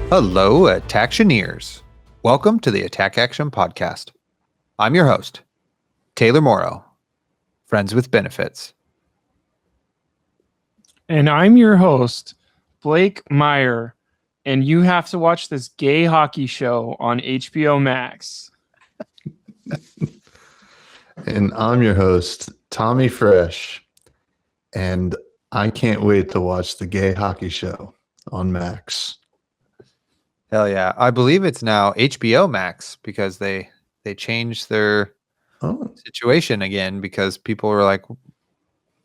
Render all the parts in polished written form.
Hello, Attactioneers. Welcome to the Attack Action Podcast. I'm your host, Taylor Morrow, friends with benefits. And I'm your host, Blake Meyer, and you have to watch this gay hockey show on HBO Max. And I'm your host, Tommy Fresh, and I can't wait to watch the gay hockey show on Max. Hell yeah. I believe it's now HBO Max because they changed their situation again because people were like,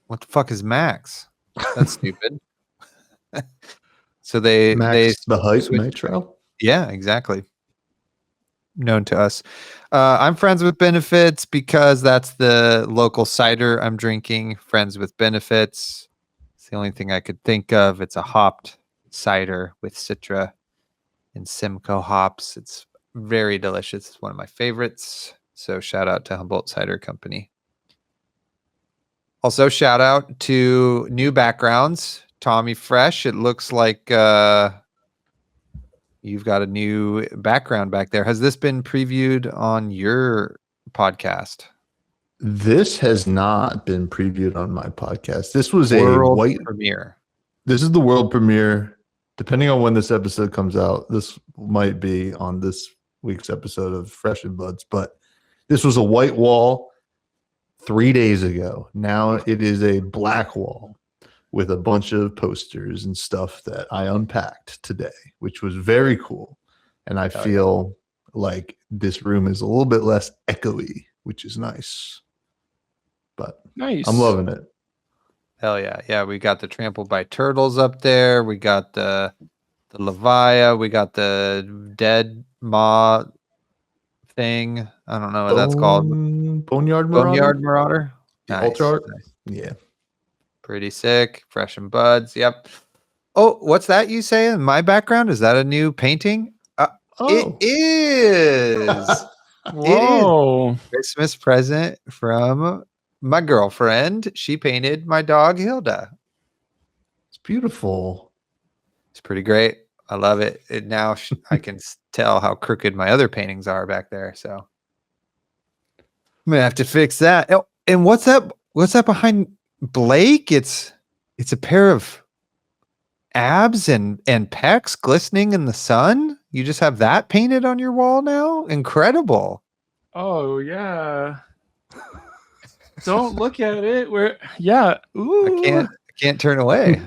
what the fuck is Max? That's stupid. So they the Hype Metro? Yeah, exactly. Known to us. I'm friends with benefits because that's the local cider I'm drinking. Friends with benefits. It's the only thing I could think of. It's a hopped cider with Citra and Simcoe hops. It's very delicious. It's one of my favorites. So shout out to Humboldt Cider Company. Also shout out to new backgrounds. Tommy Fresh. It looks like you've got a new background back there. Has this been previewed on your podcast? This has not been previewed on my podcast. This was World a white premiere. This is the world premiere. Depending on when this episode comes out, this might be on this week's episode of Fresh and Buds, but this was a white wall 3 days ago. Now it is a black wall with a bunch of posters and stuff that I unpacked today, which was very cool. And I feel like this room is a little bit less echoey, which is nice. But nice. I'm loving it. Hell yeah. Yeah, we got the Trampled by Turtles up there. We got the Levia. We got the Dead Maw thing. I don't know what that's called. Boneyard Marauder? Boneyard Marauder. Nice. Nice. Yeah. Pretty sick. Fresh and Buds. Yep. Oh, what's that you say in my background? Is that a new painting? It is. Whoa. It is. Christmas present from my girlfriend. She painted my dog Hilda. It's beautiful. It's pretty great. I love it. Now I can tell how crooked my other paintings are back there. So I'm gonna have to fix that. Oh, and what's that? What's that behind Blake? It's a pair of abs and pecs glistening in the sun. You just have that painted on your wall now? Incredible. Oh yeah. Don't look at it. Ooh. I can't turn away.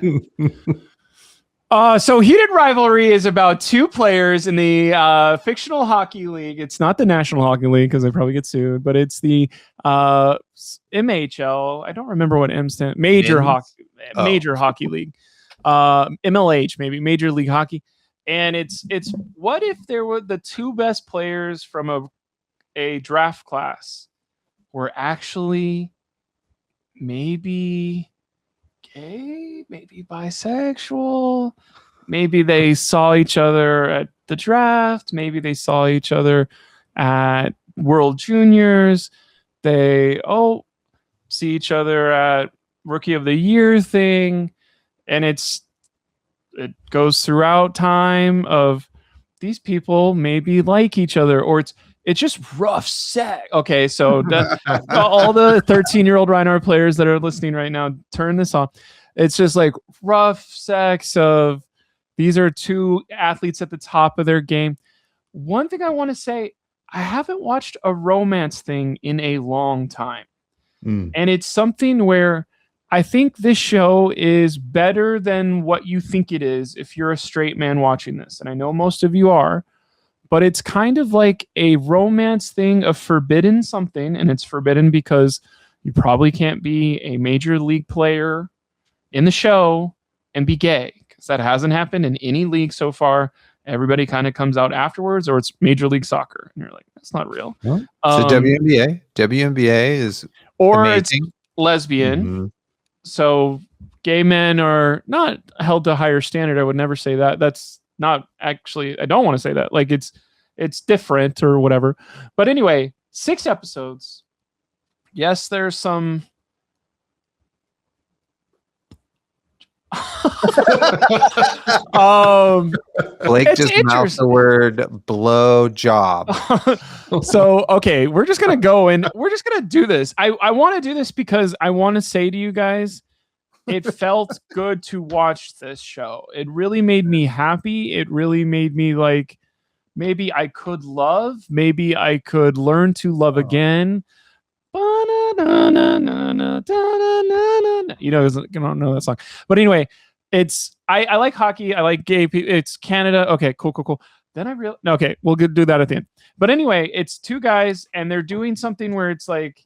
So Heated Rivalry is about two players in the fictional hockey league. It's not the National Hockey League because they probably get sued, but it's the MHL. I don't remember what M stands. Major Hockey League. MLH, maybe Major League Hockey. And it's what if there were the two best players from a draft class were actually maybe gay, maybe bisexual, maybe they saw each other at the draft, maybe they saw each other at World Juniors, they see each other at Rookie of the Year thing, and it goes throughout time of these people maybe like each other, or it's just rough sex. Okay, so all the 13-year-old Reinhardt players that are listening right now, turn this on. It's just like rough sex of these are two athletes at the top of their game. One thing I want to say, I haven't watched a romance thing in a long time. And it's something where I think this show is better than what you think it is if you're a straight man watching this. And I know most of you are. But it's kind of like a romance thing of forbidden something, and it's forbidden because you probably can't be a major league player in the show and be gay, because that hasn't happened in any league so far. Everybody kind of comes out afterwards, or it's Major League Soccer, and you're like, that's not real. So WNBA. WNBA is or amazing. It's lesbian. So gay men are not held to a higher standard. I would never say that. That's not actually, I don't want to say that. Like it's different or whatever. But anyway, 6 episodes. Yes, there's some Blake It's just mouthed the interesting. word blow job. So okay, we're just gonna go and we're just gonna do this. I want to do this because I want to say to you guys, it felt good to watch this show. It really made me happy. It really made me like, maybe I could love, maybe I could learn to love again. You know, I don't know that song, but anyway, I like hockey. I like gay people. It's Canada. Okay, cool. Then I realized, okay, we'll do that at the end. But anyway, it's two guys and they're doing something where it's like,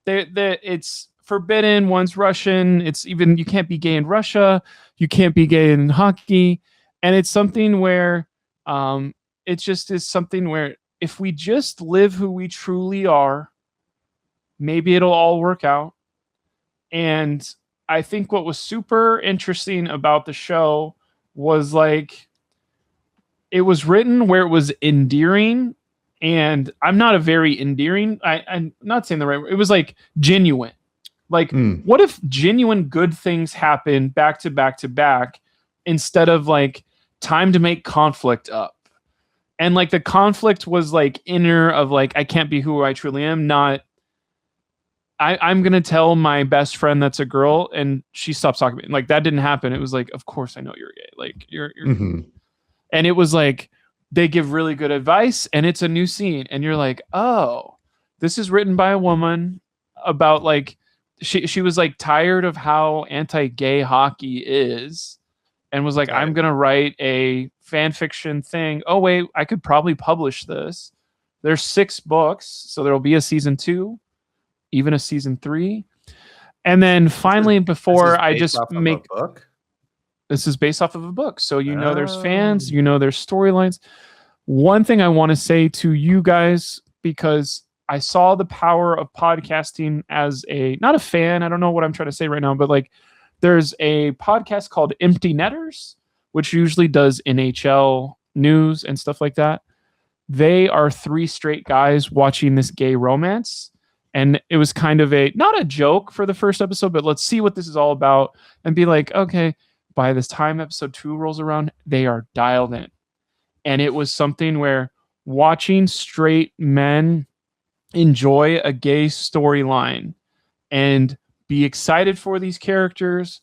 it's forbidden. One's Russian. It's even, you can't be gay in Russia. You can't be gay in hockey. And it's something where, it just is something where if we just live who we truly are, maybe it'll all work out. And I think what was super interesting about the show was like, it was written where it was endearing. And I'm not a very endearing, I'm not saying the right word. It was like genuine. Like, what if genuine good things happen back to back to back instead of like time to make conflict up? And like the conflict was like inner of like, I can't be who I truly am, not I'm going to tell my best friend that's a girl and she stops talking to me. Like that didn't happen. It was like, of course I know you're gay. Like you're and it was like, they give really good advice and it's a new scene. And you're like, oh, this is written by a woman about like, she was like tired of how anti-gay hockey is and was like, right. I'm going to write a fan fiction thing. Oh wait, I could probably publish this. There's 6 books. So there'll be a season 2. Even a season 3, and then finally before I just make a book. This is based off of a book, so you know there's fans, you know there's storylines. One thing I want to say to you guys, because I saw the power of podcasting as not a fan, I don't know what I'm trying to say right now, but like there's a podcast called Empty Netters, which usually does NHL news and stuff like that. They are 3 straight guys watching this gay romance. And it was kind of not a joke for the first episode, but let's see what this is all about and be like, okay, by this time episode 2 rolls around, they are dialed in. And it was something where watching straight men enjoy a gay storyline and be excited for these characters,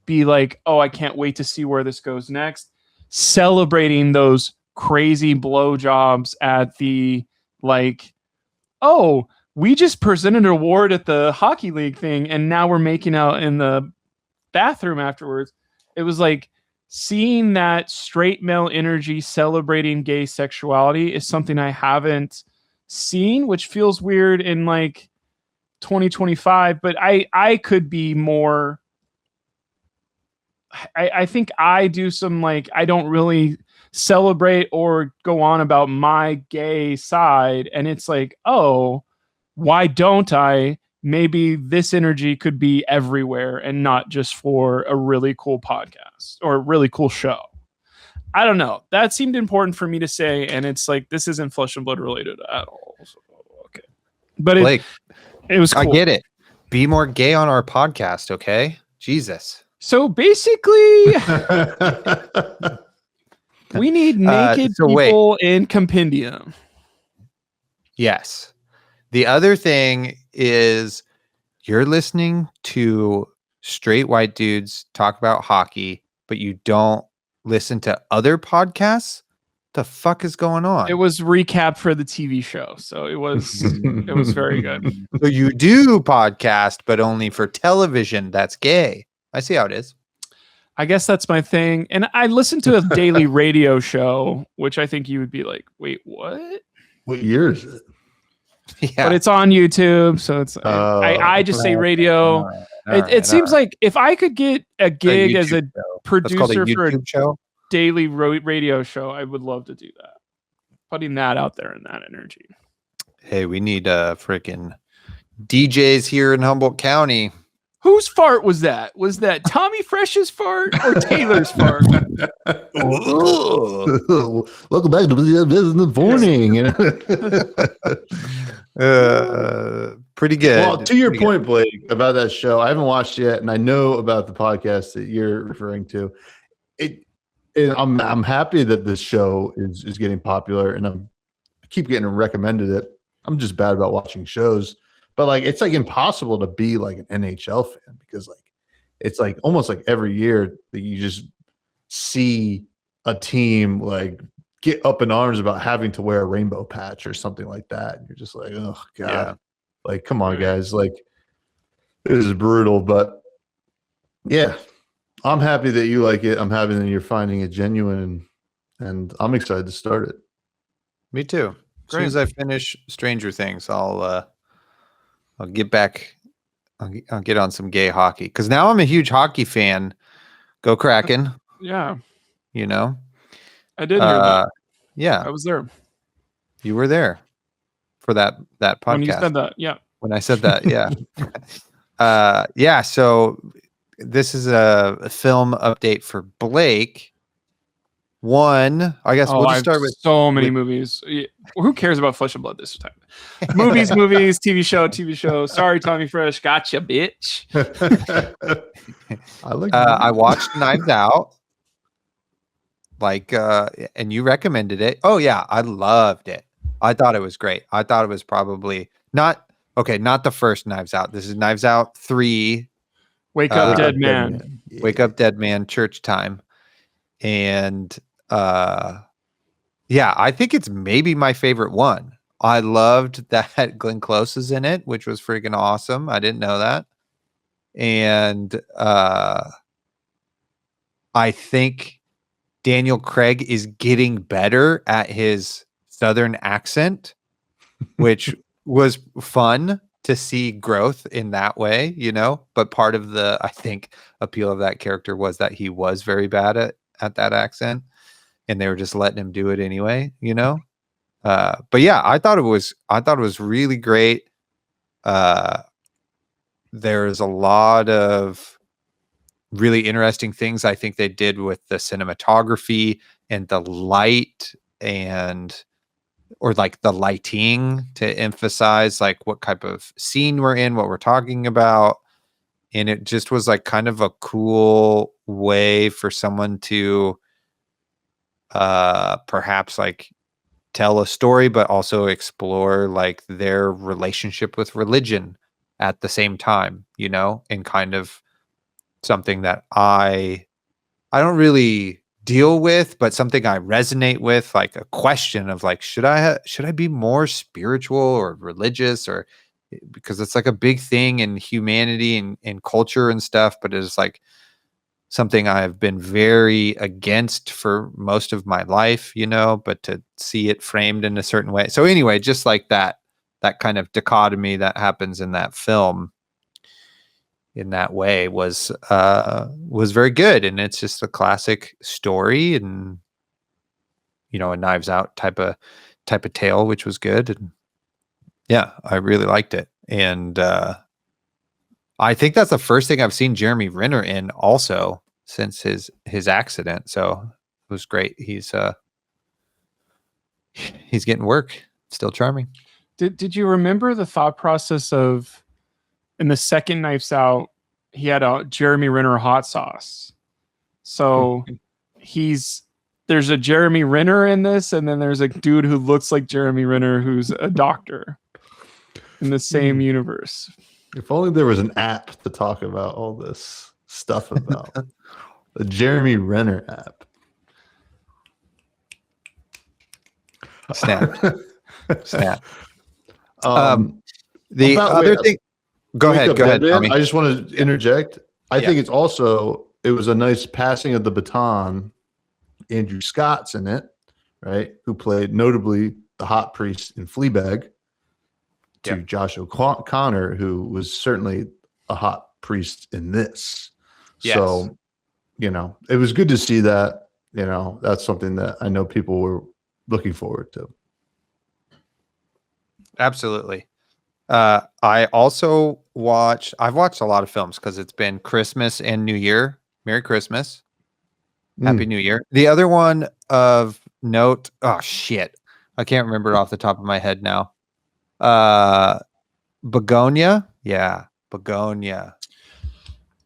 be like, oh, I can't wait to see where this goes next. Celebrating those crazy blowjobs at the like, oh, we just presented an award at the hockey league thing and now we're making out in the bathroom afterwards. It was like seeing that straight male energy celebrating gay sexuality is something I haven't seen, which feels weird in like 2025, but I could be more. I think I do some like, I don't really celebrate or go on about my gay side. And it's like, oh, why don't I? Maybe this energy could be everywhere and not just for a really cool podcast or a really cool show. I don't know. That seemed important for me to say. And it's like, this isn't Flesh and Blood related at all. So, okay. But Blake, it was cool. I get it. Be more gay on our podcast, okay? Jesus. So basically, we need naked people in Compendium. Yes. The other thing is you're listening to straight white dudes talk about hockey, but you don't listen to other podcasts. The fuck is going on? It was recap for the TV show, so it was very good. So you do podcast, but only for television. That's gay. I see how it is. I guess that's my thing. And I listened to a daily radio show, which I think you would be like, wait, what? What year is it? Yeah. But it's on YouTube, so it's I just say radio. It seems like if I could get a gig as a producer for a show, daily radio show, I would love to do that. Putting that out there in that energy. Hey, we need freaking DJs here in Humboldt County. Whose fart was that? Was that Tommy Fresh's fart or Taylor's fart? Welcome back to Business in the Morning. Pretty good. Well, to your Pretty point, Blake, about that show, I haven't watched yet, and I know about the podcast that you're referring to. I'm happy that this show is getting popular, and I keep getting recommended it. I'm just bad about watching shows, but like it's like impossible to be like an NHL fan because like it's like almost like every year that you just see a team like get up in arms about having to wear a rainbow patch or something like that. And you're just like, oh God. Yeah. Like, come on, guys. Like, this is brutal. But yeah, I'm happy that you like it. I'm happy that you're finding it genuine, and I'm excited to start it. Me too. As soon as I finish Stranger Things, I'll get back. I'll get on some gay hockey because now I'm a huge hockey fan. Go Kraken! Yeah, You know. I did hear that. Yeah, I was there you were there for that podcast. when you said that. Yeah, When I said that, yeah. Yeah. So this is a film update for Blake. One, I guess we'll just start with so many movies. Yeah. Who cares about Flesh and Blood this time? movies, TV show. Sorry, Tommy Fresh, gotcha, bitch. I watched Knives Out. Like, and you recommended it. Oh yeah, I loved it. I thought it was great. I thought it was probably not the first Knives Out. This is Knives Out 3. Wake Up, Dead Man. Yeah. Wake Up, Dead Man, Church Time. And yeah, I think it's maybe my favorite one. I loved that Glenn Close is in it, which was freaking awesome. I didn't know that. And I think Daniel Craig is getting better at his Southern accent, which was fun to see growth in that way, you know. But part of the, I think, appeal of that character was that he was very bad at that accent, and they were just letting him do it anyway, you know. But yeah, I thought it was really great. There's a lot of really interesting things I think they did with the cinematography and the light or like the lighting to emphasize like what type of scene we're in, what we're talking about. And it just was like kind of a cool way for someone to perhaps like tell a story, but also explore like their relationship with religion at the same time, you know, and kind of something that I don't really deal with, but something I resonate with, like a question of like, should I be more spiritual or religious, or because it's like a big thing in humanity and culture and stuff, but it's like something I've been very against for most of my life, you know, but to see it framed in a certain way. So anyway, just like that kind of dichotomy that happens in that film in that way was very good. And it's just a classic story and, you know, a Knives Out type of tale, which was good. And yeah, I really liked it. And I think that's the first thing I've seen Jeremy Renner in also since his accident. So it was great. He's getting work. Still charming. Did you remember the thought process of in the second Knives Out, he had a Jeremy Renner hot sauce. So there's a Jeremy Renner in this, and then there's a dude who looks like Jeremy Renner who's a doctor in the same universe. If only there was an app to talk about all this stuff about. The Jeremy Renner app. Snap. The other thing. Go ahead, Tommy. I just want to interject. I think it was a nice passing of the baton. Andrew Scott's in it, right? Who played notably the hot priest in Fleabag, to Josh O'Connor, who was certainly a hot priest in this. Yes. So, you know, it was good to see that. You know, that's something that I know people were looking forward to. Absolutely. I also I've watched a lot of films because it's been Christmas and New Year. Merry Christmas. Happy New Year. The other one of note, oh shit. I can't remember it off the top of my head now. Begonia. Yeah. Begonia.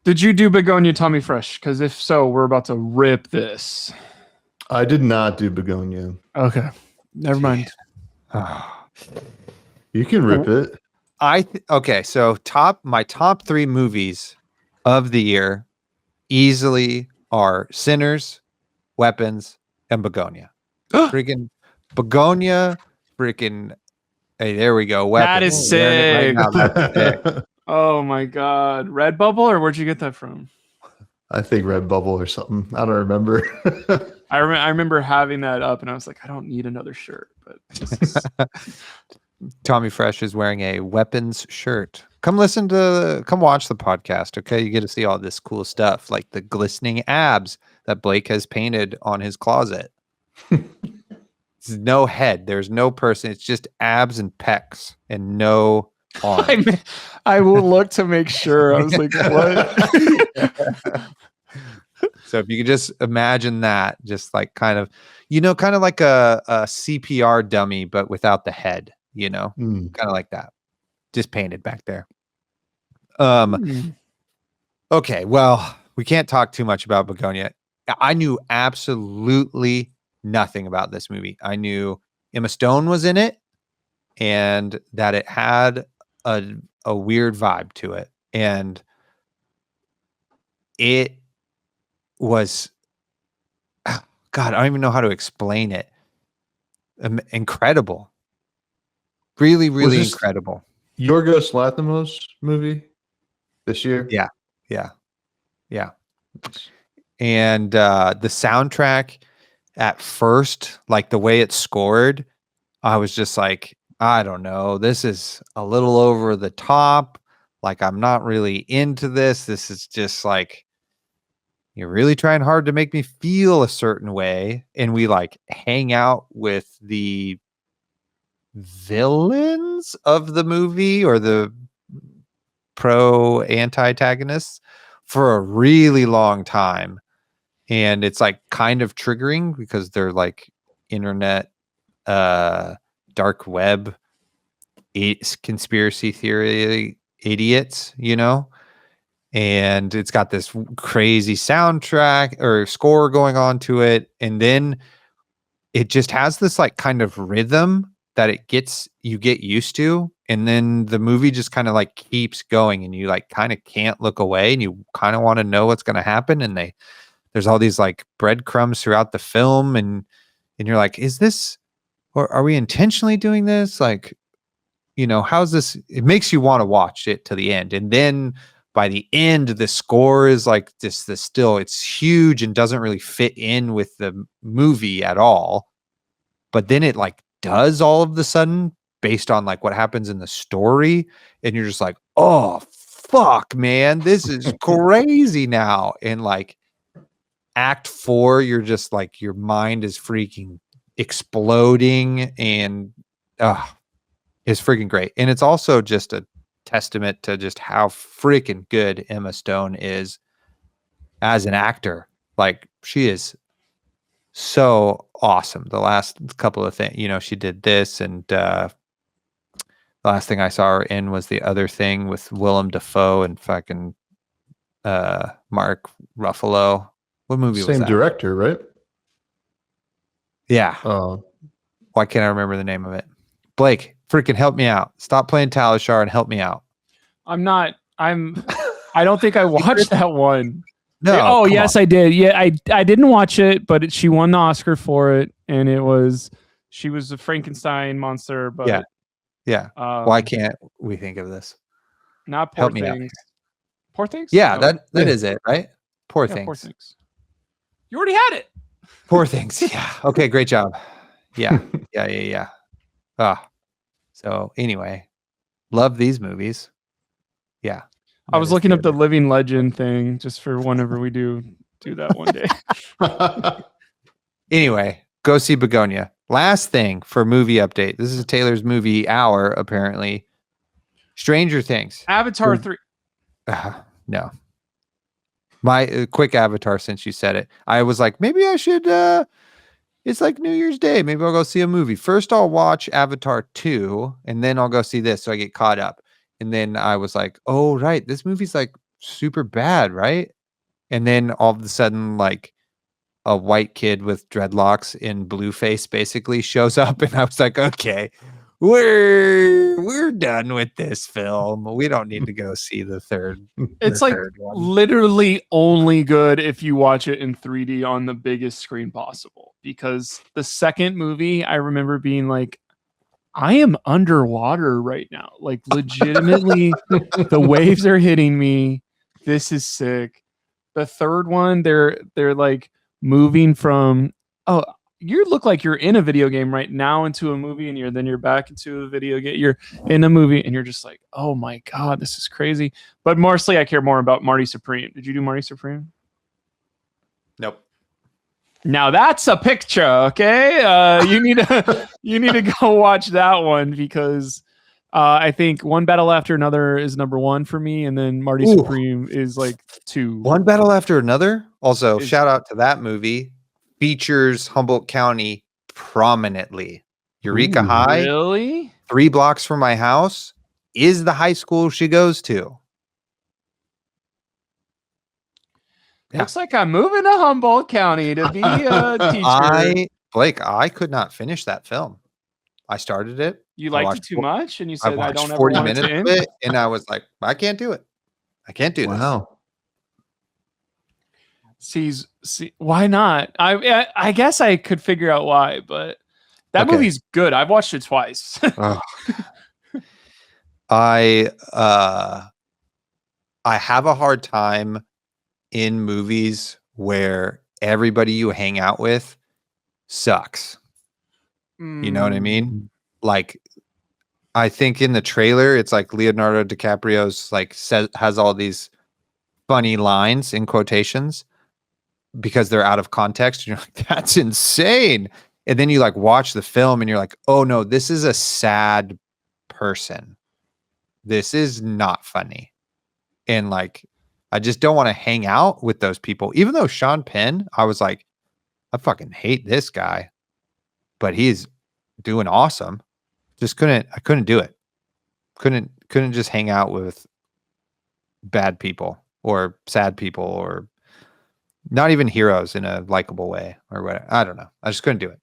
Did you do Begonia Tommy Fresh? Because if so, we're about to rip this. I did not do Begonia. Okay. Never mind. You can rip it. Okay, so my top 3 movies of the year easily are Sinners, Weapons, and Begonia. Freaking Begonia, freaking hey, there we go. Weapons. That is I'm wearing it sick. right now. That's sick. Oh my God. Redbubble, or where'd you get that from? I think Redbubble or something. I don't remember. I remember having that up and I was like, I don't need another shirt. But this is... Tommy Fresh is wearing a Weapons shirt. Come watch the podcast, okay? You get to see all this cool stuff, like the glistening abs that Blake has painted on his closet. There's no head. There's no person. It's just abs and pecs and no arms. I will look to make sure. I was like, what? So if you could just imagine that, just like kind of like a CPR dummy, but without the head, kind of like that, just painted back there. Okay, well, we can't talk too much about Begonia. I knew absolutely nothing about this movie. I knew Emma Stone was in it and that it had a weird vibe to it. And it was, God, I don't even know how to explain it. Incredible. Really, really incredible. Yorgos Lanthimos movie this year? Yeah. And the soundtrack at first, like the way it's scored, I was just like, I don't know. This is a little over the top. Like, I'm not really into this. This is just like, you're really trying hard to make me feel a certain way. And we like hang out with the villains of the movie or the anti-antagonists for a really long time. And it's like kind of triggering because they're like internet, dark web, conspiracy theory idiots, and it's got this crazy soundtrack or score going on to it. And then it just has this like kind of rhythm that you get used to. And then the movie just kind of like keeps going and you like kind of can't look away and you kind of want to know what's going to happen. And there's all these like breadcrumbs throughout the film. And you're like, is this, or are we intentionally doing this? Like, how's this? It makes you want to watch it to the end. And then by the end, the score is like this still, it's huge and doesn't really fit in with the movie at all. But then it like does all of the sudden based on like what happens in the story. And you're just like, oh, fuck, man, this is crazy now. And like act 4, you're just like, your mind is freaking exploding and it's freaking great. And it's also just a testament to just how freaking good Emma Stone is as an actor. Like, she is so awesome. The last couple of things, she did this, and the last thing I saw her in was The Other Thing with Willem Dafoe and fucking Mark Ruffalo. What movie was that? Same director, right? Yeah. Oh. Why can't I remember the name of it? Blake, freaking help me out. Stop playing Talishar and help me out. I don't think I watched that one. No. Oh, yes, I did. Yeah, I didn't watch it, but she won the Oscar for it, and she was a Frankenstein monster. But yeah. Why can't we think of this? Not Poor Things. Poor Things? Yeah, that is it, right? Poor Things. Poor Things. You already had it. Poor Things. Yeah. Okay. Great job. Yeah. Yeah. So anyway, love these movies. Yeah. I was looking up the Living Legend thing just for whenever we do that one day. Anyway, go see Begonia. Last thing for movie update. This is Taylor's movie hour, apparently. Stranger Things. Avatar 3. No. My quick Avatar, since you said it, I was like, maybe I should. It's like New Year's Day. Maybe I'll go see a movie. First, I'll watch Avatar 2, and then I'll go see this so I get caught up. And then I was like, oh, right. This movie's like super bad, right? And then all of a sudden, like a white kid with dreadlocks in blue face basically shows up. And I was like, okay, we're done with this film. We don't need to go see the third. It's the like third one. literally only good if you watch it in 3D on the biggest screen possible. Because the second movie, I remember being like, I am underwater right now. Like legitimately, the waves are hitting me. This is sick. The third one, they're like moving from you look like you're in a video game right now into a movie, and then you're back into a video game. You're in a movie, and you're just like, oh my god, this is crazy. But mostly, I care more about Marty Supreme. Did you do Marty Supreme? Nope. Now that's a picture, okay? You need to go watch that one because I think One Battle After Another is number 1 for me, and then Marty Supreme is like 2. One Battle After Another. Also, shout out to that movie. Features Humboldt County prominently. Eureka High, really? 3 blocks from my house, is the high school she goes to. Yeah. Looks like I'm moving to Humboldt County to be a teacher. I could not finish that film. I started it. You liked it too much, and you said I don't ever 40 want minutes it to of end? it, and I was like, I can't do it. I can't do this. Wow. See, why not? I guess I could figure out why, but that movie's good. I've watched it twice. I have a hard time in movies where everybody you hang out with sucks. You know what I mean? Like, I think in the trailer, it's like Leonardo DiCaprio's like has all these funny lines in quotations because they're out of context. And you're like, that's insane. And then you like watch the film and you're like, oh no, this is a sad person. This is not funny. And like, I just don't want to hang out with those people. Even though Sean Penn, I was like, I fucking hate this guy, but he's doing awesome. I couldn't do it. Couldn't just hang out with bad people or sad people or not even heroes in a likable way or whatever. I don't know. I just couldn't do it.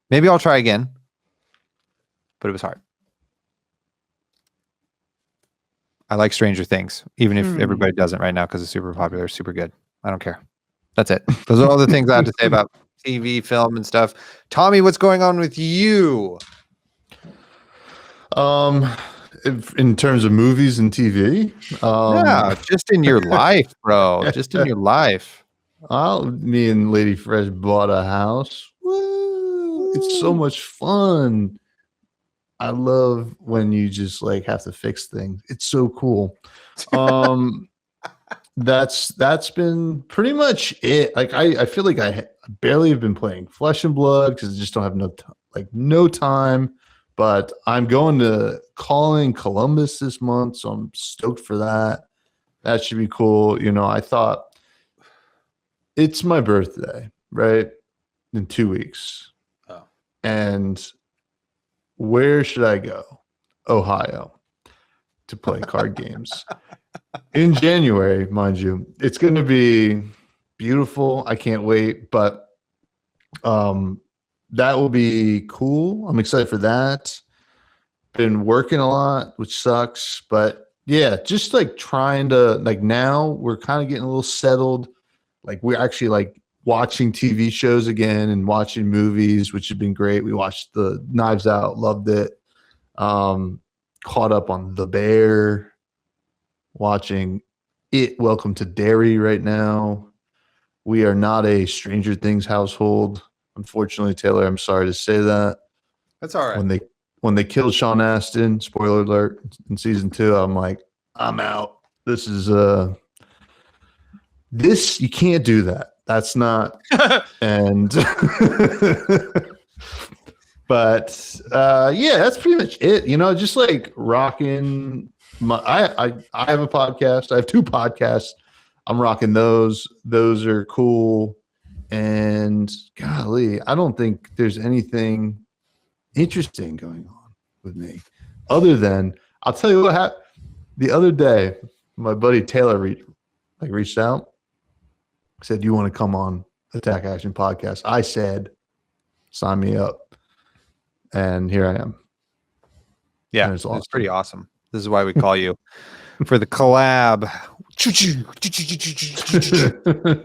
Maybe I'll try again, but it was hard. I like Stranger Things, even if everybody doesn't right now because it's super popular, super good. I don't care. That's it. Those are all the things I have to say about TV, film, and stuff. Tommy, what's going on with you? In terms of movies and TV, Yeah, just in your life, bro. Just in your life. Me and Lady Fresh bought a house. Woo! It's so much fun. I love when you just like have to fix things. It's so cool. That's been pretty much it. Like I feel like I barely have been playing Flesh and Blood because I just don't have no time. But I'm going to Colin, Columbus this month, so I'm stoked for that. That should be cool. You know, I thought it's my birthday, right? In 2 weeks. Oh. And where should I go? Ohio to play card games. In January, mind you. It's going to be beautiful. I can't wait. But that will be cool. I'm excited for that. Been working a lot, which sucks. But yeah, just like trying to like now we're kind of getting a little settled. Like we're actually like watching TV shows again and watching movies, which has been great. We watched the Knives Out, loved it. Caught up on The Bear, watching it. Welcome to Derry right now. We are not a Stranger Things household. Unfortunately, Taylor, I'm sorry to say that. That's all right. When they killed Sean Astin, spoiler alert, in season 2, I'm like, I'm out. This is you can't do that. That's not and but yeah, that's pretty much it. You know, just like rocking I have a podcast. I have 2 podcasts. I'm rocking those. Those are cool. And golly, I don't think there's anything interesting going on with me other than I'll tell you what happened the other day. My buddy Taylor reached out, said, "You want to come on Attack Action Podcast?" I said, "Sign me up," and here I am. Yeah, And it's awesome. It's pretty awesome. This is why we call you for the collab.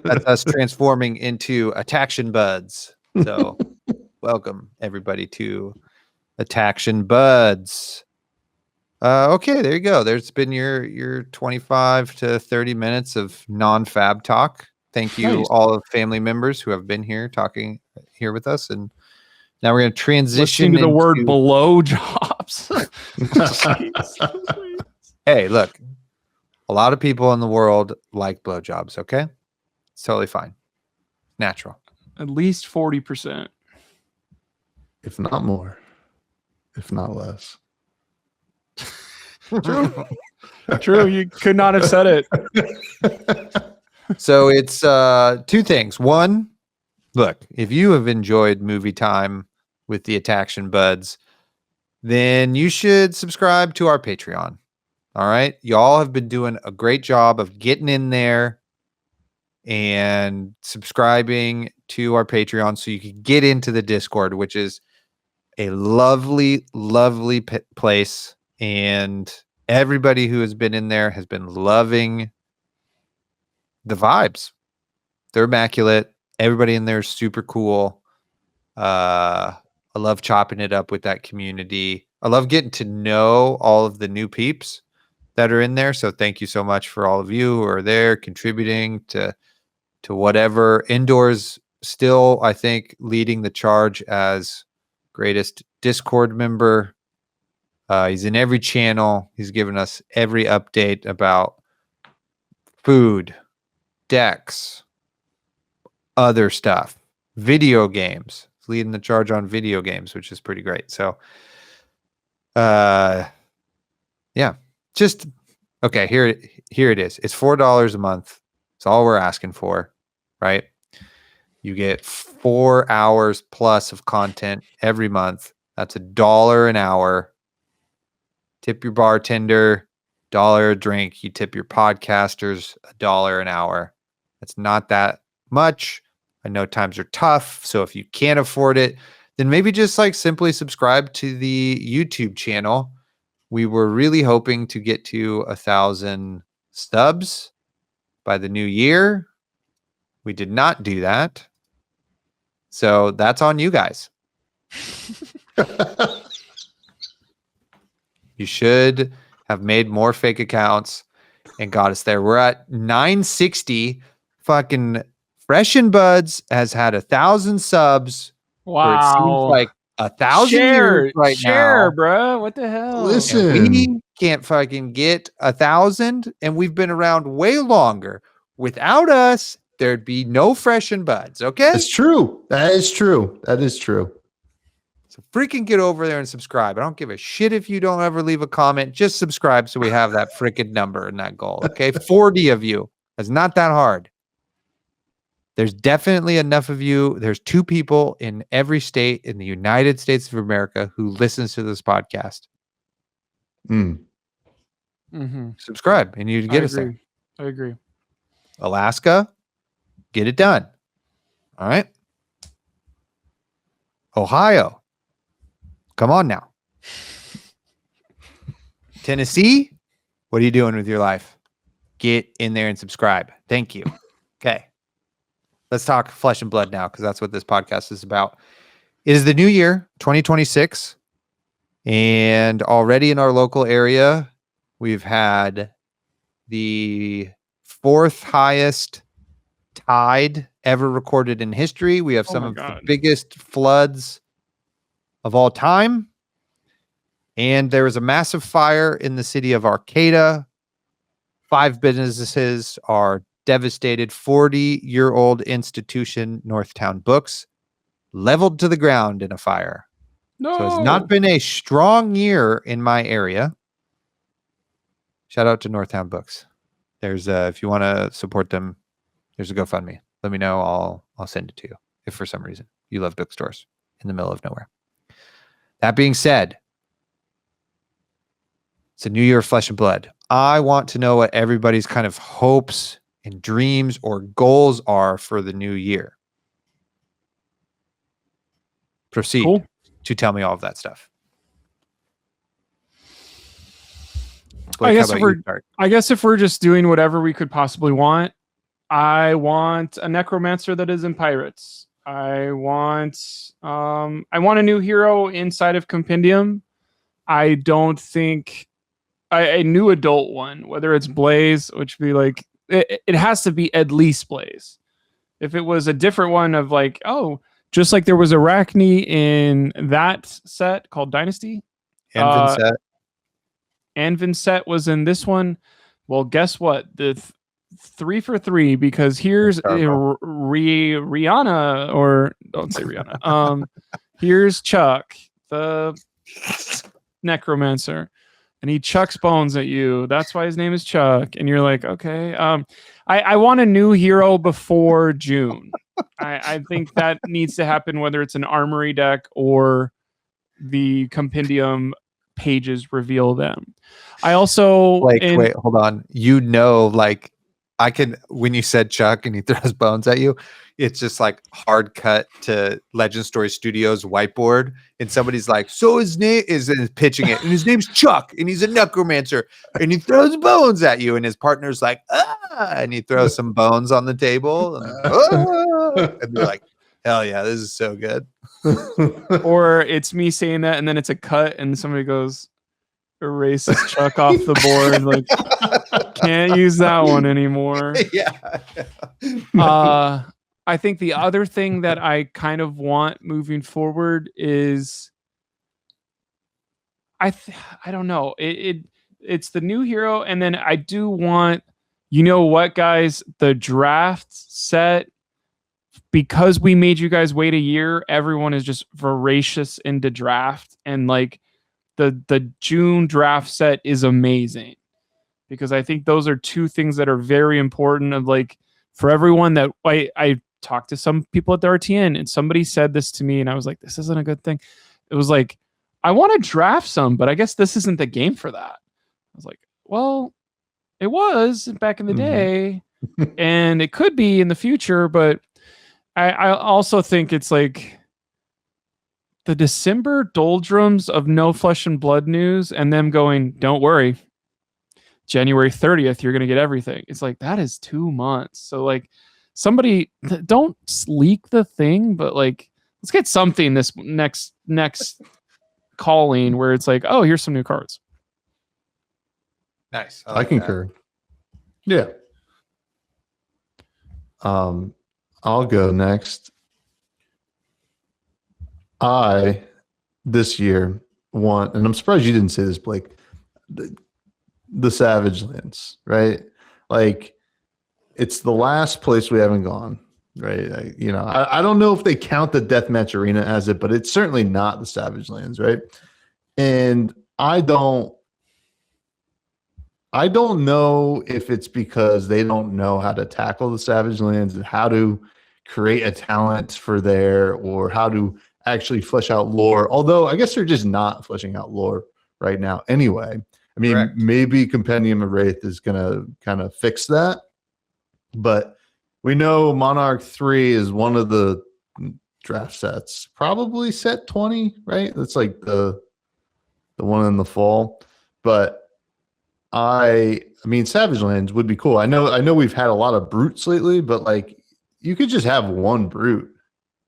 That's us transforming into Attaction Buds. So welcome everybody to Attaction Buds. Okay, there you go. There's been your 25 to 30 minutes of non-fab talk. Thank you, Nice. all of family members who have been here talking here with us. And now we're going to transition Listening to the word into- below jobs. Hey, look, a lot of people in the world like blowjobs. Okay, it's totally fine, natural. At least 40%. If not more, if not less. True. True. You could not have said it. So it's 2 things. One, look, if you have enjoyed movie time with the Attaction Buds, then you should subscribe to our Patreon. All right. Y'all have been doing a great job of getting in there and subscribing to our Patreon so you can get into the Discord, which is a lovely, lovely place. And everybody who has been in there has been loving the vibes. They're immaculate. Everybody in there is super cool. I love chopping it up with that community. I love getting to know all of the new peeps that are in there. So thank you so much for all of you who are there contributing to whatever. Indoors still, I think, leading the charge as greatest Discord member. He's in every channel. He's given us every update about food, decks, other stuff, video games. He's leading the charge on video games, which is pretty great. So, yeah, just okay. Here it is. It's $4 a month. It's all we're asking for, right? You get 4 hours plus of content every month. That's $1 an hour. Tip your bartender, $1 a drink. You tip your podcasters $1 an hour. That's not that much. I know times are tough. So if you can't afford it, then maybe just like simply subscribe to the YouTube channel. We were really hoping to get to 1,000 subs by the new year. We did not do that. So that's on you guys. You should have made more fake accounts and got us there. We're at 960. Fucking Fresh and Buds has had 1,000 subs. For it seems Wow. like 1,000 years right share, now. bro. What the hell? Listen. And we can't fucking get 1,000, and we've been around way longer. Without us, there'd be no Fresh and Buds. Okay, It's true. That is true. That is true. so freaking get over there and subscribe. I don't give a shit if you don't ever leave a comment. Just subscribe so we have that freaking number and that goal. Okay, 40 of you. That's not that hard. There's definitely enough of you. There's 2 people in every state in the United States of America who listens to this podcast. Mm. Mm-hmm. Subscribe and you get us there. I agree. Alaska, get it done. All right. Ohio, come on now. Tennessee, what are you doing with your life? Get in there and subscribe. Thank you. Okay. Let's talk flesh and blood now, because that's what this podcast is about. It is the new year, 2026. And already in our local area, we've had the 4th highest tide ever recorded in history. We have Oh some my of God. the biggest floods of all time. And there was a massive fire in the city of Arcata. 5 businesses are devastated. 40-year-old institution, Northtown Books, leveled to the ground in a fire. No. So it's not been a strong year in my area. Shout out to Northtown Books. There's if you want to support them, there's a GoFundMe. Let me know. I'll send it to you if for some reason you love bookstores in the middle of nowhere. That being said, it's a new year of Flesh and Blood. I want to know what everybody's kind of hopes and dreams or goals are for the new year. Proceed to tell me all of that stuff. Blake, I guess if we're just doing whatever we could possibly want, I want a necromancer that is in pirates. I want a new hero inside of Compendium. I don't think a new adult one, whether it's Blaze, which would be like it has to be at least Blaze. If it was a different one of like, oh, just like there was Arachne in that set called Dynasty. And Vincent. And Vincent was in this one. Well, guess what? The 3 for 3, because here's Rihanna, or don't say Rihanna. Here's Chuck, the necromancer, and he chucks bones at you. That's why his name is Chuck. And you're like, okay. I want a new hero before June. I think that needs to happen, whether it's an armory deck or the Compendium pages reveal them. I also wait, hold on. Like I can, when you said Chuck and he throws bones at you, it's just like hard cut to Legend Story Studios whiteboard, and somebody's like, so his name is pitching it, and his name's Chuck, and he's a necromancer, and he throws bones at you, and his partner's like, and he throws some bones on the table, and they're like, hell yeah, this is so good. Or it's me saying that, and then it's a cut, and somebody goes, erases Chuck off the board, like can't use that one anymore. Yeah. I think the other thing that I kind of want moving forward is I don't know. It's the new hero, and then I do want, you know what, guys, the draft set, because we made you guys wait a year, everyone is just voracious into draft, and like the June draft set is amazing, because I think those are two things that are very important of like for everyone. That I talked to some people at the RTN, and somebody said this to me, and I was like, this isn't a good thing. It was like, I want to draft some, but I guess this isn't the game for that. I was like, well, it was back in the day, and it could be in the future, but I also think it's like the December doldrums of no Flesh and Blood news, and them going, don't worry, January 30th, you're going to get everything. It's like, that is 2 months. So like, somebody don't leak the thing, but like, let's get something this next calling where it's like, oh, here's some new cards. Nice. I concur. Yeah. I'll go next. I this year want, and I'm surprised you didn't say this, Blake, the Savage Lands, right? Like, it's the last place we haven't gone, right? I don't know if they count the Deathmatch Arena as it, but it's certainly not the Savage Lands, right? And I don't know if it's because they don't know how to tackle the Savage Lands and how to create a talent for there, or how to actually flesh out lore. Although I guess they're just not fleshing out lore right now anyway. I mean, Correct. Maybe Compendium of Wraith is going to kind of fix that. But we know Monarch 3 is one of the draft sets, probably set 20, right? That's like the one in the fall. But I mean, Savage Lands would be cool. I know we've had a lot of brutes lately, but like, you could just have one brute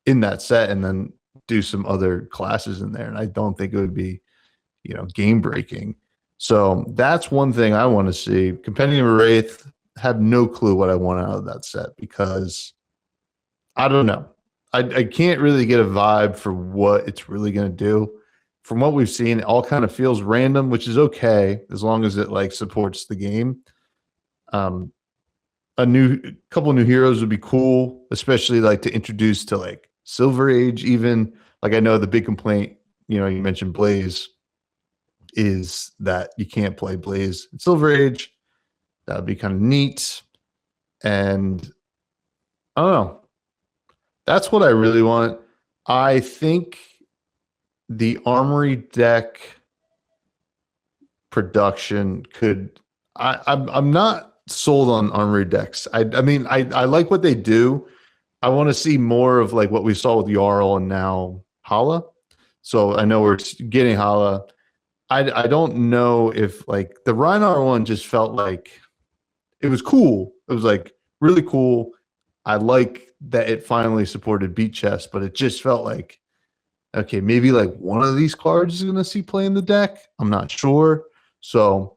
in that set and then do some other classes in there. And I don't think it would be, game breaking. So that's one thing I want to see. Compendium of Wraith, have no clue what I want out of that set, because I don't know. I can't really get a vibe for what it's really going to do. From what we've seen, it all kind of feels random, which is okay as long as it like supports the game. A couple new heroes would be cool, especially like to introduce to like Silver Age even. Like, I know the big complaint, you mentioned Blaze. is that you can't play Blaze in Silver Age. That would be kind of neat. And I don't know. That's what I really want. I think the Armory deck production could. I'm not sold on Armory decks. I mean I like what they do. I want to see more of like what we saw with Jarl and now Hala. So I know we're getting Hala. I don't know if like the Rhinar one just felt like it was cool. It was like really cool. I like that it finally supported Beat Chest, but it just felt like okay, maybe like one of these cards is going to see play in the deck. I'm not sure. So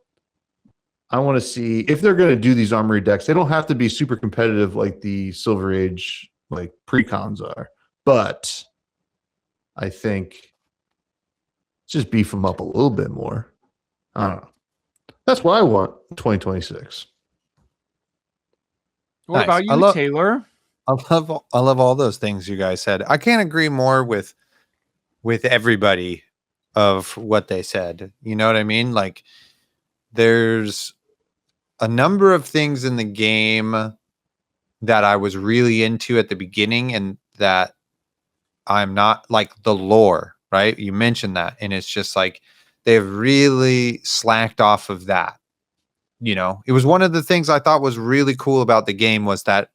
I want to see if they're going to do these Armory decks. They don't have to be super competitive like the Silver Age like precons are, but I think just beef them up a little bit more. I don't know. That's what I want in 2026. What Nice. about you, Taylor? I love all those things you guys said. I can't agree more with everybody of what they said. You know what I mean? Like there's a number of things in the game that I was really into at the beginning and that I'm not, like the lore, right? You mentioned that. And it's just like they've really slacked off of that. You know, it was one of the things I thought was really cool about the game was that,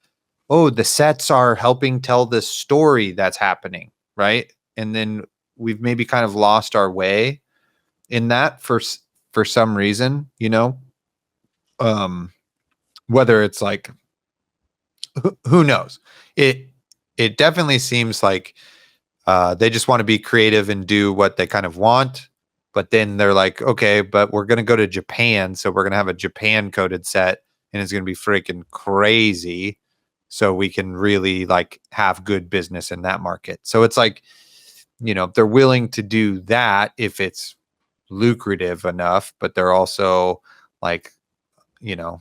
oh, the sets are helping tell this story that's happening, right? And then we've maybe kind of lost our way in that for some reason, you know, whether it's like, who knows? It definitely seems like they just want to be creative and do what they kind of want. But then they're like, okay, but we're going to go to Japan. So we're going to have a Japan coded set and it's going to be freaking crazy. So we can really like have good business in that market. So it's like, you know, they're willing to do that if it's lucrative enough, but they're also like, you know,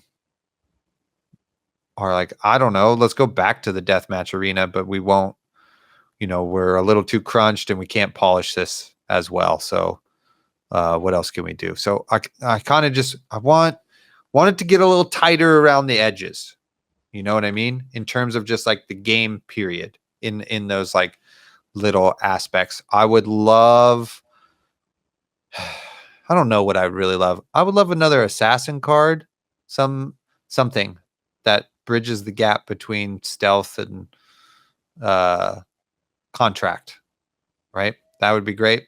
are like, I don't know, let's go back to the deathmatch arena, but we won't, you know, we're a little too crunched and we can't polish this as well. So what else can we do? So I kind of just, I want it to get a little tighter around the edges. You know what I mean? In terms of just like the game period in those like little aspects. I would love, I don't know what I really love. I would love another assassin card, something that bridges the gap between stealth and contract, right? That would be great.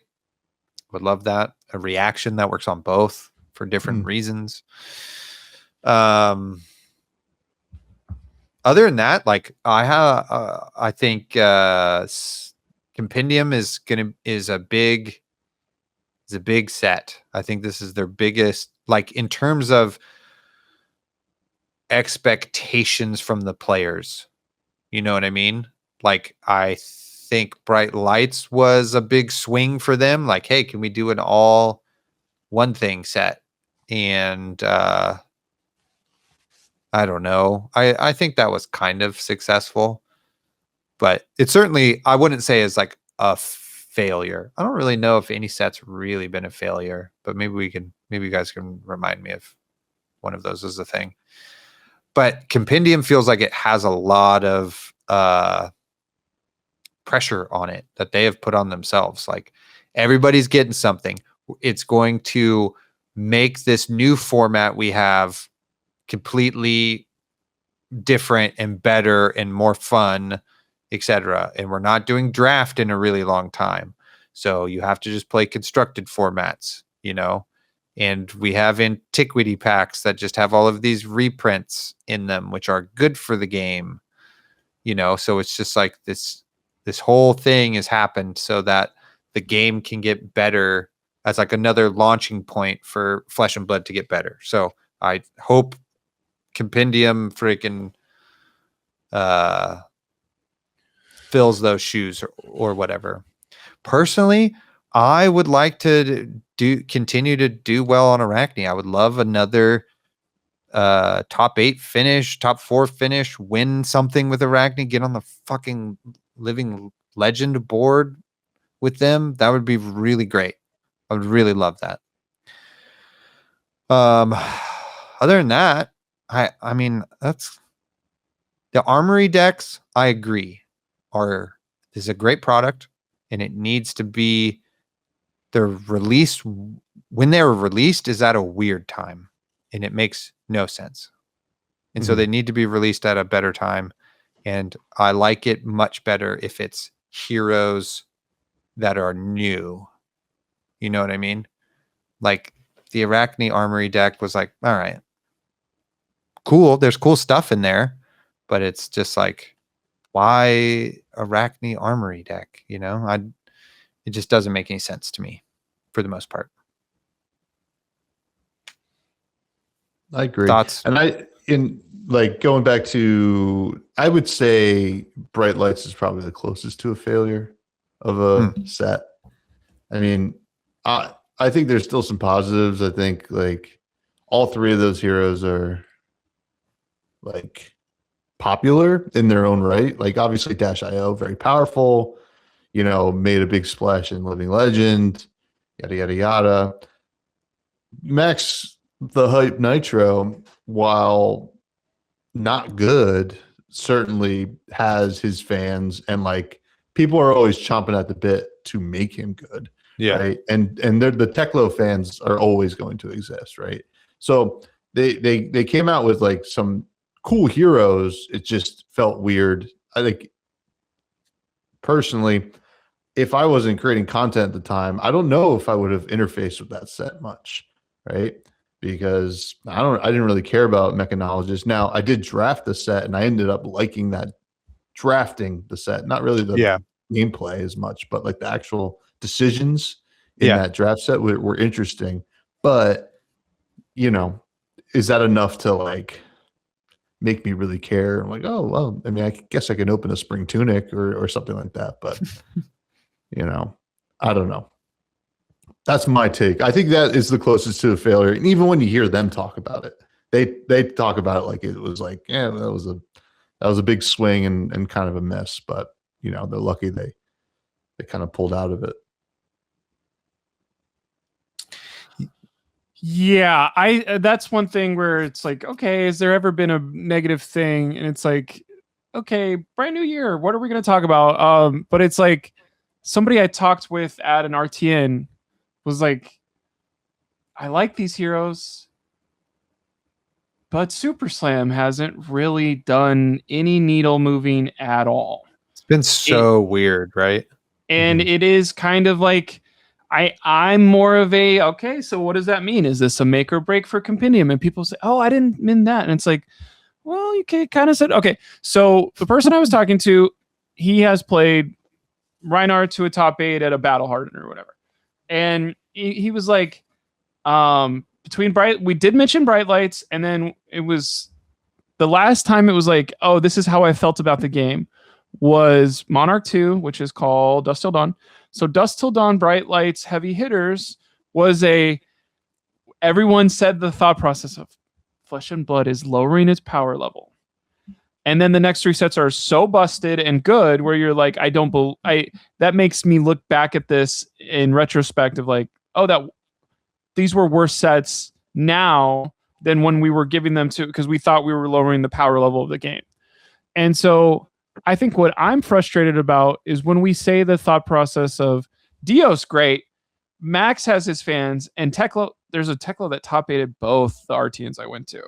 Would love that. A reaction that works on both for different reasons. Other than that, like I think Compendium is a big set. I think this is their biggest, like in terms of expectations from the players. You know what I mean? Like I think Bright Lights was a big swing for them. Like, hey, can we do an all one thing set? And I don't know. I think that was kind of successful, but it certainly, I wouldn't say is like a failure. I don't really know if any set's really been a failure, but maybe you guys can remind me if one of those is a thing. But Compendium feels like it has a lot of pressure on it that they have put on themselves. Like everybody's getting something. It's going to make this new format we have completely different and better and more fun, etc. And we're not doing draft in a really long time. So you have to just play constructed formats, you know. And we have antiquity packs that just have all of these reprints in them, which are good for the game, you know. So it's just like this whole thing has happened so that the game can get better as like another launching point for Flesh and Blood to get better. So I hope Compendium freaking fills those shoes or whatever. Personally, I would like to continue to do well on Arachne. I would love another top 8 finish, top 4 finish, win something with Arachne, get on the fucking living legend board with them. That would be really great. I would really love that. Other than that, I mean, that's the Armory decks. I agree, is a great product, and it needs to be. They're released when they were released is at a weird time, and it makes no sense. And so they need to be released at a better time. And I like it much better if it's heroes that are new. You know what I mean? Like the Arachne Armory deck was like, all right, cool. There's cool stuff in there, but it's just like, why Arachne Armory deck? You know, it just doesn't make any sense to me for the most part. I agree. Thoughts? And going back to, I would say Bright Lights is probably the closest to a failure of a set. I mean, I think there's still some positives. I think like all three of those heroes are like popular in their own right. Like obviously Dash.io, very powerful, made a big splash in Living Legend, yada, yada, yada. Max the Hype Nitro, while not good, certainly has his fans, and like people are always chomping at the bit to make him good. Yeah. Right. And the Teklo fans are always going to exist. Right. So they came out with like some cool heroes. It just felt weird. I think personally, if I wasn't creating content at the time, I don't know if I would have interfaced with that set much. Right. Because I didn't really care about Mechanologist. Now I did draft the set and I ended up liking that drafting the set, not really the gameplay as much, but like the actual decisions in that draft set were interesting. But is that enough to like make me really care? I'm like, oh well, I mean, I guess I can open a Spring Tunic or something like that, but I don't know. That's my take. I think that is the closest to a failure. And even when you hear them talk about it, they talk about it like it was like, yeah, that was a big swing and kind of a miss. But they're lucky they kind of pulled out of it. Yeah, that's one thing where it's like, okay, has there ever been a negative thing? And it's like, okay, brand new year, what are we going to talk about? But it's like somebody I talked with at an RTN was like, I like these heroes, but Super Slam hasn't really done any needle moving at all. It's been so weird, right? And it is kind of like, I'm more of a, okay, so what does that mean? Is this a make or break for Compendium? And people say, oh, I didn't mean that. And it's like, well, you kind of said, okay. So the person I was talking to, he has played Reinhardt to a top 8 at a Battle Harden or whatever. And he was like, we did mention Bright Lights, and then it was the last time it was like, oh, this is how I felt about the game, was Monarch 2, which is called Dusk Till Dawn. So Dusk Till Dawn, Bright Lights, Heavy Hitters was everyone said the thought process of Flesh and Blood is lowering its power level. And then the next 3 sets are so busted and good where you're like, that makes me look back at this in retrospect of like, oh, these were worse sets now than when we were giving them to, because we thought we were lowering the power level of the game. And so I think what I'm frustrated about is when we say the thought process of Dio's great, Max has his fans, and Teklo, there's a Teklo that top 8'd both the RTNs I went to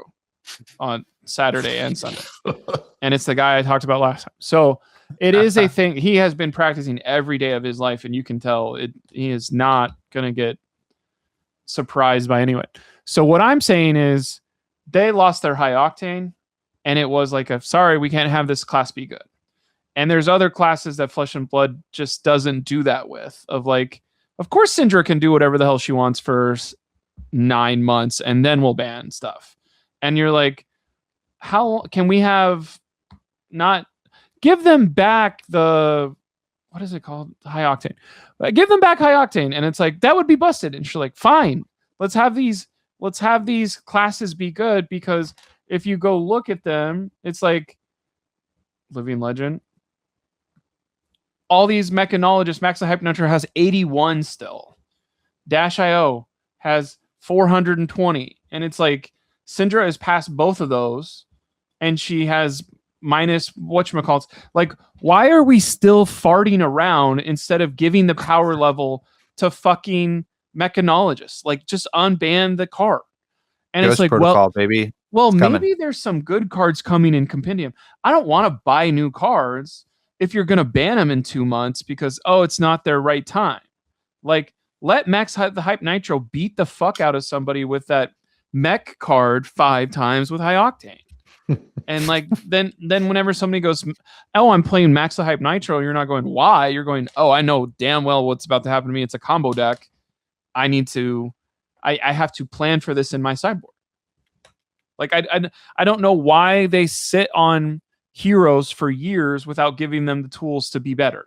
on Saturday and Sunday. And it's the guy I talked about last time. So it is a thing. He has been practicing every day of his life, and you can tell he is not going to get surprised by anyone. So what I'm saying is they lost their high octane, and it was like, sorry, we can't have this class be good. And there's other classes that Flesh and Blood just doesn't do that with, of like, of course Syndra can do whatever the hell she wants for 9 months, and then we'll ban stuff. And you're like, how can we have not give them back the, what is it called? High octane. Give them back high octane. And it's like, that would be busted. And she's like, fine, let's have these classes be good, because if you go look at them, it's like Living Legend. All these Mechanologists, Max the Hype Nitro has 81 still. Dash.io has 420. And it's like Syndra has passed both of those, and she has minus whatchamacallits. Like, why are we still farting around instead of giving the power level to fucking mechanologists? Like, just unban the card. And Ghost it's like, Protocol, baby. well, It's coming. maybe there's some good cards coming in Compendium. I don't want to buy new cards if you're going to ban them in 2 months because, oh, it's not their right time. Like, let Max the Hype Nitro beat the fuck out of somebody with that mech card 5 times with High Octane. And like then whenever somebody goes, oh, I'm playing Max the Hype Nitro, you're not going, why? You're going, oh, I know damn well what's about to happen to me. It's a combo deck. I have to plan for this in my sideboard. Like I don't know why they sit on heroes for years without giving them the tools to be better.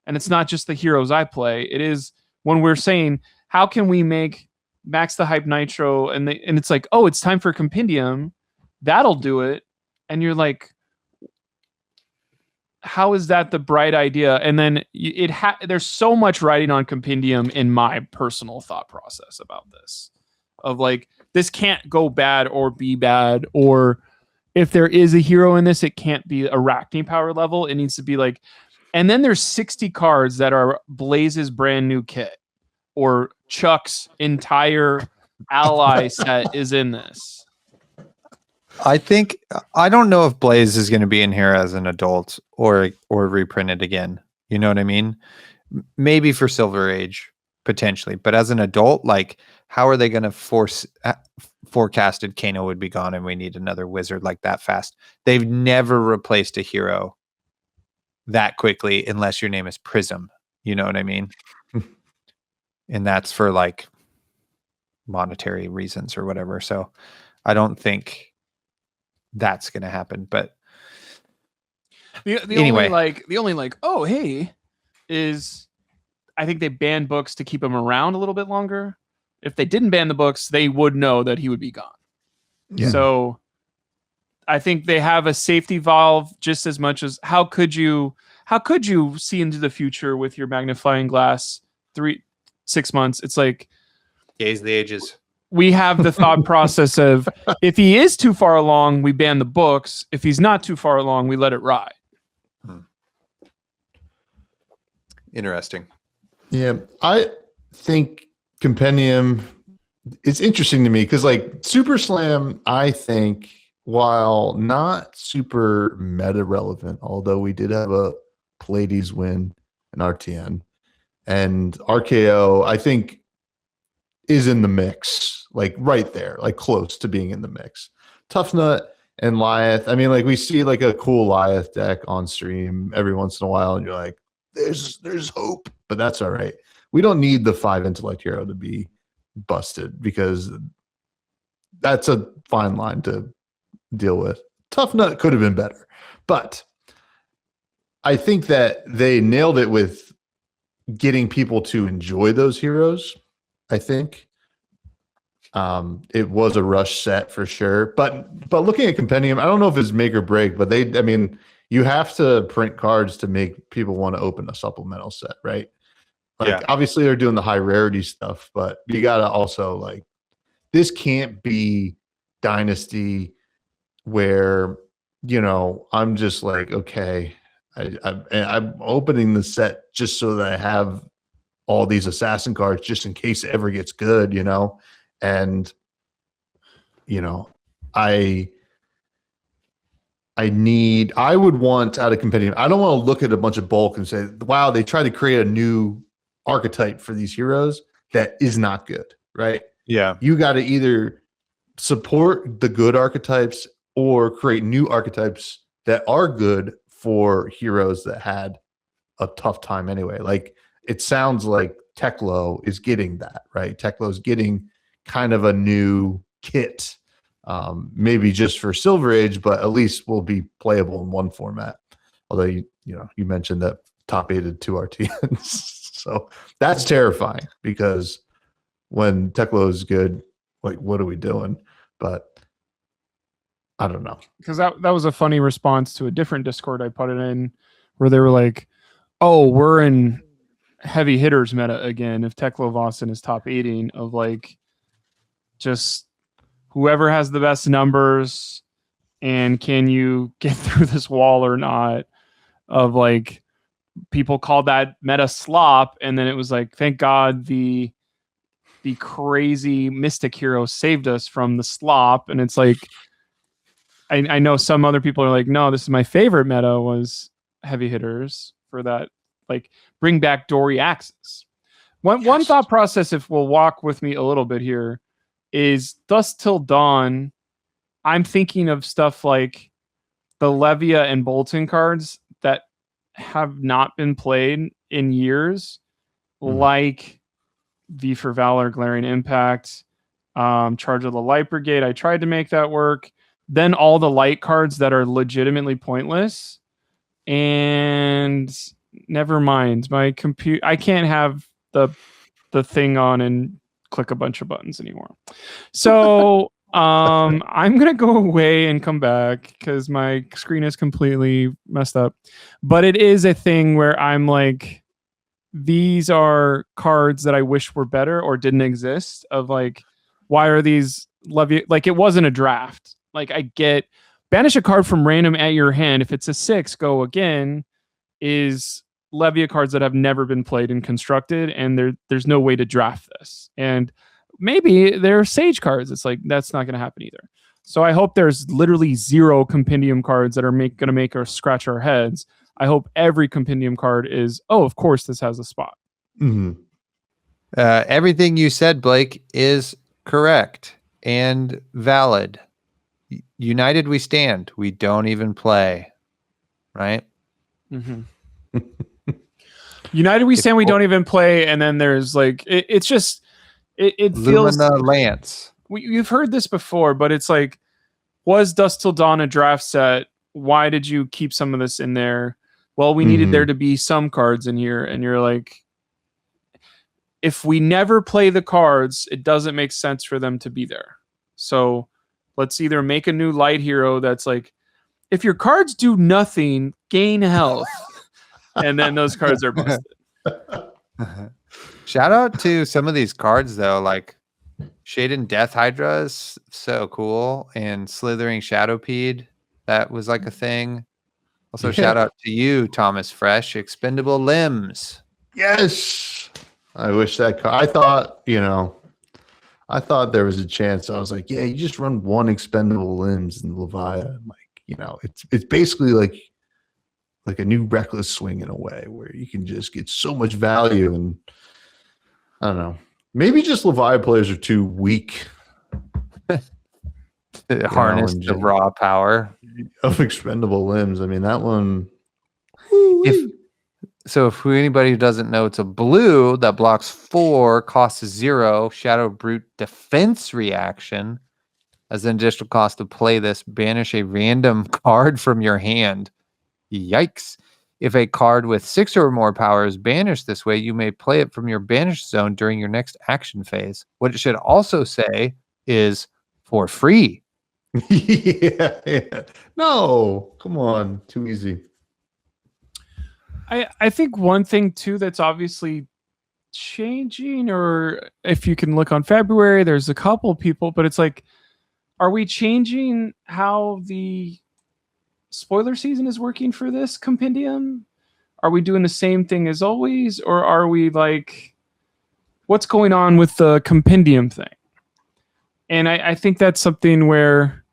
And it's not just the heroes I play. It is when we're saying, how can we make Max the Hype Nitro? And it's like, oh, it's time for Compendium. That'll do it. And you're like, how is that the bright idea? And then there's so much writing on Compendium in my personal thought process about this. Of like, this can't go bad or be bad. Or if there is a hero in this, it can't be Arachne power level. It needs to be like, and then there's 60 cards that are Blaze's brand new kit. Or Chuck's entire ally set is in this. I don't know if Blaze is going to be in here as an adult or reprinted again. You know what I mean? Maybe for Silver Age potentially, but as an adult, like, how are they going to forecasted Kano would be gone and we need another wizard like that fast? They've never replaced a hero that quickly unless your name is Prism. You know what I mean? And that's for like monetary reasons or whatever. So I don't think that's going to happen. But anyway, the only oh, hey, is I think they banned books to keep him around a little bit longer. If they didn't ban the books, they would know that he would be gone. Yeah. So I think they have a safety valve just as much as how could you see into the future with your magnifying glass 6 months? It's like gaze the ages. We have the thought process of if he is too far along, we ban the books. If he's not too far along, we let it ride. Interesting. Yeah, I think Compendium is interesting to me because like Super Slam, I think, while not super meta relevant, although we did have a Pallades win in RTN, and RKO, I think, is in the mix, like right there, like close to being in the mix. Tough Nut and Lyeth. I mean, like we see like a cool Lyeth deck on stream every once in a while, and you're like, there's hope, but that's all right. We don't need the 5 intellect hero to be busted because that's a fine line to deal with. Tough Nut could have been better, but I think that they nailed it with getting people to enjoy those heroes. I think it was a rush set for sure, but looking at Compendium, I don't know if it's make or break, but you have to print cards to make people want to open a supplemental set, right? Like, obviously they're doing the high rarity stuff, but you got to also like, this can't be Dynasty where, you know, I'm just like, okay, I'm opening the set just so that I have all these assassin cards just in case it ever gets good, you know? And, you know, I would want out of Compendium, I don't want to look at a bunch of bulk and say, wow, they tried to create a new archetype for these heroes that is not good, right? Yeah. You got to either support the good archetypes or create new archetypes that are good for heroes that had a tough time anyway. Like, it sounds like Teklo is getting that, right? Teklo's getting kind of a new kit, maybe just for Silver Age, but at least will be playable in one format. Although you mentioned that top 8 2 RTNs, so that's terrifying because when Teklo is good, like, what are we doing? But I don't know, because that was a funny response to a different Discord I put it in, where they were like, "Oh, we're in heavy hitters meta again if Teklo Vossen is top 8ing of like just whoever has the best numbers, and can you get through this wall or not, of like, people called that meta slop, and then it was like, thank God the crazy mystic hero saved us from the slop. And it's like, I know some other people are like, no, this is my favorite meta was heavy hitters for that, like, bring back Dory Axis. One thought process, if we'll walk with me a little bit here, is Dusk Till Dawn. I'm thinking of stuff like the Levia and Bolton cards that have not been played in years, like V for Valor, Glaring Impact, Charge of the Light Brigade. I tried to make that work. Then all the light cards that are legitimately pointless. And never mind, my computer, I can't have the thing on and click a bunch of buttons anymore. So I'm gonna go away and come back because my screen is completely messed up. But it is a thing where I'm like, these are cards that I wish were better or didn't exist. Of like, why are these like, it wasn't a draft. Like, I get banish a card from random at your hand. If it's a 6, go again, is Levia cards that have never been played and constructed, and there's no way to draft this. And maybe they're Sage cards. It's like, that's not going to happen either. So I hope there's literally 0 compendium cards that are going to make us scratch our heads. I hope every compendium card is, oh, of course this has a spot. Everything you said, Blake, is correct and valid. United we stand. We don't even play. Right? United we stand, we don't even play. And then there's like, it's just, it feels... Lumina Lance. You've heard this before, but it's like, was Dusk Till Dawn a draft set? Why did you keep some of this in there? Well, we needed there to be some cards in here. And you're like, if we never play the cards, it doesn't make sense for them to be there. So let's either make a new light hero that's like, if your cards do nothing, gain health. And then those cards are busted. Shout out to some of these cards, though, like Shaden Death Hydra is so cool, and Slithering Shadowpede, that was like a thing. Also, shout out to you, Thomas Fresh, Expendable Limbs. Yes. I wish that I thought there was a chance. I was like, yeah, you just run 1 Expendable Limbs in Levia. Like, it's basically like a new Reckless Swing in a way, where you can just get so much value. And I don't know, maybe just Levia players are too weak to harness the raw power of Expendable Limbs. I mean, that one. If anybody who doesn't know, it's a blue that blocks 4, costs 0, Shadow Brute defense reaction. As an additional cost to play this, banish a random card from your hand. Yikes. If a card with 6 or more power is banished this way, you may play it from your banished zone during your next action phase. What it should also say is for free. yeah. No, come on. Too easy. I think one thing too that's obviously changing, or if you can look on February, there's a couple people, but it's like, are we changing how the spoiler season is working for this compendium? Are we doing the same thing as always, or are we like, what's going on with the compendium thing? And I think that's something where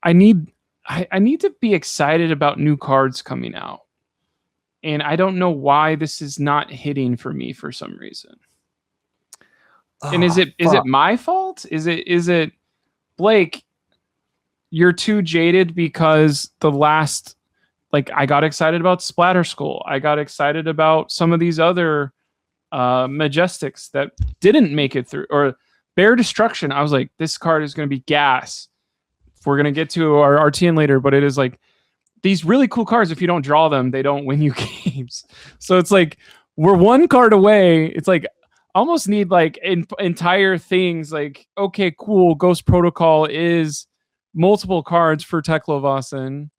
I need to be excited about new cards coming out. And I don't know why this is not hitting for me for some reason. And is it my fault? Is it Blake, you're too jaded because the last, like, I got excited about Splatter Skull. I got excited about some of these other Majestics that didn't make it through, or Bear Destruction. I was like, this card is going to be gas. We're going to get to our RTN later, but it is like, these really cool cards, if you don't draw them, they don't win you games. So it's like, we're 1 card away. It's like, almost need like entire things like, okay, cool, Ghost Protocol is multiple cards for Teklovasan.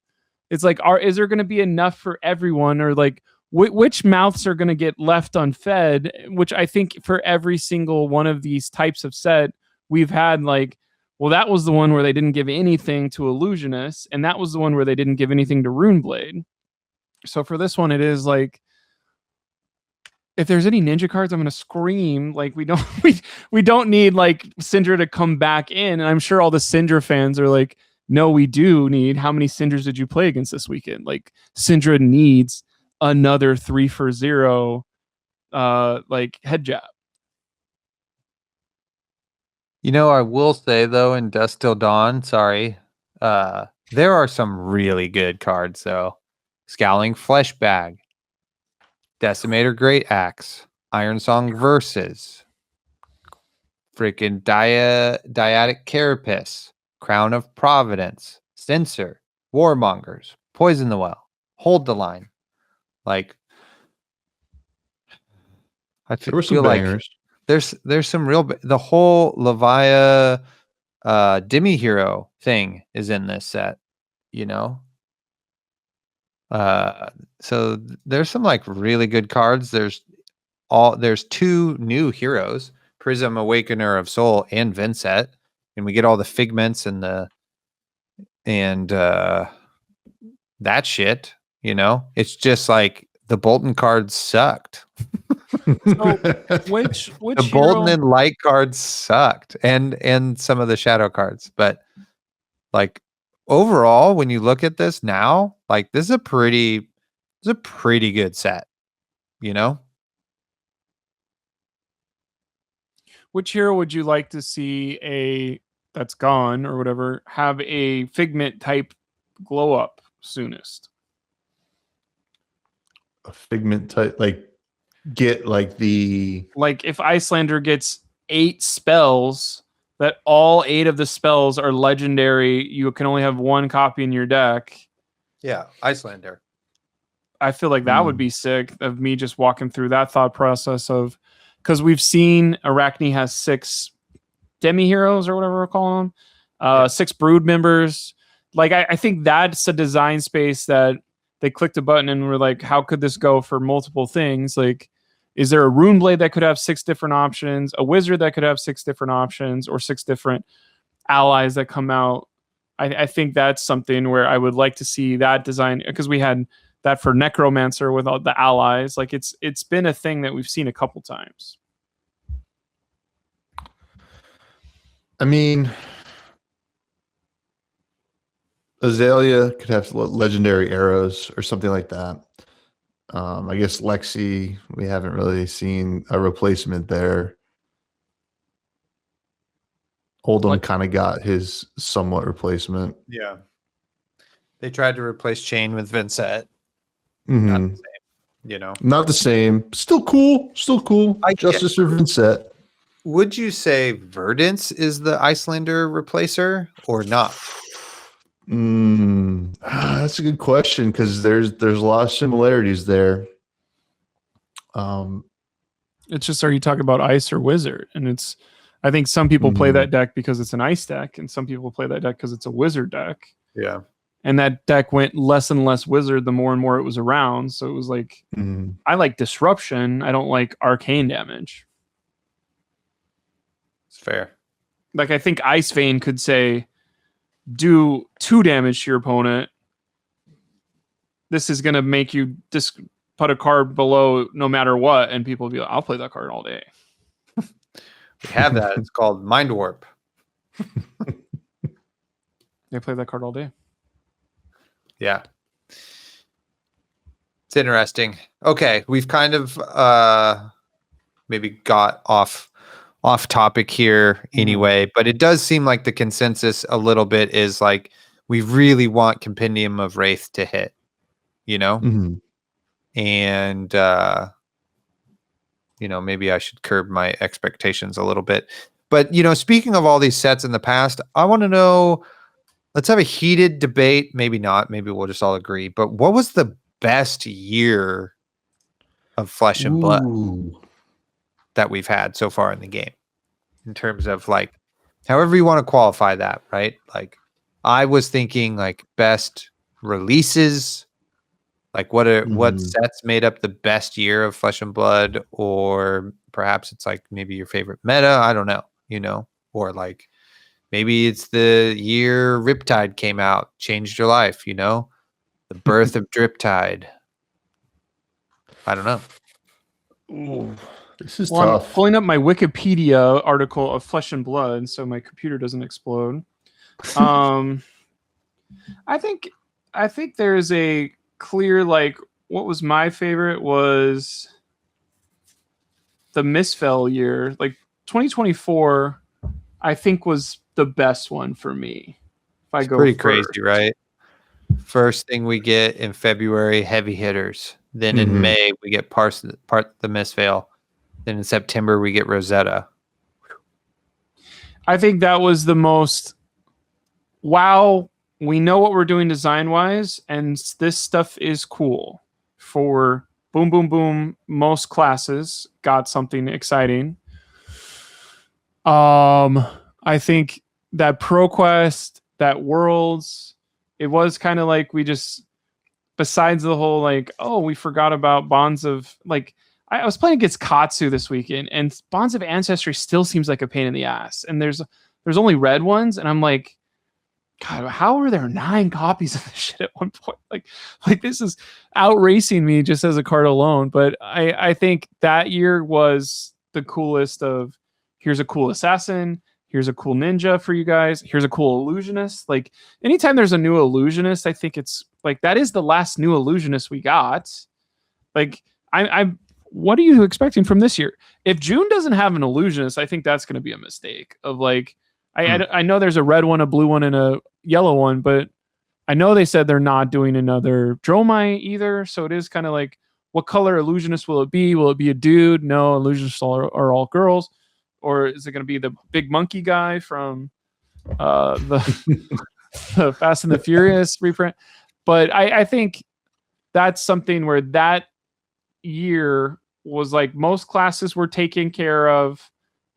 It's like, is there going to be enough for everyone? Or like, which mouths are going to get left unfed? Which I think for every single one of these types of set, we've had like Well, that was the one where they didn't give anything to Illusionist, and that was the one where they didn't give anything to Runeblade. So for this one, it is like, if there's any ninja cards, I'm gonna scream. Like we don't need like Syndra to come back in. And I'm sure all the Syndra fans are like, no, we do need. How many Syndras did you play against this weekend? Like Syndra needs another 3-for-0 like head jab. You know, I will say though, in Dusk Till Dawn, sorry, there are some really good cards though. Scowling Flesh Bag, Decimator Great Axe, Iron Song Versus, freaking Dyadic Carapace, Crown of Providence, Censor, Warmongers, Poison the Well, Hold the Line. Like, There were some feel like bangers. there's some real. The whole Levia Demi Hero thing is in this set, you know. So there's some like really good cards. There's 2 new heroes, Prism Awakener of Soul and Vincent, and we get all the figments and that shit, you know. It's just like the Bolton cards sucked. So which The hero? Bolton and Light cards sucked, and some of the Shadow cards, but like overall, when you look at this now, like this is a pretty good set, you know. Which hero would you like to see that's gone or whatever have a figment type glow up soonest? A figment type, like get like if Iyslander gets 8 spells, that all 8 of the spells are legendary, you can only have 1 copy in your deck. Yeah, Iyslander. I feel like that would be sick, of me just walking through that thought process of, because we've seen Arachne has 6 demi heroes or whatever we're calling them, 6 brood members. Like I think that's a design space that they clicked a button and were like, how could this go for multiple things? Like, is there a Runeblade that could have 6 different options, a wizard that could have 6 different options, or 6 different allies that come out? I think that's something where I would like to see that design, because we had that for Necromancer with all the allies. Like it's been a thing that we've seen a couple times. I mean, Azalea could have legendary arrows or something like that. I guess Lexi, we haven't really seen a replacement there. Oldham kind of got his somewhat replacement. Yeah. They tried to replace Chain with Vincent. Mm-hmm. Not the same, you know. Not the same. Still cool. Justice for Vincent. Would you say Verdance is the Iyslander replacer or not? That's a good question, because there's a lot of similarities there. It's just, are you talking about ice or wizard? And I think some people play that deck because it's an ice deck, and some people play that deck because it's a wizard deck. Yeah. And that deck went less and less wizard the more and more it was around. So it was like, I like disruption. I don't like arcane damage. It's fair. Like, I think Ice Vein could say, do 2 damage to your opponent. This is going to make you put a card below no matter what. And people will be like, I'll play that card all day. We have that. It's called Mind Warp. They play that card all day. Yeah. It's interesting. Okay. We've kind of maybe got off topic here anyway, but it does seem like the consensus a little bit is like, we really want Compendium of Wraith to hit, you know? And, you know, maybe I should curb my expectations a little bit. But, you know, speaking of all these sets in the past, I want to know, let's have a heated debate. Maybe not. Maybe we'll just all agree. But what was the best year of Flesh and Blood that we've had so far in the game? In terms of like, however you want to qualify that, right? Like, I was thinking like best releases, like what sets made up the best year of Flesh and Blood, or perhaps it's like maybe your favorite meta. I don't know, you know, or like Maybe it's the year Riptide came out, changed your life, you know? The birth of Driptide. I don't know. Ooh, this is Well, I'm tough. pulling up my Wikipedia article of Flesh and Blood, so my computer doesn't explode. I think there's a clear, like, what was my favorite was the Misfell year. Like 2024, I think was the best one for me. If I It's go pretty first. crazy, right? First thing we get in February, Heavy Hitters. Then in Mhm. May, we get part the Misveil. Then in September, we get Rosetta. I think that was the most wow. We know what we're doing design wise, and this stuff is cool. For boom, boom, boom, most classes got something exciting. I think that ProQuest, that Worlds, it was kind of like we just, besides the whole like, oh, we forgot about Bonds of, like, I was playing against Katsu this weekend, and Bonds of Ancestry still seems like a pain in the ass. And there's only red ones, and I'm like, God, how are there 9 copies of this shit at one point? Like this is outracing me just as a card alone. But I think that year was the coolest of, here's a cool assassin, here's a cool ninja for you guys, here's a cool illusionist. Like anytime there's a new illusionist, I think it's like that is the last new illusionist we got. Like I what are you expecting from this year? If June doesn't have an illusionist, I think that's going to be a mistake of like, I know there's a red one, a blue one, and a yellow one, but I know they said they're not doing another Dromai either. So it is kind of like, what color illusionist will it be? Will it be a dude? No, illusionists are all girls. Or is it going to be the big monkey guy from the Fast and the Furious reprint? But I think that's something where that year was like most classes were taken care of,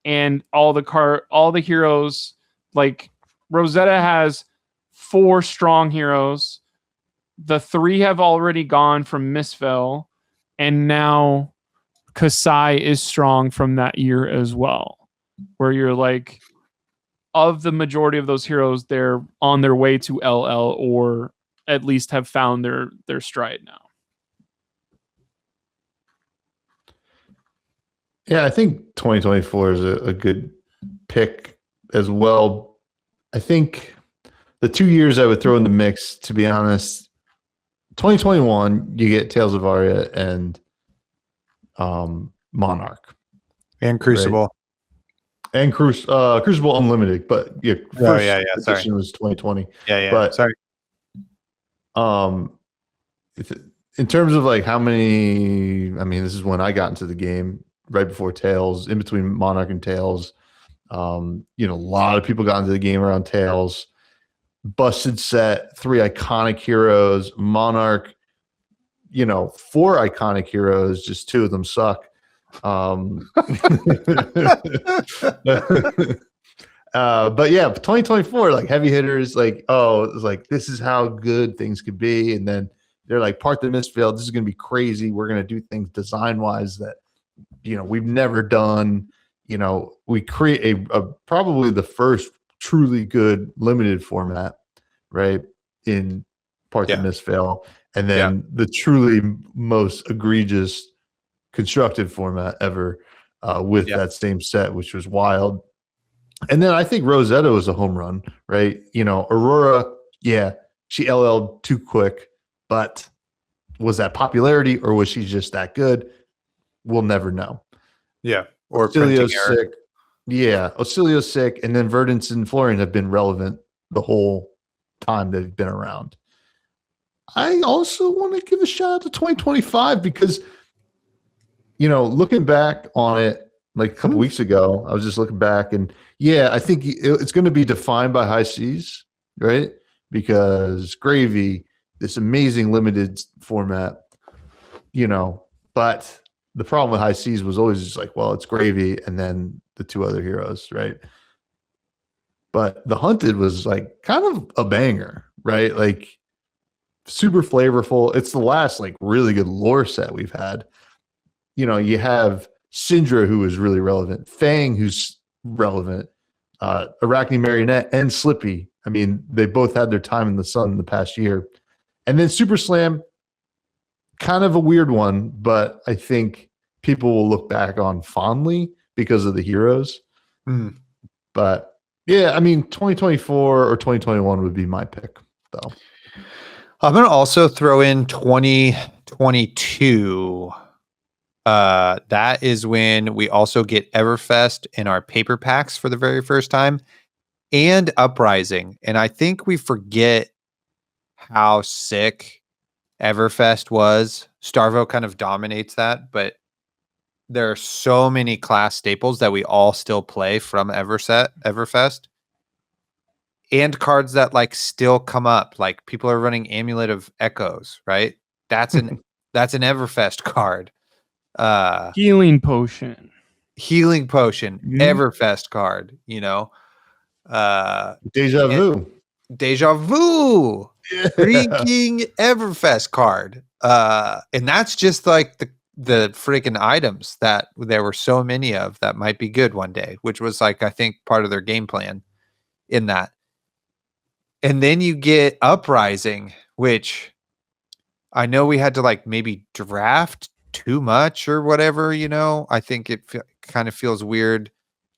and all the heroes, like Rosetta has 4 strong heroes. The 3 have already gone from Misfell, and now Kasai is strong from that year as well. Where you're like, of the majority of those heroes, they're on their way to LL, or at least have found their stride now. Yeah, I think 2024 is a good pick as well. I think the 2 years I would throw in the mix, to be honest, 2021, you get Tales of Aria and Monarch. And Crucible. Right? And Crucible Unlimited, but yeah, first edition was 2020. But, sorry. In terms of like how many, I mean, this is when I got into the game, right before Tales, in between Monarch and Tales. A lot of people got into the game around Tales. Busted set, 3 iconic heroes. Monarch, 4 iconic heroes, just 2 of them suck. But yeah, 2024, like heavy hitters, like, oh, it's like this is how good things could be, and then they're like, part the Misfield, this is gonna be crazy. We're gonna do things design wise that we've never done. We create a probably the first truly good limited format, right? In part the Misfail, and then the truly most egregious constructed format ever with that same set, which was wild. And then I think Rosetta was a home run, right? Aurora, she LL'd too quick, but was that popularity or was she just that good? We'll never know. Yeah. Or Ocilio's sick. Yeah, Ocilio's sick. And then Verdance and Florian have been relevant the whole time they've been around. I also want to give a shout out to 2025 because, looking back on it, like a couple weeks ago, I was just looking back and I think it's going to be defined by High Seas, right? Because Gravy, this amazing limited format, but the problem with High Seas was always just like, well, it's Gravy and then the 2 other heroes, right? But the Hunted was like kind of a banger, right? Like super flavorful. It's the last like really good lore set we've had. You have Syndra, who is really relevant, Fang, who's relevant, Arachne Marionette and Slippy. I mean, they both had their time in the sun in the past year. And then Super Slam, kind of a weird one, but I think people will look back on fondly because of the heroes. Mm. But yeah, I mean, 2024 or 2021 would be my pick, though. I'm going to also throw in 2022. That is when we also get Everfest in our paper packs for the very first time, and Uprising. And I think we forget how sick Everfest was. Starvo kind of dominates that, but there are so many class staples that we all still play from Everfest. And cards that like still come up. Like people are running Amulet of Echoes, right? That's an Everfest card. Healing potion. Everfest card, Deja Vu. Deja Vu, Yeah. freaking Everfest card. And that's just like the freaking items that there were so many of that might be good one day, which was like, I think part of their game plan in that. And then you get Uprising, which I know we had to like maybe draft too much or whatever, I think it kind of feels weird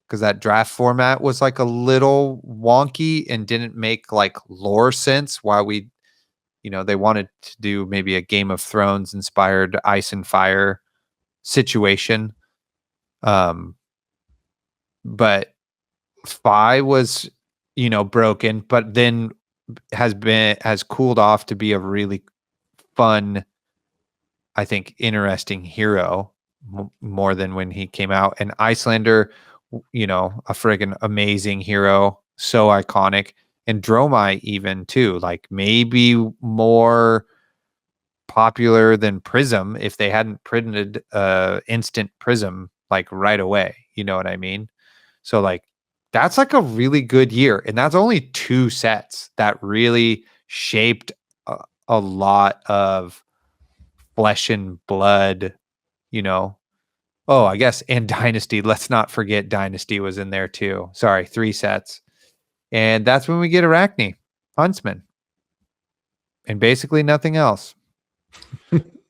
because that draft format was like a little wonky and didn't make like lore sense why we, they wanted to do maybe a Game of Thrones inspired Ice and Fire situation. But Phi was, broken, but then has cooled off to be a really fun, I think, interesting hero more than when he came out. And Icelander, a friggin' amazing hero, so iconic. And Dromai even too, like maybe more popular than Prism if they hadn't printed instant Prism like right away. You know what I mean? So like that's like a really good year, and that's only 2 sets that really shaped a lot of flesh and blood, Oh, I guess, and Dynasty. Let's not forget Dynasty was in there too. Sorry, 3 sets. And that's when we get Arachne, Huntsman. And basically nothing else.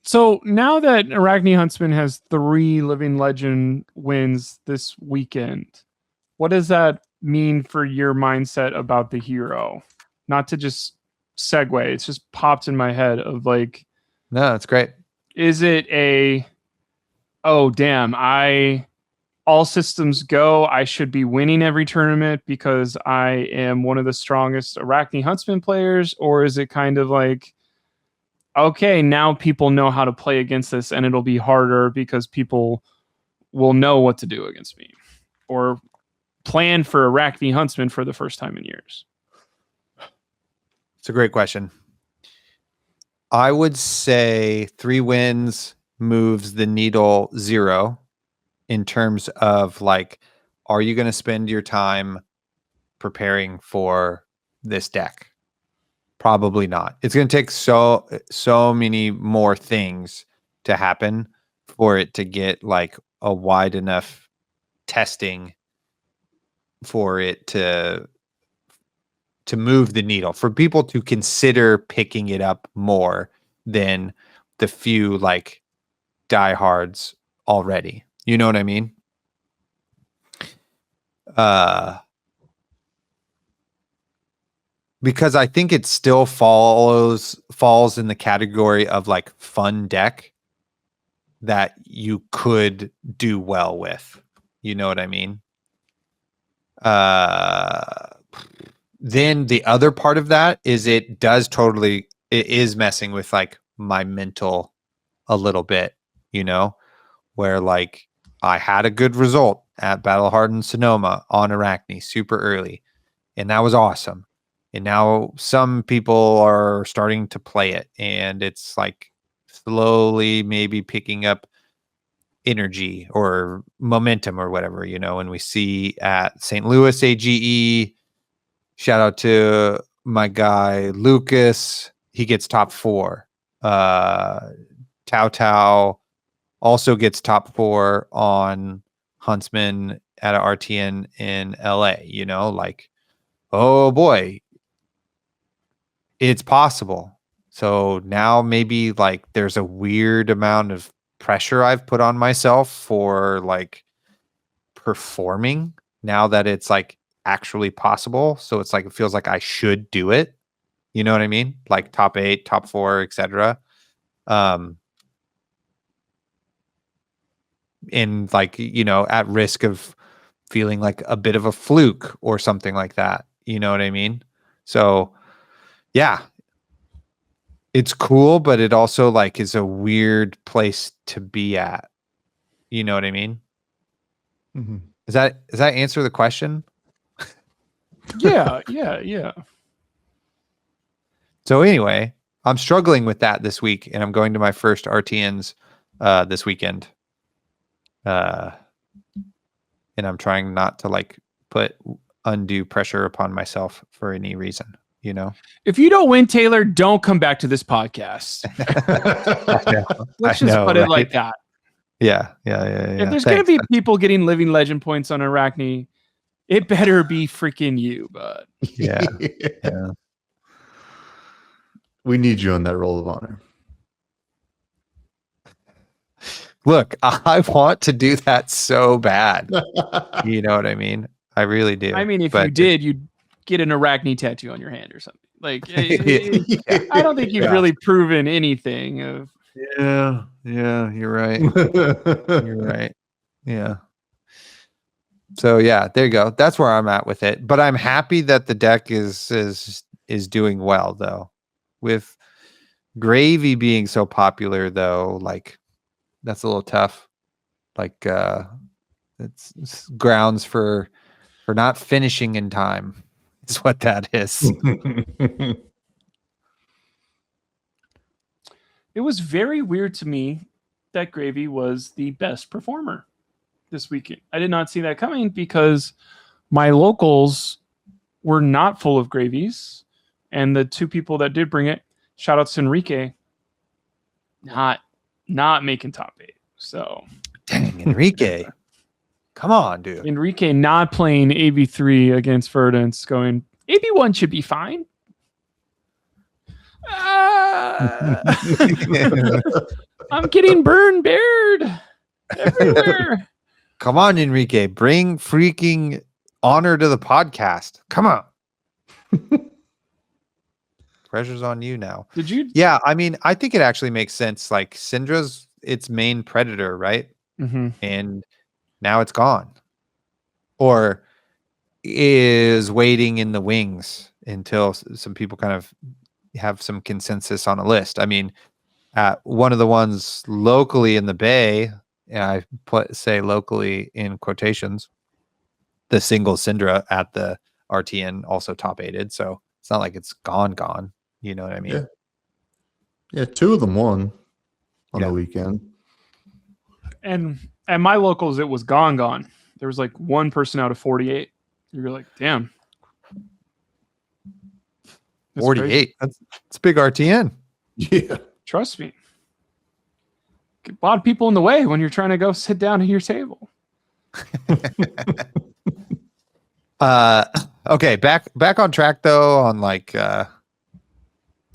So now that Arachne Huntsman has 3 Living Legend wins this weekend, what does that mean for your mindset about the hero? Not to just segue, it's just popped in my head of like, no, that's great. Is it oh damn, all systems go, I should be winning every tournament because I am one of the strongest Arachne Huntsman players? Or is it kind of like, okay, now people know how to play against this and it'll be harder because people will know what to do against me, or plan for Arachne Huntsman for the first time in years? It's a great question. I would say 3 wins moves the needle 0 in terms of like, are you going to spend your time preparing for this deck? Probably not. It's going to take so many more things to happen for it to get like a wide enough testing for it to move the needle, for people to consider picking it up more than the few like diehards already. You know what I mean? Because I think it still falls in the category of like fun deck that you could do well with. You know what I mean? Then the other part of that is it is messing with like my mental a little bit, where like I had a good result at Battle Hardened Sonoma on Arachne super early, and that was awesome. And now some people are starting to play it, and it's like slowly maybe picking up energy or momentum or whatever, and we see at St. Louis AGE, shout out to my guy Lucas, he gets top 4. Tao also gets top 4 on Huntsman at an RTN in LA, you know, like, oh boy, it's possible. So now maybe like there's a weird amount of pressure I've put on myself for like performing now that it's like actually possible. So it's like it feels like I should do it. You know what I mean? Like top 8, top 4, etc. In like, you know, at risk of feeling like a bit of a fluke or something like that. You know what I mean? So yeah, it's cool, but it also like is a weird place to be at. You know what I mean? Mhm. Does that answer the question? Yeah. So anyway, I'm struggling with that this week, and I'm going to my first RTNs this weekend. And I'm trying not to like put undue pressure upon myself for any reason, you know? If you don't win, Taylor, don't come back to this podcast. Let's just put it like that. Yeah. If there's going to be people getting living legend points on Arachne, it better be freaking you, bud. Yeah. We need you on that roll of honor. Look, I want to do that so bad. You know what I mean? I really do. I mean, if you did, you'd get an Arachne tattoo on your hand or something. Like, I don't think you've really proven anything. Yeah, you're right. You're right. Yeah. So yeah, there you go. That's where I'm at with it. But I'm happy that the deck is doing well though. With Gravy being so popular though, like that's a little tough. Like it's grounds for not finishing in time. Is what that is. It was very weird to me that Gravy was the best performer this weekend. I did not see that coming because my locals were not full of gravies, and the 2 people that did bring it, shout out to Enrique, not making top 8. So dang, Enrique. Come on, dude. Enrique not playing AB3 against Verdance, going AB1 should be fine. I'm getting burned bared everywhere. Come on, Enrique. Bring freaking honor to the podcast. Come on. Pressure's on you now. Did you? Yeah, I mean, I think it actually makes sense. Like Syndra's its main predator, right? Mm-hmm. And now it's gone. Or is waiting in the wings until some people kind of have some consensus on a list. I mean, one of the ones locally in the Bay, and I say locally in quotations, the single Syndra at the RTN also top 8'd. So it's not like it's gone. You know what I mean? Yeah, 2 of them won on the weekend. And at my locals, it was gone. There was like 1 person out of 48. You're like, damn. 48. That's a big RTN. Yeah. Trust me. Get a lot of people in the way when you're trying to go sit down at your table. Okay, back on track though on like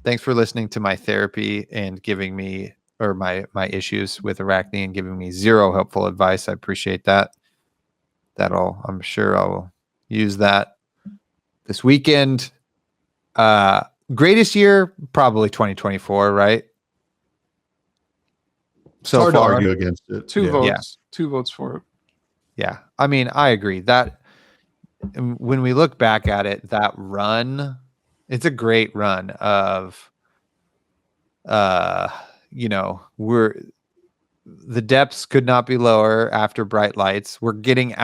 thanks for listening to my therapy and giving me or my issues with Arachne and giving me 0 helpful advice. I appreciate that. I'm sure I'll use that this weekend. Greatest year, probably 2024, right? So hard far, to argue against it. 2 votes. Yeah. 2 votes for it. Yeah. I mean, I agree that when we look back at it, that run, it's a great run of, you know, the depths could not be lower after Bright Lights. We're getting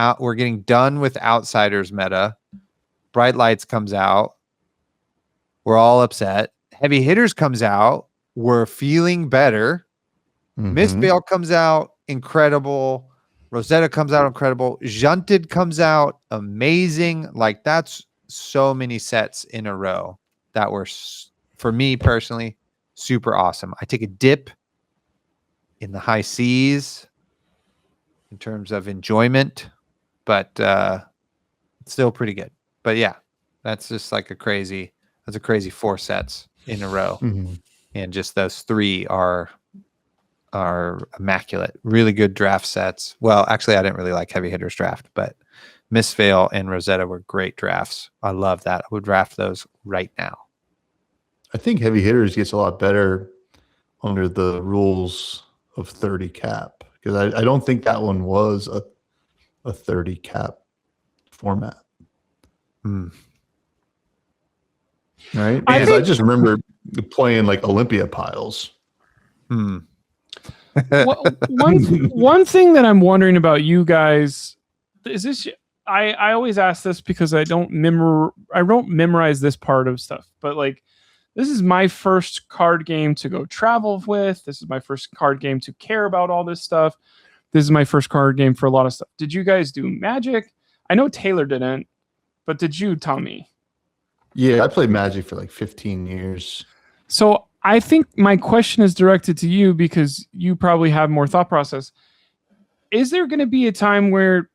done with Outsiders meta. Bright Lights comes out. We're all upset. Heavy Hitters comes out. We're feeling better. Mist Veil comes out. Incredible. Rosetta comes out. Incredible. Junted comes out. Amazing. Like that's so many sets in a row that were, for me personally, super awesome. I take a dip in the high seas in terms of enjoyment. but it's still pretty good. But yeah, that's just like a crazy 4 sets in a row. Mhm. And just those 3 are immaculate. Really good draft sets. Well, actually, I didn't really like Heavy Hitters draft, but Mistveil and Rosetta were great drafts. I love that. I would draft those right now. I think Heavy Hitters gets a lot better under the rules of 30 cap, because I don't think that one was a 30 cap format. Hmm. Right? I Because I think- just remember playing like Olympia piles. Hmm. One thing that I'm wondering about you guys is this. I always ask this because I don't memorize this part of stuff, but like this is my first card game to go travel with. This is my first card game to care about all this stuff. This is my first card game for a lot of stuff. Did you guys do Magic? I know Taylor didn't, but did you, Tommy? Yeah, I played Magic for like 15 years. So I think my question is directed to you because you probably have more thought process. Is there going to be a time where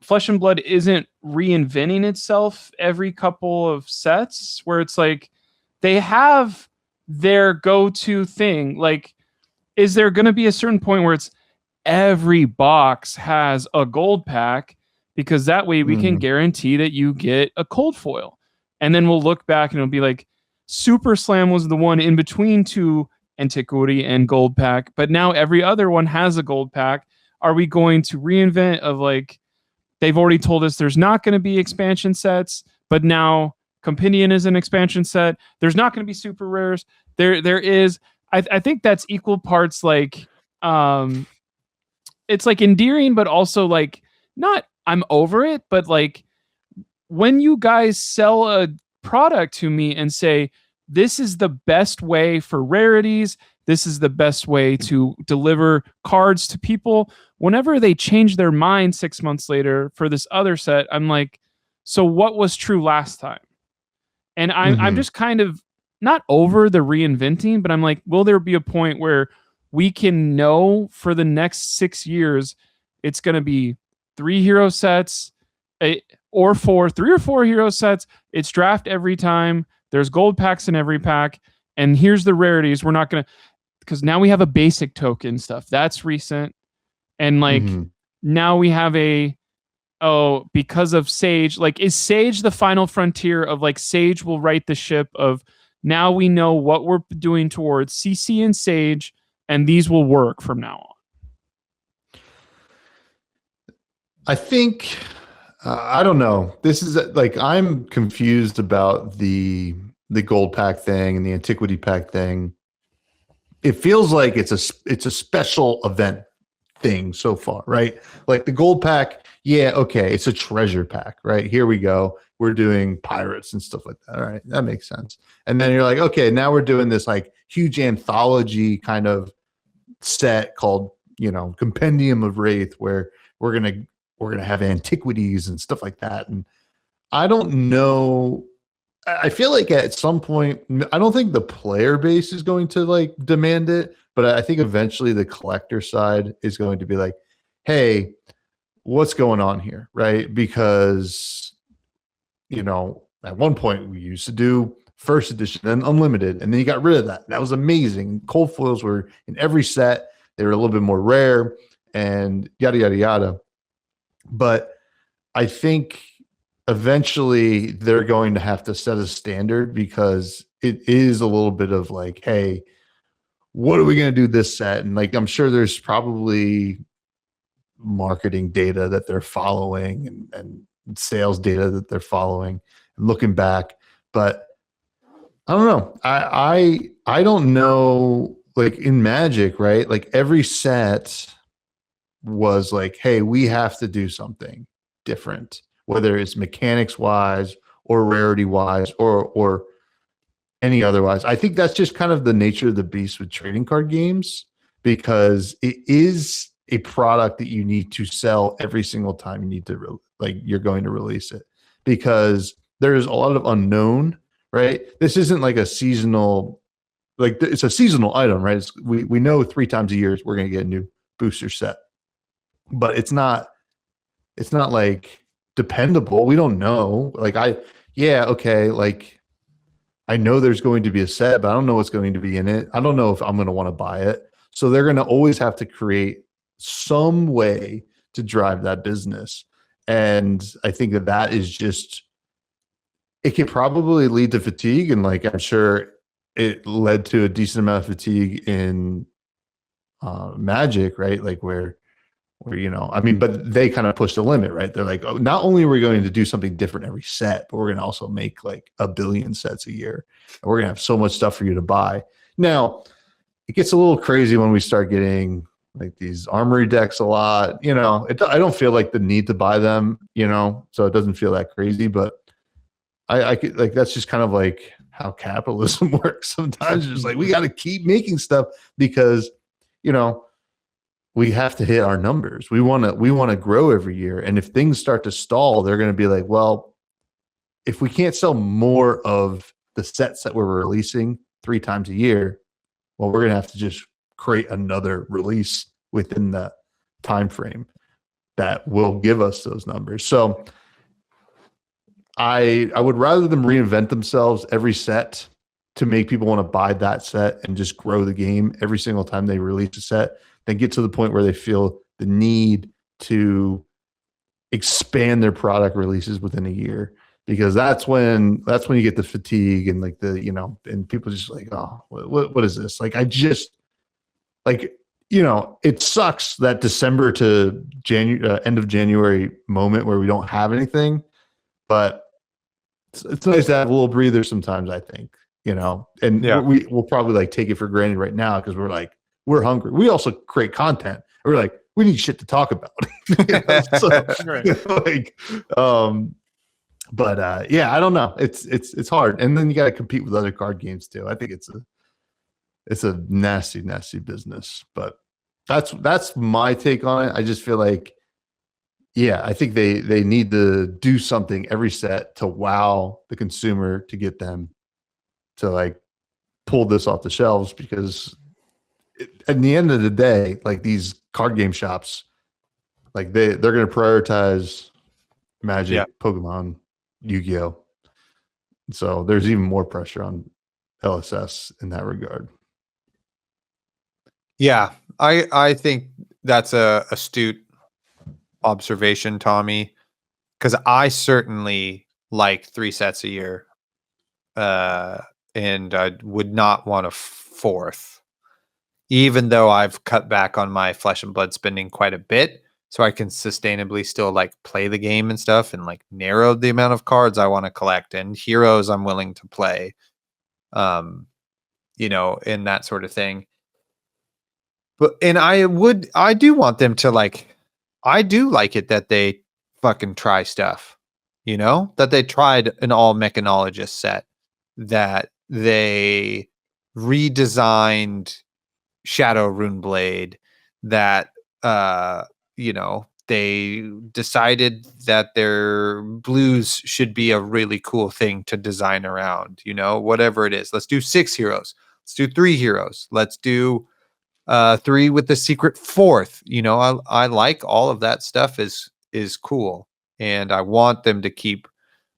Flesh and Blood isn't reinventing itself every couple of sets, where it's like they have their go-to thing? Like, is there going to be a certain point where it's every box has a gold pack, because that way we can guarantee that you get a cold foil? And then we'll look back and it'll be like, Super Slam was the one in between 2 Antiquity and gold pack, but now every other one has a gold pack. Are we going to reinvent of like, they've already told us there's not going to be expansion sets, but now Compendium is an expansion set. There's not going to be super rares. There is. I think that's equal parts like, it's like endearing, but also like not I'm over it, but like when you guys sell a product to me and say, this is the best way for rarities, this is the best way to deliver cards to people, whenever they change their mind 6 months later for this other set, I'm like, so what was true last time? And I'm just kind of not over the reinventing, but I'm like, will there be a point where we can know for the next 6 years it's going to be 3 hero sets, or 3 or 4 hero sets? It's draft every time. There's gold packs in every pack. And here's the rarities. We're not going to, because now we have a basic token stuff. That's recent. And like now we have because of Sage, like is Sage the final frontier of like Sage will right the ship of now we know what we're doing towards CC and Sage, and these will work from now on? I think I don't know. This is like I'm confused about the gold pack thing and the antiquity pack thing. It feels like it's a special event thing so far, right? Like the gold pack, yeah, okay, it's a treasure pack, right? Here we go. We're doing pirates and stuff like that. All right, that makes sense. And then you're like, okay, now we're doing this like huge anthology kind of set called, Compendium of Wraith, where we're gonna have antiquities and stuff like that. And I don't know. I feel like at some point, I don't think the player base is going to like demand it, but I think eventually the collector side is going to be like, hey, what's going on here? Right? Because, at one point we used to do first edition and unlimited, and then you got rid of that. That was amazing. Cold foils were in every set. They were a little bit more rare and yada, yada, yada. But I think eventually they're going to have to set a standard, because it is a little bit of like, hey, what are we going to do this set? And like, I'm sure there's probably marketing data that they're following and sales data that they're following and looking back. But I don't know. I don't know, like in Magic, right? Like every set was like, hey, we have to do something different, whether it's mechanics wise or rarity wise or any otherwise. I think that's just kind of the nature of the beast with trading card games, because it is a product that you need to sell every single time you need to you're going to release it, because there's a lot of unknown, right? This isn't like a seasonal, like it's a seasonal item, right? We know 3 times a year we're going to get a new booster set, but it's not it's not like dependable. We don't know. Like okay, like I know there's going to be a set, but I don't know what's going to be in it. I don't know if I'm going to want to buy it. So they're going to always have to create some way to drive that business. And I think that is just, it could probably lead to fatigue. And like, I'm sure it led to a decent amount of fatigue in Magic, right? Like where, I mean, but they kind of push the limit, right? They're like, oh, not only are we going to do something different every set, but we're going to also make like 1 billion sets a year. And we're going to have so much stuff for you to buy. Now, it gets a little crazy when we start getting like these armory decks a lot. I don't feel like the need to buy them, so it doesn't feel that crazy. But I could, like, that's just kind of like how capitalism works. Sometimes it's just like we got to keep making stuff because, we have to hit our numbers. We want to grow every year. And if things start to stall, they're going to be like, well, if we can't sell more of the sets that we're releasing 3 times a year, well, we're going to have to just create another release within that time frame that will give us those numbers. So I would rather them reinvent themselves every set to make people want to buy that set and just grow the game every single time they release a set, then get to the point where they feel the need to expand their product releases within a year, because that's when you get the fatigue and like and people just like, oh, what is this? Like, I just like, it sucks that December to January, end of January moment where we don't have anything, but it's nice to have a little breather sometimes, I think, and we'll probably like take it for granted right now because we're hungry. We also create content. We're like, we need shit to talk about. Yeah, I don't know. It's hard. And then you got to compete with other card games too. I think it's a nasty, nasty business, but that's my take on it. I just feel like, yeah, I think they need to do something every set to wow the consumer to get them to like pull this off the shelves, because at the end of the day, like these card game shops, like they're going to prioritize Magic, Pokemon, Yu-Gi-Oh. So there's even more pressure on LSS in that regard. Yeah, I think that's a astute observation, Tommy, because I certainly like 3 sets a year, and I would not want a 4th, even though I've cut back on my flesh and blood spending quite a bit, so I can sustainably still like play the game and stuff, and like narrowed the amount of cards I want to collect and heroes I'm willing to play, and that sort of thing. But I do want them to like, I do like it that they fucking try stuff, that they tried an all mechanologist set, that they redesigned Shadow Runeblade, that they decided that their blues should be a really cool thing to design around, whatever it is. Let's do 6 heroes. Let's do 3 heroes. Let's do 3 with the secret 4th. I like all of that stuff is cool, and I want them to keep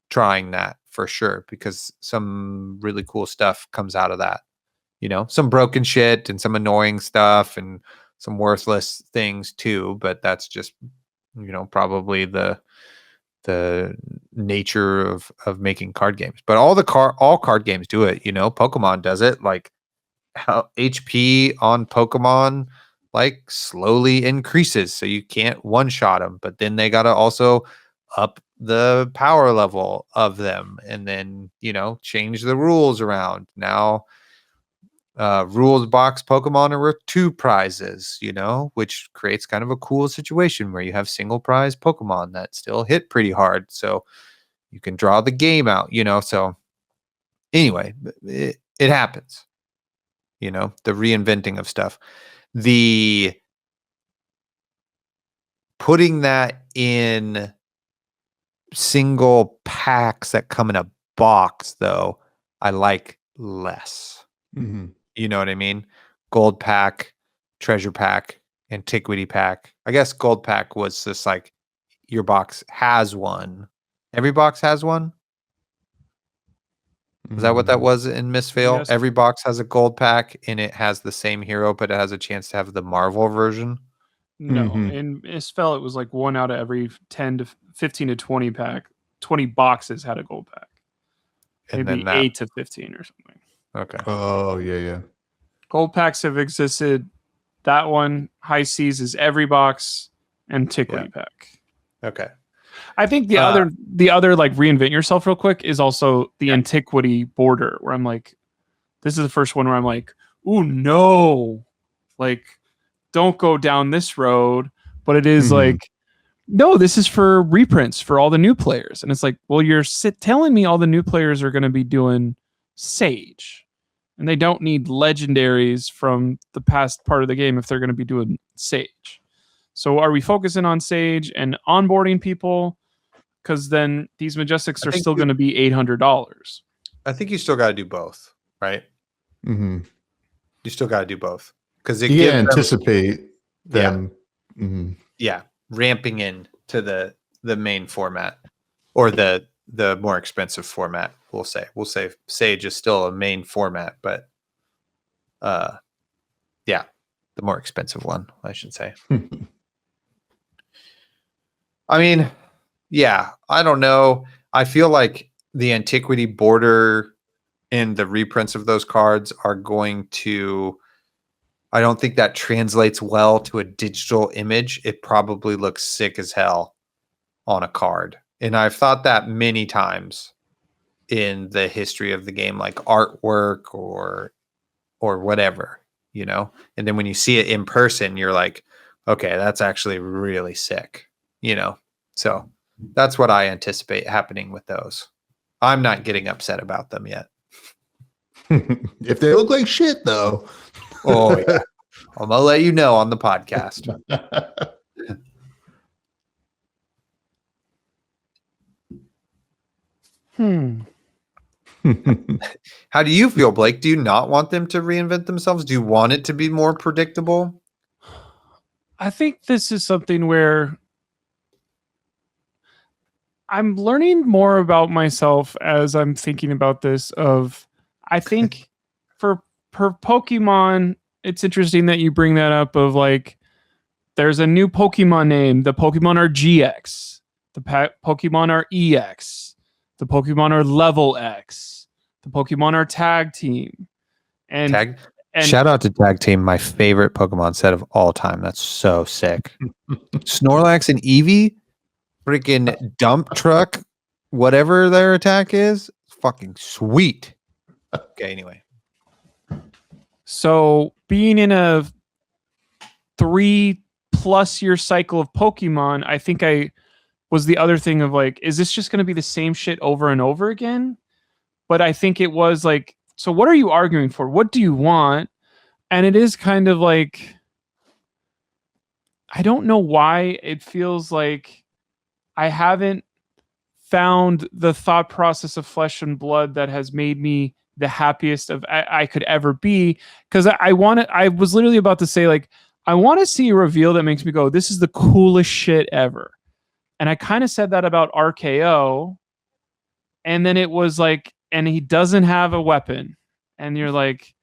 trying that for sure, because some really cool stuff comes out of that. Some broken shit and some annoying stuff and some worthless things too, but that's just probably the nature of making card games. But all card games do it. Pokemon does it. Like, how HP on Pokemon like slowly increases, so you can't one shot them, but then they got to also up the power level of them, and then change the rules around. Now rules box Pokemon are worth 2 prizes, which creates kind of a cool situation where you have single prize Pokemon that still hit pretty hard, so you can draw the game out, so anyway, it happens. The reinventing of stuff, the putting that in single packs that come in a box, though, I like less. Mm-hmm. You know what I mean? Gold pack, treasure pack, antiquity pack. I guess gold pack was just like, your box has one. Every box has one. Is that what that was in Misfail? Yes. Every box has a gold pack and it has the same hero, but it has a chance to have the Marvel version. No, Mhm. in Misfell it was like 1 out of every 10 to 15 to 20 pack. 20 boxes had a gold pack. And Maybe then that 8 to 15 or something. okay. Oh, yeah. Gold packs have existed. That one, High Seas, is every box, and Antiquity pack. Okay. I think the other like reinvent yourself real quick is also the Antiquity border, where I'm like, this is the first one where I'm like, ooh no, like don't go down this road. But it is Mhm. like, no, this is for reprints for all the new players, and it's like, well, you're telling me all the new players are going to be doing Sage. And they don't need legendaries from the past part of the game if they're going to be doing Sage. So are we focusing on Sage and onboarding people? Because then these Majestics are still going to be $800. I think you still got to do both, right? Mm-hmm. You still got to do both because it You gives anticipate them. ramping in to the main format or the more expensive format. We'll say Sage is still a main format, but the more expensive one, I should say. I mean, yeah, I don't know. I feel like the Antiquity border and the reprints of those cards are going to. I don't think that translates well to a digital image. It probably looks sick as hell on a card. And I've thought that many times in the history of the game, like artwork or whatever, you know? And then when you see it in person, you're like, okay, that's actually really sick, you know? So that's what I anticipate happening with those. I'm not getting upset about them yet. If they look like shit, though. Oh, yeah. I'm going to let you know on the podcast. How do you feel, Blake? Do you not want them to reinvent themselves? Do you want it to be more predictable? I think this is something where I'm learning more about myself as I'm thinking about this. I think for Pokemon, it's interesting that you bring that up of like, there's a new Pokemon name. The Pokemon are GX. The Pokemon are EX. The Pokemon are level X. The Pokemon are tag team. And Shout out to Tag Team, my favorite Pokemon set of all time. That's so sick. Snorlax and Eevee, freaking dump truck, whatever their attack is, fucking sweet. Okay, anyway. So being in a 3+ year cycle of Pokemon, I think I was the other thing of like, is this just going to be the same shit over and over again? But I think it was like, so what are you arguing for? What do you want? And it is kind of like, I don't know why it feels like I haven't found the thought process of Flesh and Blood that has made me the happiest of I could ever be. Because I was literally about to say, like, I want to see a reveal that makes me go, this is the coolest shit ever. And I kind of said that about RKO. And then it was like, and he doesn't have a weapon. And you're like,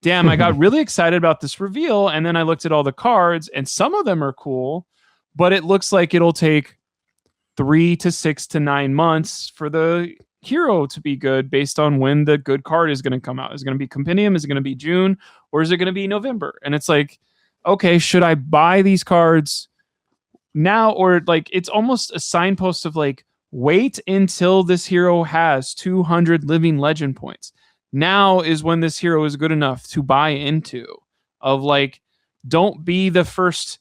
damn, I got really excited about this reveal. And then I looked at all the cards, and some of them are cool, but it looks like it'll take 3 to 6 to 9 months for the hero to be good based on when the good card is going to come out. Is it going to be Compendium? Is it going to be June? Or is it going to be November? And it's like, okay, should I buy these cards now? Or like, it's almost a signpost of like, wait until this hero has 200 living legend points. Now is when this hero is good enough to buy into. Of like, don't be the first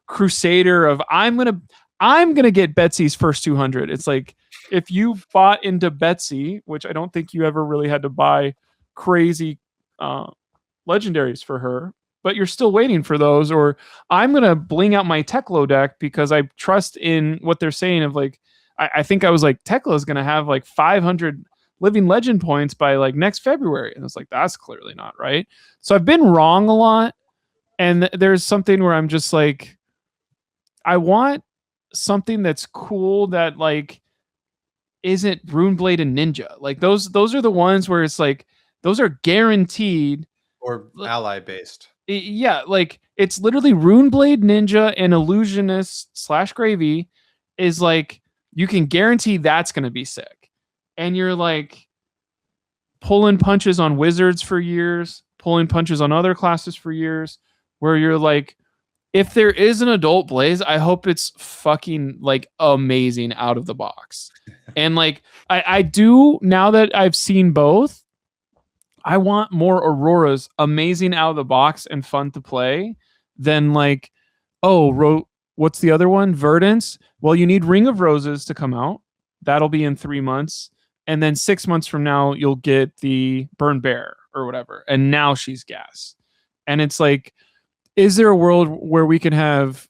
crusader of I'm gonna get Betsy's first 200. It's like, if you bought into Betsy, which I don't think you ever really had to buy crazy legendaries for her, but you're still waiting for those. Or I'm gonna bling out my Teklo deck because I trust in what they're saying of like, I think I was like, Tekla is gonna have like 500 living legend points by like next February. And it's like, that's clearly not right. So I've been wrong a lot. And there's something where I'm just like, I want something that's cool that like isn't Runeblade and Ninja. Like those are the ones where it's like those are guaranteed. Or ally based. Yeah, like it's literally Runeblade, Ninja, and Illusionist / Gravy is like you can guarantee that's gonna be sick. And you're like pulling punches on wizards for years, pulling punches on other classes for years, where you're like, if there is an adult Blaze, I hope it's fucking like amazing out of the box. And like I do, now that I've seen both, I want more Auroras amazing out of the box and fun to play than like, what's the other one? Verdance. Well, you need Ring of Roses to come out. That'll be in 3 months. And then 6 months from now, you'll get the Burn Bear or whatever. And now she's gas. And it's like, is there a world where we can have...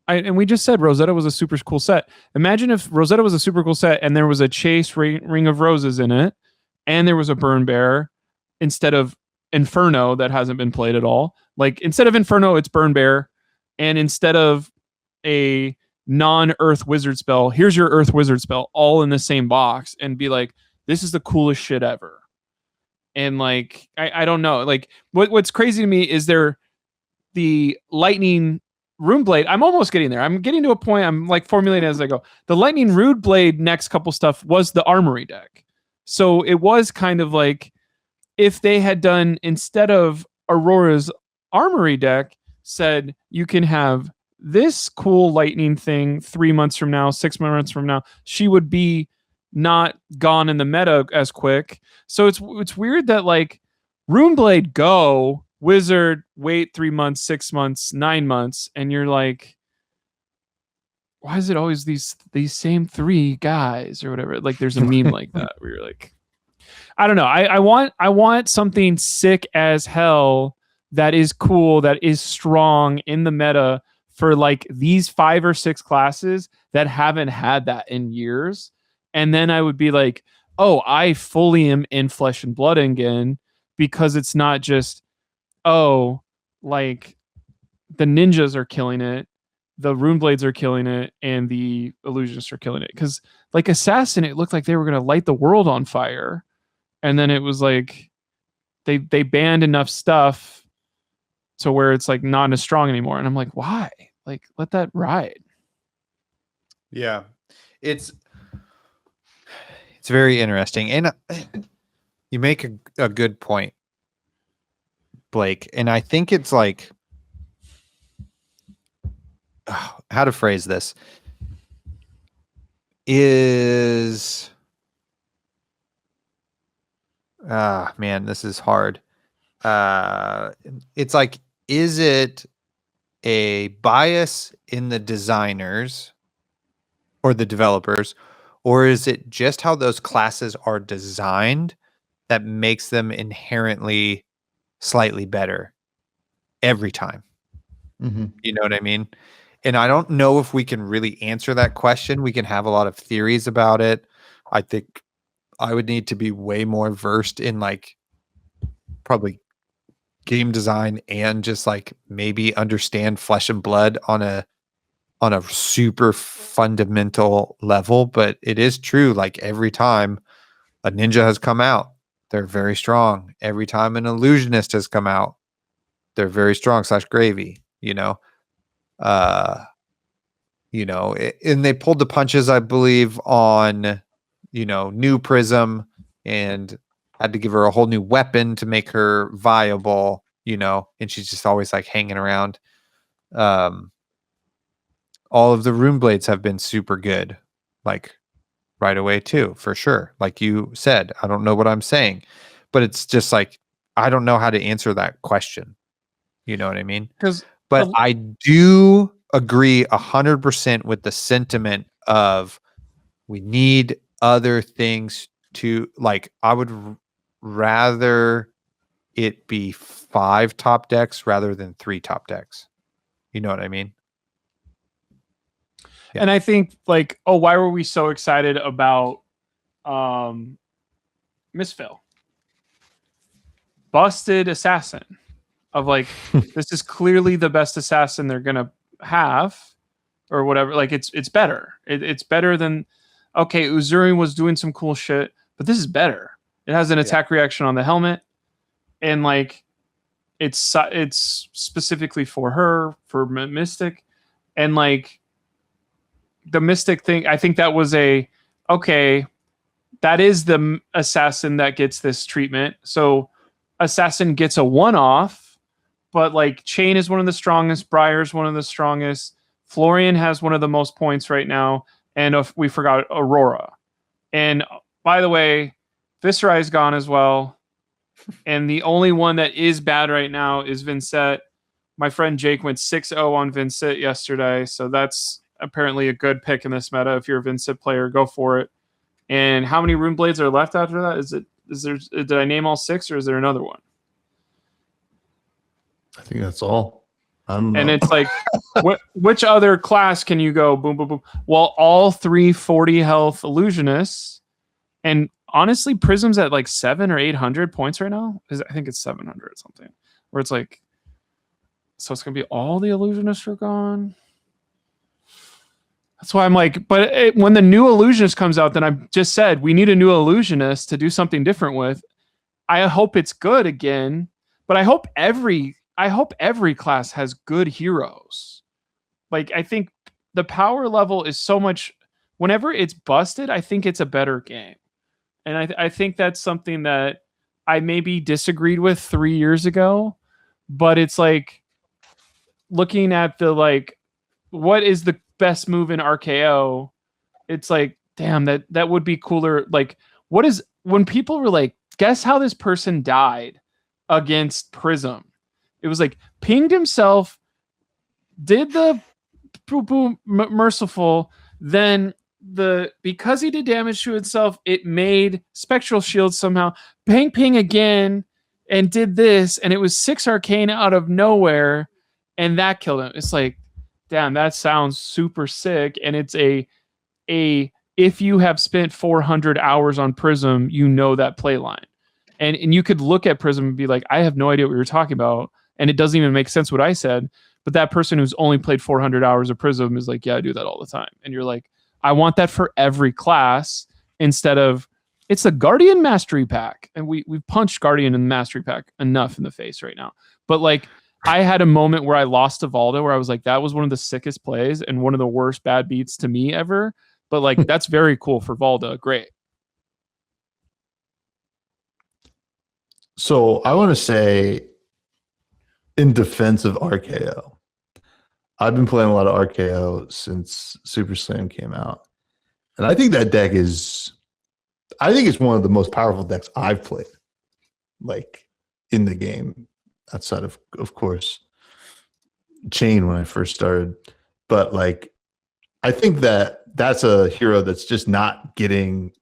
and we just said Rosetta was a super cool set. Imagine if Rosetta was a super cool set and there was a Chase Ring of Roses in it, and there was a Burn Bear instead of Inferno that hasn't been played at all. Like, instead of Inferno, it's Burn Bear. And instead of a non-Earth Wizard spell, here's your Earth Wizard spell all in the same box, and be like, this is the coolest shit ever. And like, I don't know. Like, what's crazy to me is the Lightning Runeblade. I'm almost getting there. I'm getting to a point. I'm like formulating as I go. The Lightning Runeblade next couple stuff was the Armory deck. So it was kind of like if they had done, instead of Aurora's Armory deck, said you can have this cool lightning thing 3 months from now, 6 months from now, she would be not gone in the meta as quick. So it's weird that like Runeblade go, Wizard wait 3 months, 6 months, 9 months, and you're like, why is it always these same 3 guys or whatever? Like there's a meme like that where you're like, I don't know. I want something sick as hell that is cool, that is strong in the meta for like these 5 or 6 classes that haven't had that in years. And then I would be like, oh, I fully am in Flesh and Blood again, because it's not just, oh, like the ninjas are killing it, the Runeblades are killing it, and the Illusionists are killing it. Because like Assassin, it looked like they were going to light the world on fire. And then it was like they banned enough stuff to where it's like not as strong anymore. And I'm like, why? Like, let that ride. Yeah. It's very interesting. And you make a good point, Blake. And I think it's like, how to phrase this is, man, this is hard. It's like, is it a bias in the designers or the developers, or is it just how those classes are designed that makes them inherently slightly better every time? Mm-hmm. You know what I mean? And I don't know if we can really answer that question. We can have a lot of theories about it. I think I would need to be way more versed in like probably game design and just like maybe understand Flesh and Blood on a super fundamental level. But it is true, like every time a ninja has come out, they're very strong. Every time an illusionist has come out, they're very strong / gravy, and they pulled the punches, I believe, on new Prism, and had to give her a whole new weapon to make her viable, and she's just always like hanging around. All of the Runeblades have been super good, like right away too, for sure. Like you said, I don't know what I'm saying, but it's just like, I don't know how to answer that question. You know what I mean? But I do agree 100% with the sentiment of we need other things to, like, I would rather it be 5 top decks rather than 3 top decks. You know what I mean? Yeah. And I think like, why were we so excited about Misfill? Busted assassin of like, this is clearly the best assassin they're gonna have. or whatever. Like it's better. It's better than okay. Uzuri was doing some cool shit, but this is better. It has an attack reaction on the helmet, and like it's specifically for her for Mystic, and like the Mystic thing. I think that was okay. That is the assassin that gets this treatment. So assassin gets a one-off, but like Chain is one of the strongest, Briar's one of the strongest, Florian has one of the most points right now, and we forgot Aurora. And by the way, Viserai is gone as well. And the only one that is bad right now is Vincent. My friend Jake went 6-0 on Vincent yesterday, so that's apparently a good pick in this meta. If you're a Vincent player, go for it. And how many Rune Blades are left after that? Did I name all 6, or is there another one? I think that's all. And it's like, which other class can you go boom, boom, boom? Well, all 3 40 health illusionists, and honestly, Prism's at like 700 or 800 points right now. I think it's 700 or something. Where it's like, so it's gonna be all the illusionists are gone. That's why I'm like, but when the new illusionist comes out, then I just said we need a new illusionist to do something different with. I hope it's good again, but I hope every class has good heroes. Like I think the power level is so much. Whenever it's busted, I think it's a better game, and I think that's something that I maybe disagreed with 3 years ago, but it's like looking at the like, what is the best move in RKO? It's like, damn, that would be cooler. Like, what is when people were like, guess how this person died against Prism? It was like pinged himself, did the merciful, then because he did damage to itself, it made spectral shield somehow, ping again, and did this, and it was 6 arcane out of nowhere, and that killed him. It's like, damn, that sounds super sick. And it's a if you have spent 400 hours on Prism, you know that play line. And you could look at Prism and be like, I have no idea what you're talking about. And it doesn't even make sense what I said. But that person who's only played 400 hours of Prism is like, yeah, I do that all the time. And you're like, I want that for every class instead of, it's a Guardian Mastery Pack. And we've punched Guardian in the Mastery Pack enough in the face right now. But like, I had a moment where I lost to Valda where I was like, that was one of the sickest plays and one of the worst bad beats to me ever. But like, that's very cool for Valda. Great. So I want to say, in defense of RKO, I've been playing a lot of RKO since Super Slam came out. And I think that deck it's one of the most powerful decks I've played, like, in the game, outside of course, Chain when I first started. But, like, I think that's a hero that's just not getting,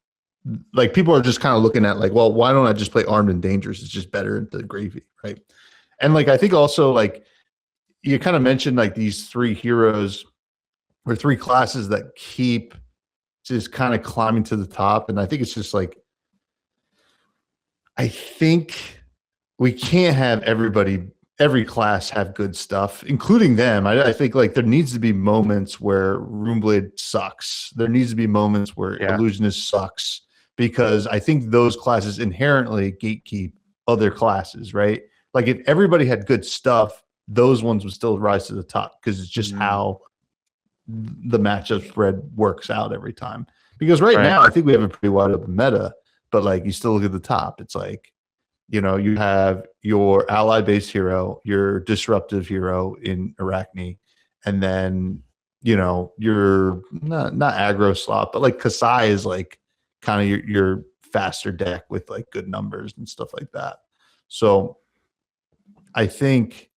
like, people are just kind of looking at, like, well, why don't I just play Armed and Dangerous? It's just better in the gravy, right? And, like, I think also, like, you kind of mentioned, like, these 3 heroes or 3 classes that keep just kind of climbing to the top. And I think it's just like, I think we can't have every class have good stuff, including them. I think, like, there needs to be moments where Runeblade sucks. There needs to be moments where Illusionist sucks, because I think those classes inherently gatekeep other classes, right? Like, if everybody had good stuff, those ones would still rise to the top, because it's just how the matchup spread works out every time. Because right now, I think we have a pretty wide open meta, but, like, you still look at the top. It's like, you know, you have your ally-based hero, your disruptive hero in Arachne, and then, you know, your not aggro slot, but, like, Kasai is, like, kind of your faster deck with, like, good numbers and stuff like that. So I think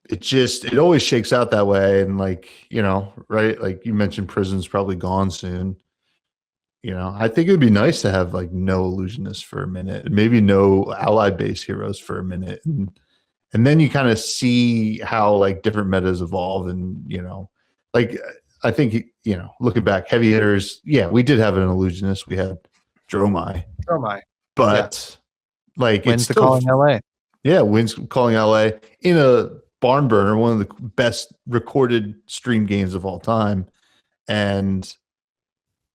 it always shakes out that way. And, like, you know, right, like you mentioned, Prison's probably gone soon. You know, I think it would be nice to have, like, no illusionists for a minute, and maybe no ally-based heroes for a minute, and then you kind of see how, like, different metas evolve. And, you know, like, I think, you know, looking back, heavy hitters, yeah, we did have an illusionist. We had Dromai, but like, wins the calling LA. Yeah, wins calling LA in a barn burner, one of the best recorded stream games of all time. And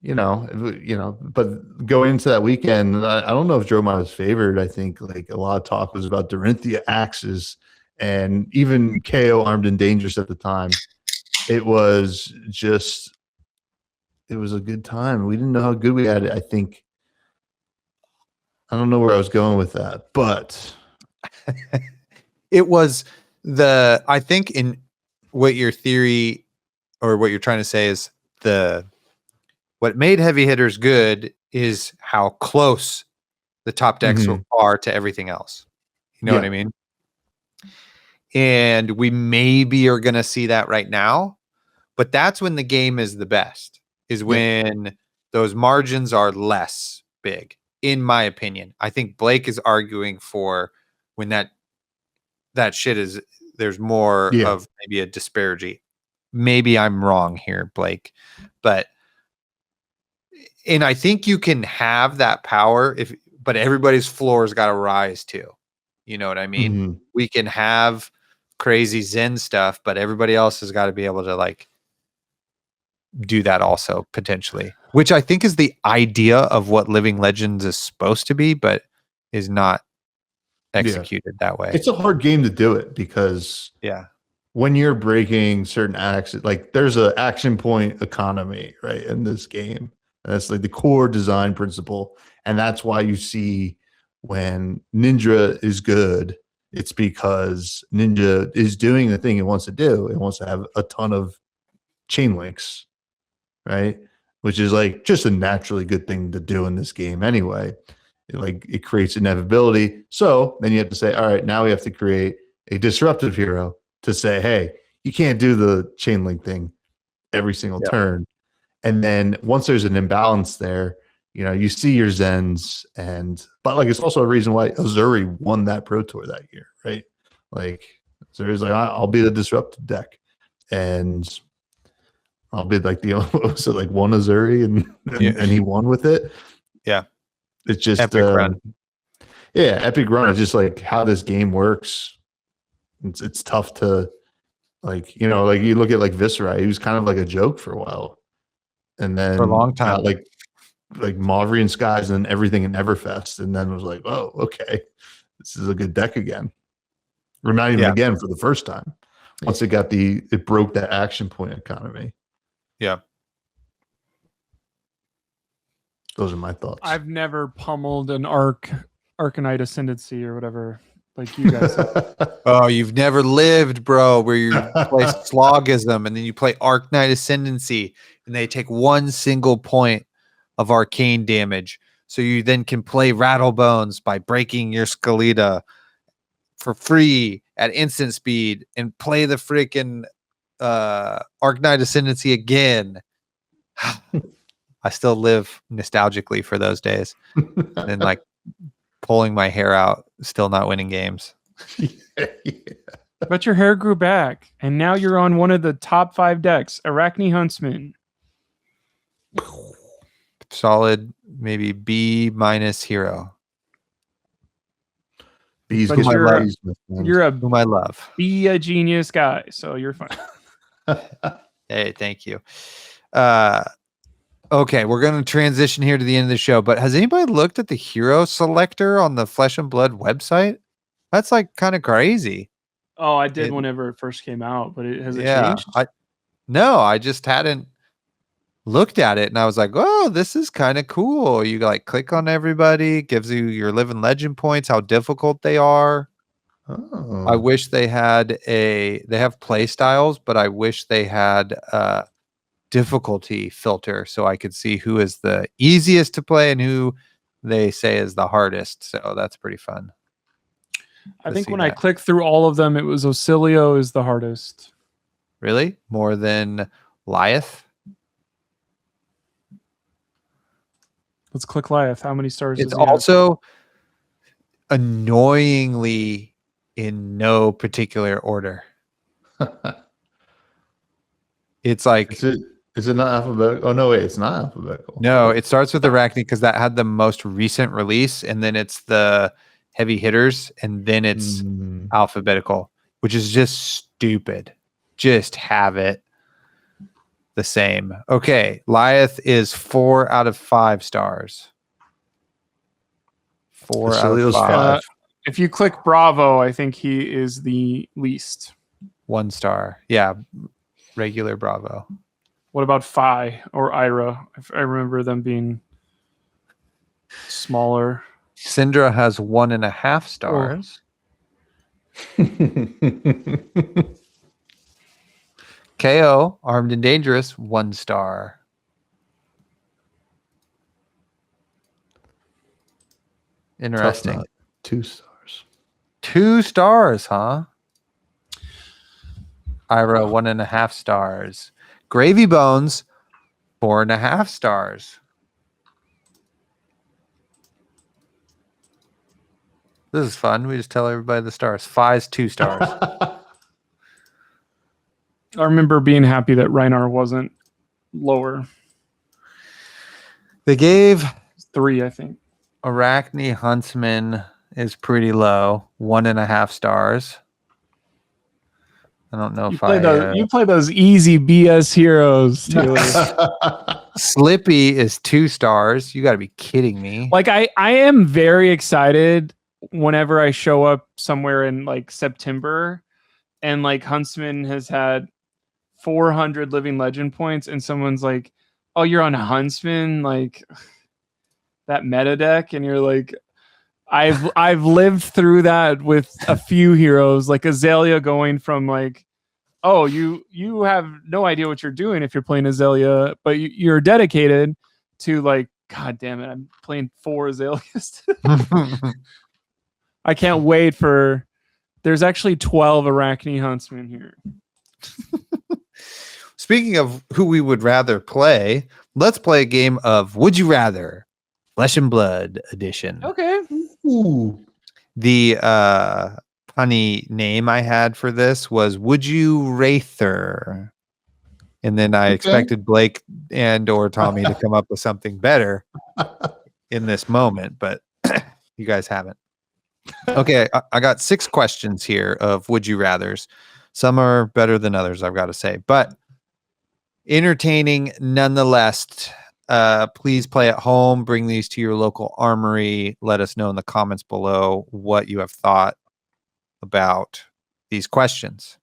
but going into that weekend, I don't know if Dromai was favored. I think like a lot of talk was about Dorinthia axes and even KO Armed and Dangerous at the time. It was a good time. We didn't know how good we had it. I think I don't know where I was going with that, but it was I think in what your theory or what you're trying to say is what made heavy hitters good is how close the top decks are to everything else. You know what I mean? And we maybe are going to see that right now, but that's when the game is the best, is when those margins are less big, in my opinion. I think Blake is arguing for when that shit is, there's more of maybe a disparity. Maybe I'm wrong here, Blake, and I think you can have that power but everybody's floor's got to rise too. You know what I mean? We can have crazy Zen stuff, but everybody else has got to be able to like do that also potentially, which I think is the idea of what Living Legends is supposed to be, but is not executed that way. It's a hard game to do it because when you're breaking certain acts, like there's an action point economy, right, in this game. That's like the core design principle. And that's why you see when Ninja is good, it's because Ninja is doing the thing it wants to do. It wants to have a ton of chain links, right? Which is like just a naturally good thing to do in this game anyway. It creates inevitability. So then you have to say, all right, now we have to create a disruptive hero to say, hey, you can't do the chain link thing every single turn. And then once there's an imbalance there, you see your Zens but like it's also a reason why Azuri won that Pro Tour that year, right? Like Azuri's like, I'll be the disruptive deck, and I'll be like like one Azuri, and he won with it. Yeah, it's just epic run. Yeah, epic run is just like how this game works. It's tough to like you look at like Viscera, he was kind of like a joke for a while. And then for a long time, like Mauvrian Skies and everything in Everfest, and then was like, oh, okay, this is a good deck again. Reminding him again for the first time. Once it broke that action point economy. Yeah. Those are my thoughts. I've never pummeled an Arcanite Ascendancy or whatever like you guys have. Oh, you've never lived, bro, where you play Slogism and then you play Arcanite Ascendancy and they take one single point of arcane damage. So you then can play Rattlebones by breaking your Skeleta for free at instant speed and play the freaking Arcanite Ascendancy again. I still live nostalgically for those days. And like pulling my hair out, still not winning games. But your hair grew back, and now you're on one of the top 5 decks, Arachne Huntsman. Solid, maybe B- hero. B's but you're a whom I love. Be a genius guy, so you're fine. Hey, thank you. Okay, we're going to transition here to the end of the show, but has anybody looked at the hero selector on the Flesh and Blood website? That's like kind of crazy. Oh, I did whenever it first came out, but has it changed? No, I just hadn't looked at it, and I was like, oh, this is kind of cool. You like click on everybody, gives you your living legend points, how difficult they are. Oh. I wish they had they have play styles, but I wish they had difficulty filter so I could see who is the easiest to play and who they say is the hardest. So that's pretty fun. I think when I clicked through all of them, it was Ocilio is the hardest. Really? More than Lyeth? Let's click Lyeth. How many stars? It's also annoyingly in no particular order. It's like... Is it not alphabetical? Oh, no, wait, it's not alphabetical. No, it starts with Arachne because that had the most recent release, and then it's the heavy hitters, and then it's alphabetical, which is just stupid. Just have it the same. Okay, Lyeth is 4 out of 5 stars. 4 out of Basilio's 5. 5. If you click Bravo, I think he is the least. 1 star. Yeah, regular Bravo. What about Phi or Ira? I remember them being smaller. Syndra has 1.5 stars. KO, Armed and Dangerous, 1 star. Interesting. Tough Nut, 2 stars. 2 stars, huh? Ira, 1.5 stars. Gravy Bones, 4.5 stars. This is fun. We just tell everybody the stars. Phi's 2 stars. I remember being happy that Reinar wasn't lower. They gave 3, I think. Arachne Huntsman is pretty low, 1.5 stars. I don't know You play those easy BS heroes, Taylor. Slippy is 2 stars. You got to be kidding me. Like I am very excited whenever I show up somewhere in like September and like Huntsman has had 400 living legend points and someone's like, "Oh, you're on Huntsman, like that meta deck," and you're like, I've lived through that with a few heroes, like Azalea going from like, oh, you have no idea what you're doing if you're playing Azalea, but you're dedicated, to like, God damn it, I'm playing 4 Azaleas. I can't wait for. There's actually 12 Arachne Huntsmen here. Speaking of who we would rather play, let's play a game of Would You Rather, Flesh and Blood edition. Okay. Ooh. The funny name I had for this was Would You Rather? And then I expected Blake and or Tommy to come up with something better in this moment, but you guys haven't. Okay, I got 6 questions here of Would You Rathers. Some are better than others, I've got to say, but entertaining nonetheless. Please play at home. Bring these to your local armory. Let us know in the comments below what you have thought about these questions.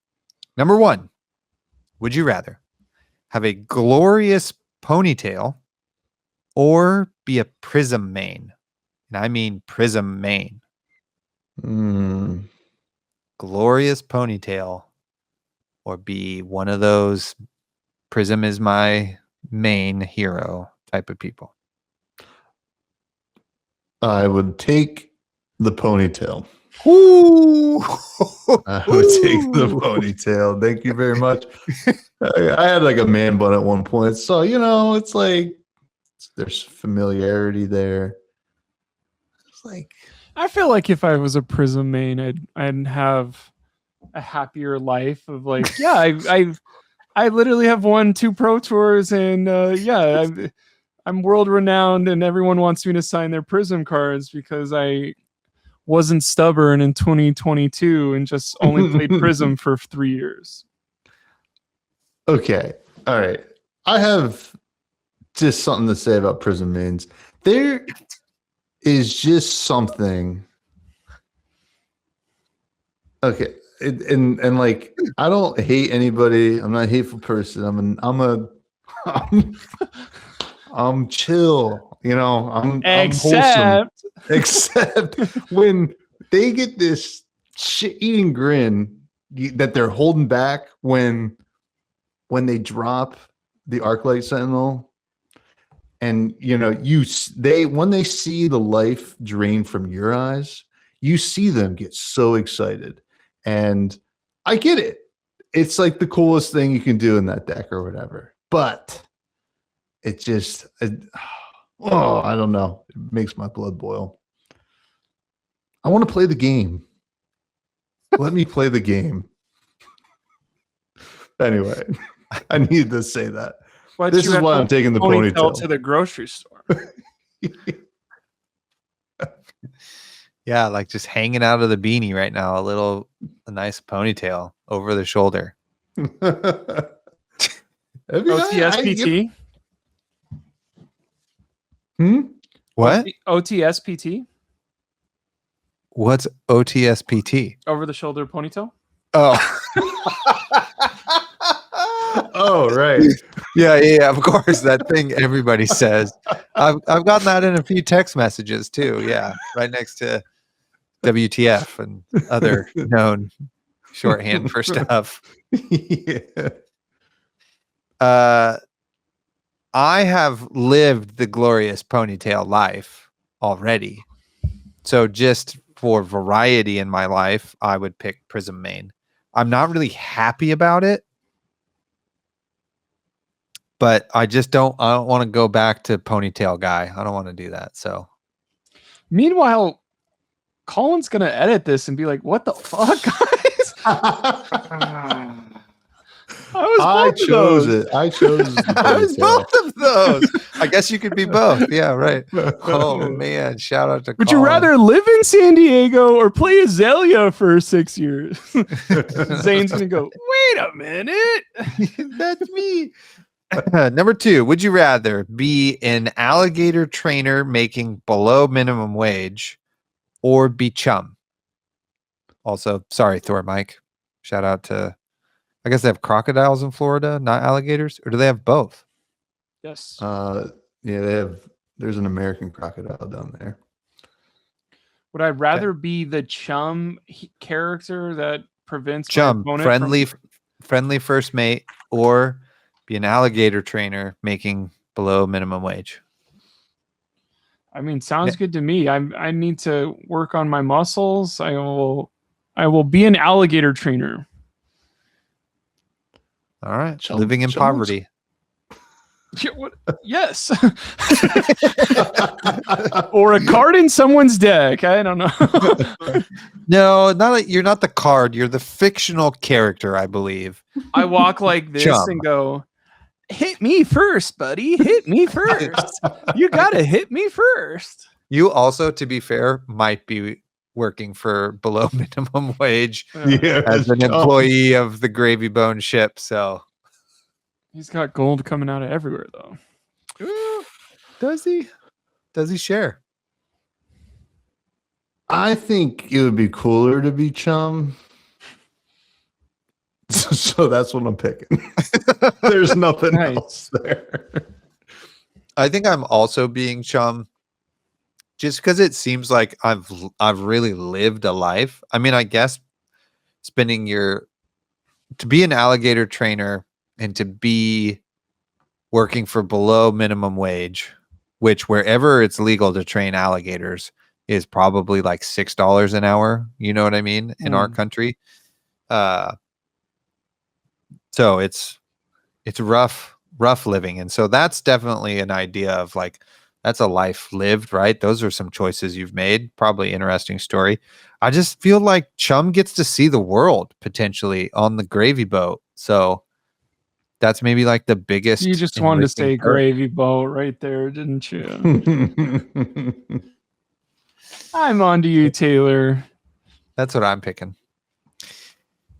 Number 1, would you rather have a glorious ponytail or be a prism main? And I mean prism main. Glorious ponytail or be one of those prism is my main hero type of people. I would take the ponytail. Ooh. I would take the ponytail. Thank you very much. I had like a man bun at one point, so it's like there's familiarity there. It's like I feel like if I was a Prism main, I'd have a happier life of like, yeah, I literally have won 2 pro tours and yeah, I'm world renowned and everyone wants me to sign their Prism cards because I wasn't stubborn in 2022 and just only played Prism for 3 years. Okay. All right. I have just something to say about Prism mains. There is just something. Okay. And like, I don't hate anybody. I'm not a hateful person. I'm chill. I'm wholesome. Except when they get this shit-eating grin that they're holding back when they drop the Arclight Sentinel, and when they see the life drain from your eyes, you see them get so excited, and I get it. It's like the coolest thing you can do in that deck or whatever, but it just, I don't know. It makes my blood boil. I want to play the game. Let me play the game. Anyway, I needed to say that. But this is why I'm taking the ponytail to the grocery store. Yeah, like just hanging out of the beanie right now. A nice ponytail over the shoulder. OTSPT. What? OTSPT. What's OTSPT? Over the shoulder ponytail. Oh. Oh, right. Yeah, of course. That thing everybody says. I've gotten that in a few text messages too. Yeah, right next to WTF and other known shorthand for stuff. Yeah. I have lived the glorious ponytail life already. So just for variety in my life, I would pick Prism Main. I'm not really happy about it, but I don't want to go back to ponytail guy. I don't want to do that. So Meanwhile, Colin's gonna edit this and be like, "What the fuck, guys?" I chose it. I chose the I was ponytail. both of those. I guess you could be both. Yeah, right. Oh man, shout out to Would you Colin. rather live in San Diego or play Azalea for 6 years? Zane's gonna go, wait a minute. That's me. Number 2, would you rather be an alligator trainer making below minimum wage or be chum? Also, sorry, Thor Mike. Shout out to, I guess they have crocodiles in Florida, not alligators, or do they have both? Yes. Yeah, there's an American crocodile down there. Would I rather be the chum character that prevents Chum, my opponent friendly first mate, or be an alligator trainer making below minimum wage? I mean, sounds good to me. I need to work on my muscles. I will be an alligator trainer. All right. Chum- Living in chums? poverty. Yeah, yes. Or a card in someone's deck. I don't know. No, you're not the card. You're the fictional character, I believe. I walk like this Chum. and go, hit me first, buddy. Hit me first. You got to hit me first. You also, to be fair, might be working for below minimum wage as an employee of the Gravy Bone ship. So he's got gold coming out of everywhere, though. Does he? Does he share? I think it would be cooler to be chum. So that's what I'm picking. There's nothing else there. I think I'm also being chum, just because it seems like I've really lived a life. I mean, I guess to be an alligator trainer and to be working for below minimum wage, which wherever it's legal to train alligators is probably like $6 an hour. You know what I mean? In our country. So it's rough living. And so that's definitely an idea of like, that's a life lived, right? Those are some choices you've made. Probably interesting story. I just feel like Chum gets to see the world potentially on the gravy boat. So that's maybe like the biggest. You just wanted to say gravy boat right there, didn't you? I'm on to you, Taylor. That's what I'm picking.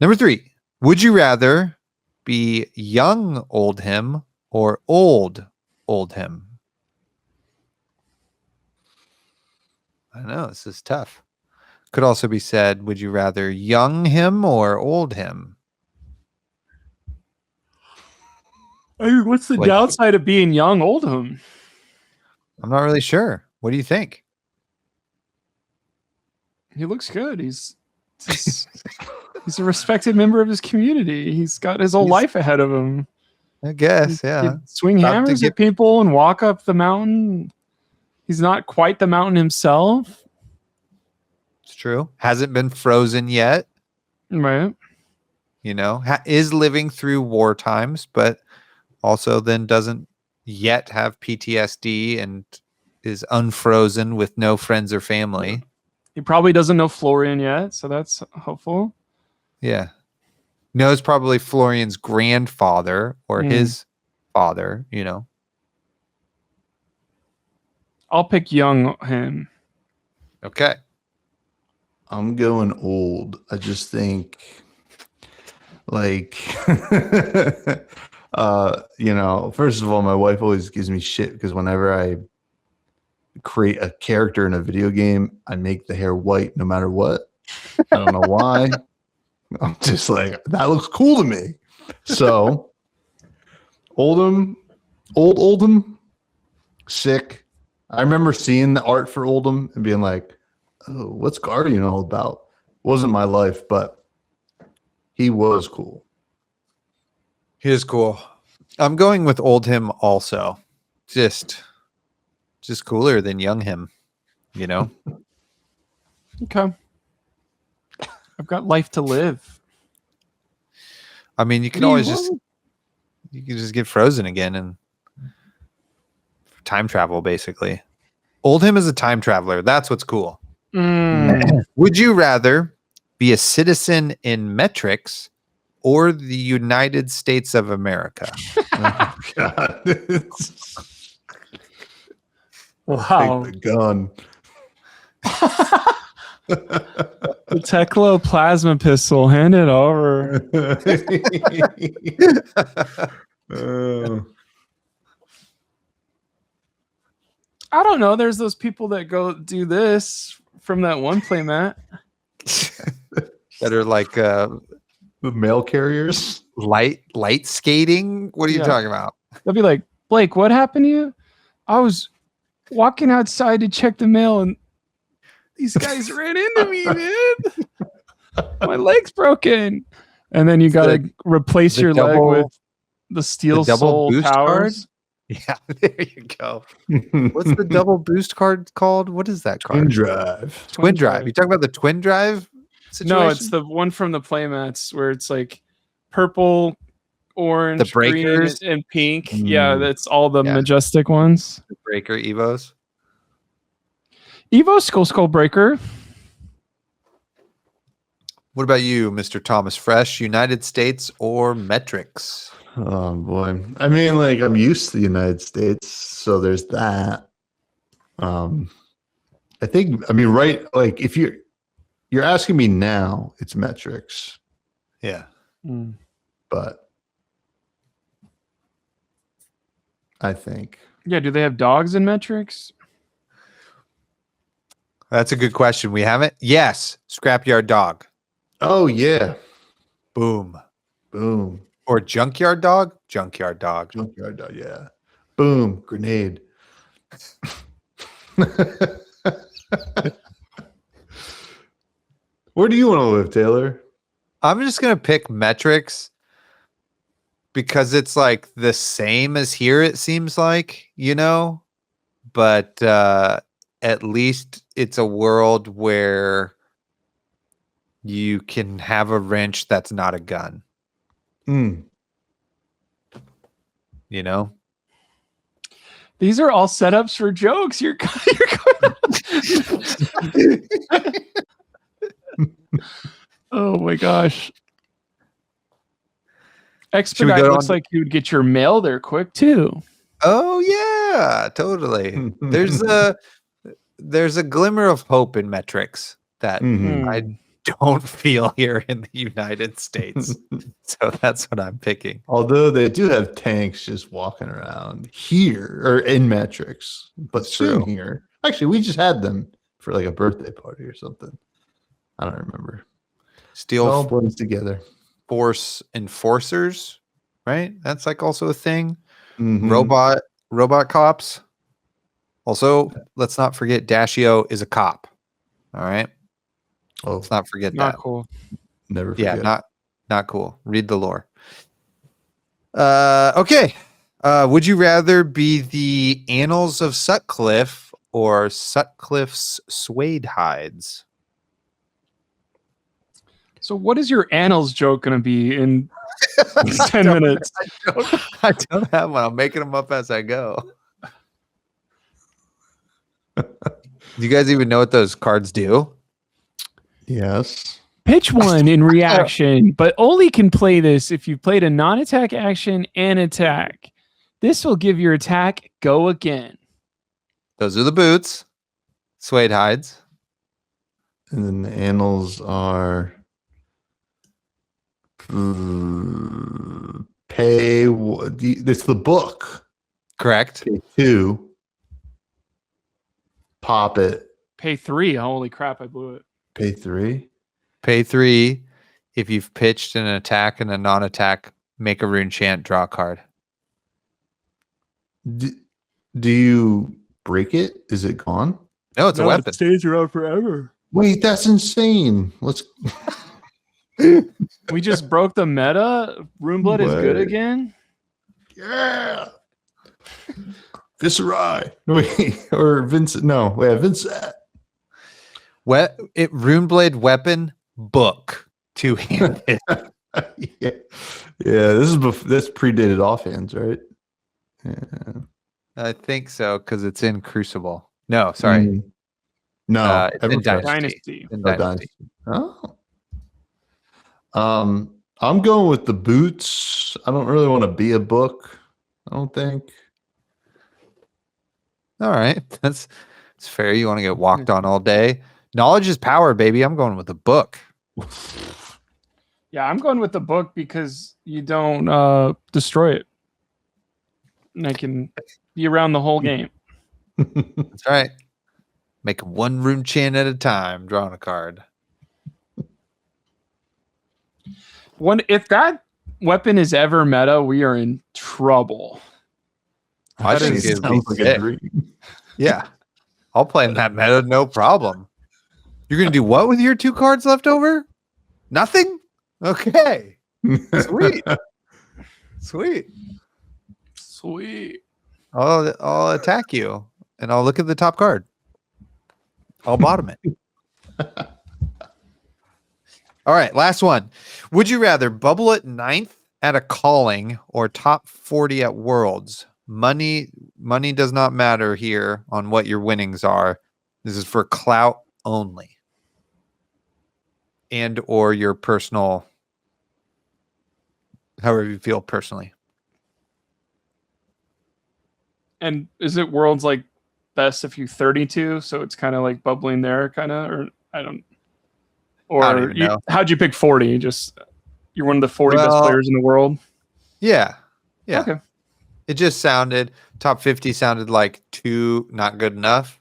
Number 3, would you rather be young old him or old him? I know this is tough. Could also be said, would you rather young him or old him? I mean, what's the downside of being young old him? I'm not really sure. What do you think? He looks good. He's a respected member of his community. He's got his whole life ahead of him. I guess, yeah. He'd swing hammers at people and walk up the mountain. He's not quite the mountain himself. It's true. Hasn't been frozen yet. Right. You know, is living through war times, but also then doesn't yet have PTSD and is unfrozen with no friends or family. He probably doesn't know Florian yet, so that's hopeful. Yeah. Knows probably Florian's grandfather or his father, you know. I'll pick young him. Okay. I'm going old. I just think like first of all, my wife always gives me shit because whenever I create a character in a video game, I make the hair white no matter what. I don't know why. I'm just like, that looks cool to me. So Oldham, Oldham, sick. I remember seeing the art for Oldham and being like, oh, what's Guardian all about? Wasn't my life, but he was cool. He is cool. I'm going with old him also. Just cooler than young him, you know? Okay. I've got life to live. I mean, you can always you can just get frozen again and time travel, basically. Old him is a time traveler. That's what's cool. Would you rather be a citizen in Metrix or the United States of America? Oh, God. Wow. Take the gun. The Tekla plasma pistol. Hand it over. I don't know. There's those people that go do this from that one playmat. That are like The mail carriers. light skating. What are you Yeah. talking about? They'll be like, Blake, what happened to you? I was walking outside to check the mail and these guys ran into me, man. My leg's broken. And then you got to replace your leg with the steel double soul boost powers. Yeah, there you go. What's the double boost card called? What is that card? Twin drive. Twin drive. You talking about the twin drive situation? No, it's the one from the playmats where it's like purple, orange, The breakers? green, and pink. Yeah, that's all the Yeah. majestic ones. The breaker Evos. Evo Skull Breaker. What about you, Mr. Thomas Fresh? United States or Metrix? Oh boy. I mean, like, I'm used to the United States, so there's that. I think, I mean, right, like if you're asking me now, it's Metrix, Yeah. but I think. Yeah, do they have dogs in Metrix? That's a good question. We haven't? Yes. Scrapyard dog. Oh yeah. Boom. Boom. Or junkyard dog? Junkyard dog. Junkyard dog, yeah. Boom. Grenade. Where do you want to live, Taylor? I'm just going to pick Metrix because it's like the same as here, it seems like, you know, but at least it's a world where you can have a wrench that's not a gun, you know? These are all setups for jokes. You're oh my gosh. Expedite looks like you would get your mail there quick too. Oh yeah, totally. There's a glimmer of hope in Metrix that I don't feel here in the United States. So that's what I'm picking. Although they do have tanks just walking around here or in Metrix, but soon here. Actually, we just had them for like a birthday party or something. I don't remember. Steel all blends together. Force enforcers, right? That's like also a thing. Mm-hmm. Robot cops. Also, let's not forget Dashio is a cop. All right. Oh, let's not forget not that. Cool. Never forget. Yeah, not cool. Read the lore. Okay. Would you rather be the Annals of Sutcliffe or Sutcliffe's Suede Hides? So what is your annals joke going to be in 10 minutes? I don't have one. I'm making them up as I go. Do you guys even know what those cards do? Yes. Pitch one in reaction, but only can play this if you played a non-attack action and attack. This will give your attack go again. Those are the boots. Suede hides. And then the annals are pay. It's the book. Correct. Pay 2. Pop it. Pay 3. Holy crap! I blew it. Pay 3. Pay 3 if you've pitched an attack and a non-attack. Make a rune chant. Draw a card. Do you break it? Is it gone? No, it's a weapon. It stays around forever. Wait, that's insane. Let's. We just broke the meta. Runeblood is good again. Yeah. Viscerai. Wait, or Vincent. No, wait, Vincent. Runeblade weapon book 2-handed. Yeah. This predated offhands, right? Yeah. I think so because it's in Crucible. No, sorry. No, it's in Dynasty. Dynasty. Oh. I'm going with the boots. I don't really want to be a book. I don't think. All right, that's fair. You want to get walked on all day. Knowledge is power, baby. I'm going with the book. Yeah, I'm going with the book because you don't destroy it. And I can be around the whole game. That's right. Make one rune chant at a time, drawing a card. If that weapon is ever meta, we are in trouble. I think it sounds like a dream. Yeah. I'll play in that meta, no problem. You're going to do what with your 2 cards left over? Nothing? Okay. Sweet. Sweet. I'll attack you, and I'll look at the top card. I'll bottom it. All right, last one. Would you rather bubble at 9th at a calling or top 40 at Worlds? Money does not matter here on what your winnings are. This is for clout only. And or your personal, however you feel personally. And is it Worlds like best if you 32? So it's kind of like bubbling there, kind of, or I don't. Or how'd you pick 40? Just you're one of the 40 best players in the world. Yeah. Okay. It just sounded top 50 sounded like too not good enough.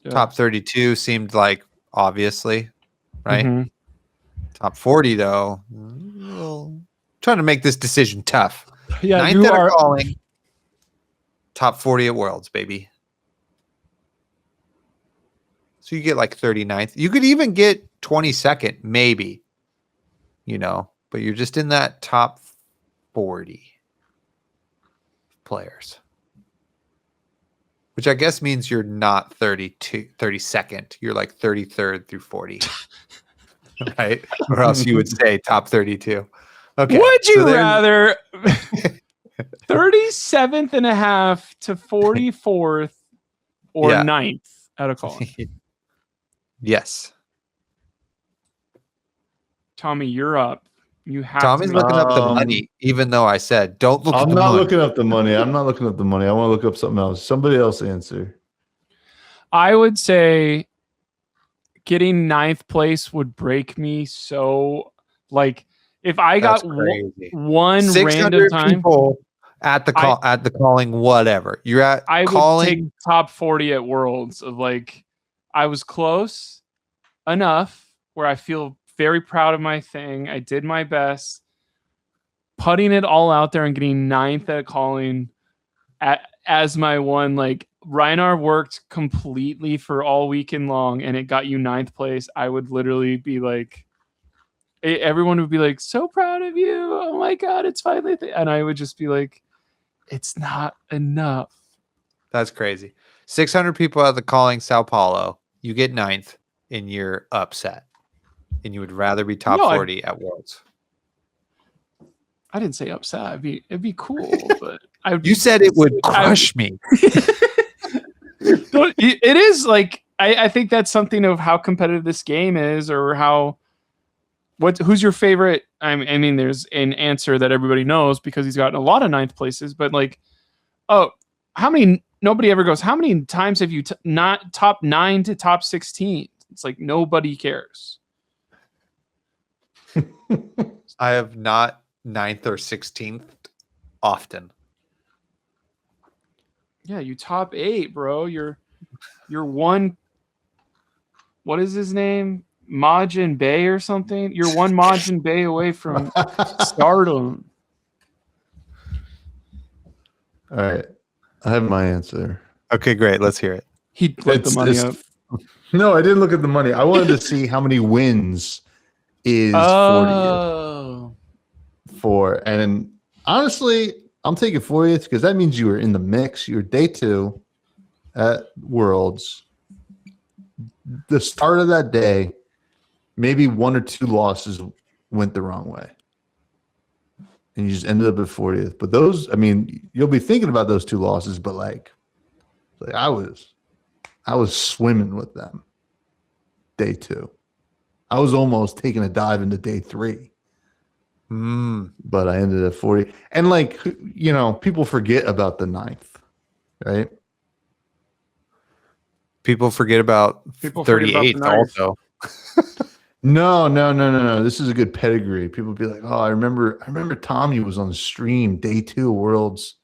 Yeah. Top 32 seemed like obviously, right? Mm-hmm. Top 40 though, trying to make this decision tough. Yeah, 9th at a calling. Top 40 at Worlds, baby. So you get like 39th. You could even get 22nd, maybe. But you're just in that top 40 players. Which I guess means you're not 32nd. You're like 33rd through 40. Right? Or else you would say top 32. Okay. Would you rather 37th and a half to 44th or 9th at a call? Yes. Tommy, you're up. You have Tommy's looking up the money, even though I said don't look I'm at the not money. looking up the money. I'm not looking up the money. I want to look up something else. Somebody else answer. I would say getting 9th place would break me so like if I got one 600 random time people at the calling, whatever. You're at I calling. Would take top 40 at Worlds of like I was close enough where I feel very proud of my thing. I did my best. Putting it all out there and getting 9th at calling as my one, like Reinar worked completely for all weekend long and it got you 9th place. I would literally be like, everyone would be like, so proud of you. Oh my God, it's finally. And I would just be like, it's not enough. That's crazy. 600 people at the calling Sao Paulo. You get 9th and you're upset. And you would rather be top 40 at Worlds. I didn't say upset. It'd be cool, but you said it would crush me. It is like I think that's something of how competitive this game is, or how who's your favorite? I mean, there's an answer that everybody knows because he's gotten a lot of 9th places, but like, how many? Nobody ever goes, how many times have you not top 9 to top 16? It's like nobody cares. I have not 9th or 16th often. Yeah, you top 8, bro. You're one. What is his name? Majin Bay or something? You're one Majin Bay away from stardom. All right. I have my answer. Okay, great. Let's hear it. He looked the money up. No, I didn't look at the money. I wanted to see how many wins is 40 Oh. for. And honestly, I'm taking 40th because that means you were in the mix. You were day 2 at Worlds. The start of that day, maybe 1 or 2 losses went the wrong way. And you just ended up at 40th. But those, I mean, you'll be thinking about those 2 losses, but like I was swimming with them day 2. I was almost taking a dive into day 3. But I ended at 40. And like, you know, people forget about the 9th, right? People forget about 38th also. No. This is a good pedigree. People be like, "Oh, I remember Tommy was on the stream day 2 of Worlds,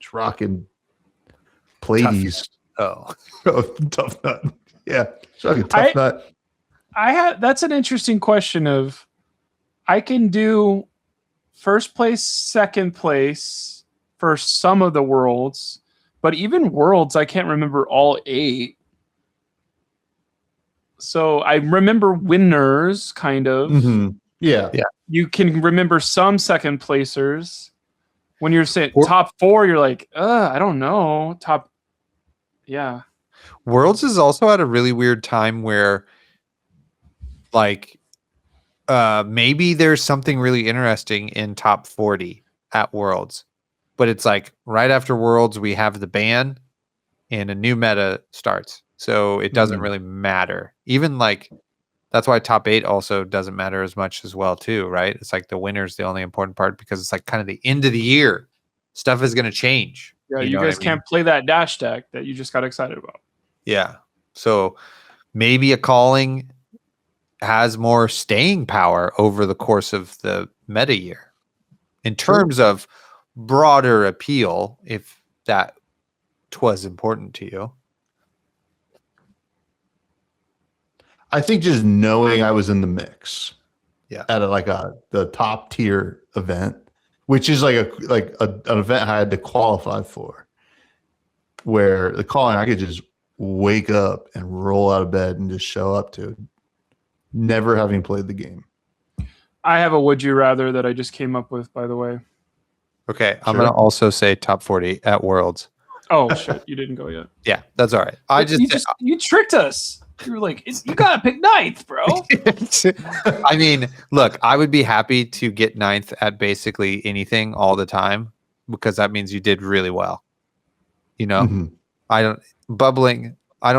just rocking Pleiades." Oh, Tough nut. Yeah, rocking tough nut. That's an interesting question of I can do first place, second place for some of the Worlds, but even Worlds, I can't remember all 8. So I remember winners, kind of. Mm-hmm. Yeah. You can remember some second placers. When you're saying top 4, you're like, I don't know. Yeah. Worlds is also at a really weird time where, like, maybe there's something really interesting in top 40 at Worlds, but it's like right after Worlds we have the ban and a new meta starts. So it doesn't really matter. Even like that's why top 8 also doesn't matter as much as well too, right? It's like the winner's the only important part because it's like kind of the end of the year. Stuff is going to change. Yeah, you guys can't play that dash deck that you just got excited about. Yeah. So maybe a calling has more staying power over the course of the meta year in terms of broader appeal, if that was important to you. I think just knowing I was in the mix, Yeah, at the top tier event, which is like an event I had to qualify for, where the calling I could just wake up and roll out of bed and just show up to, never having played the game. I have a would you rather that I just came up with, by the way. okay. I'm gonna also say top 40 at Worlds. Oh shit, you didn't go yet. Yeah, that's all right. You tricked us. You were like, you gotta pick 9th, bro. I mean, look, I would be happy to get 9th at basically anything all the time because that means you did really well. You know, I don't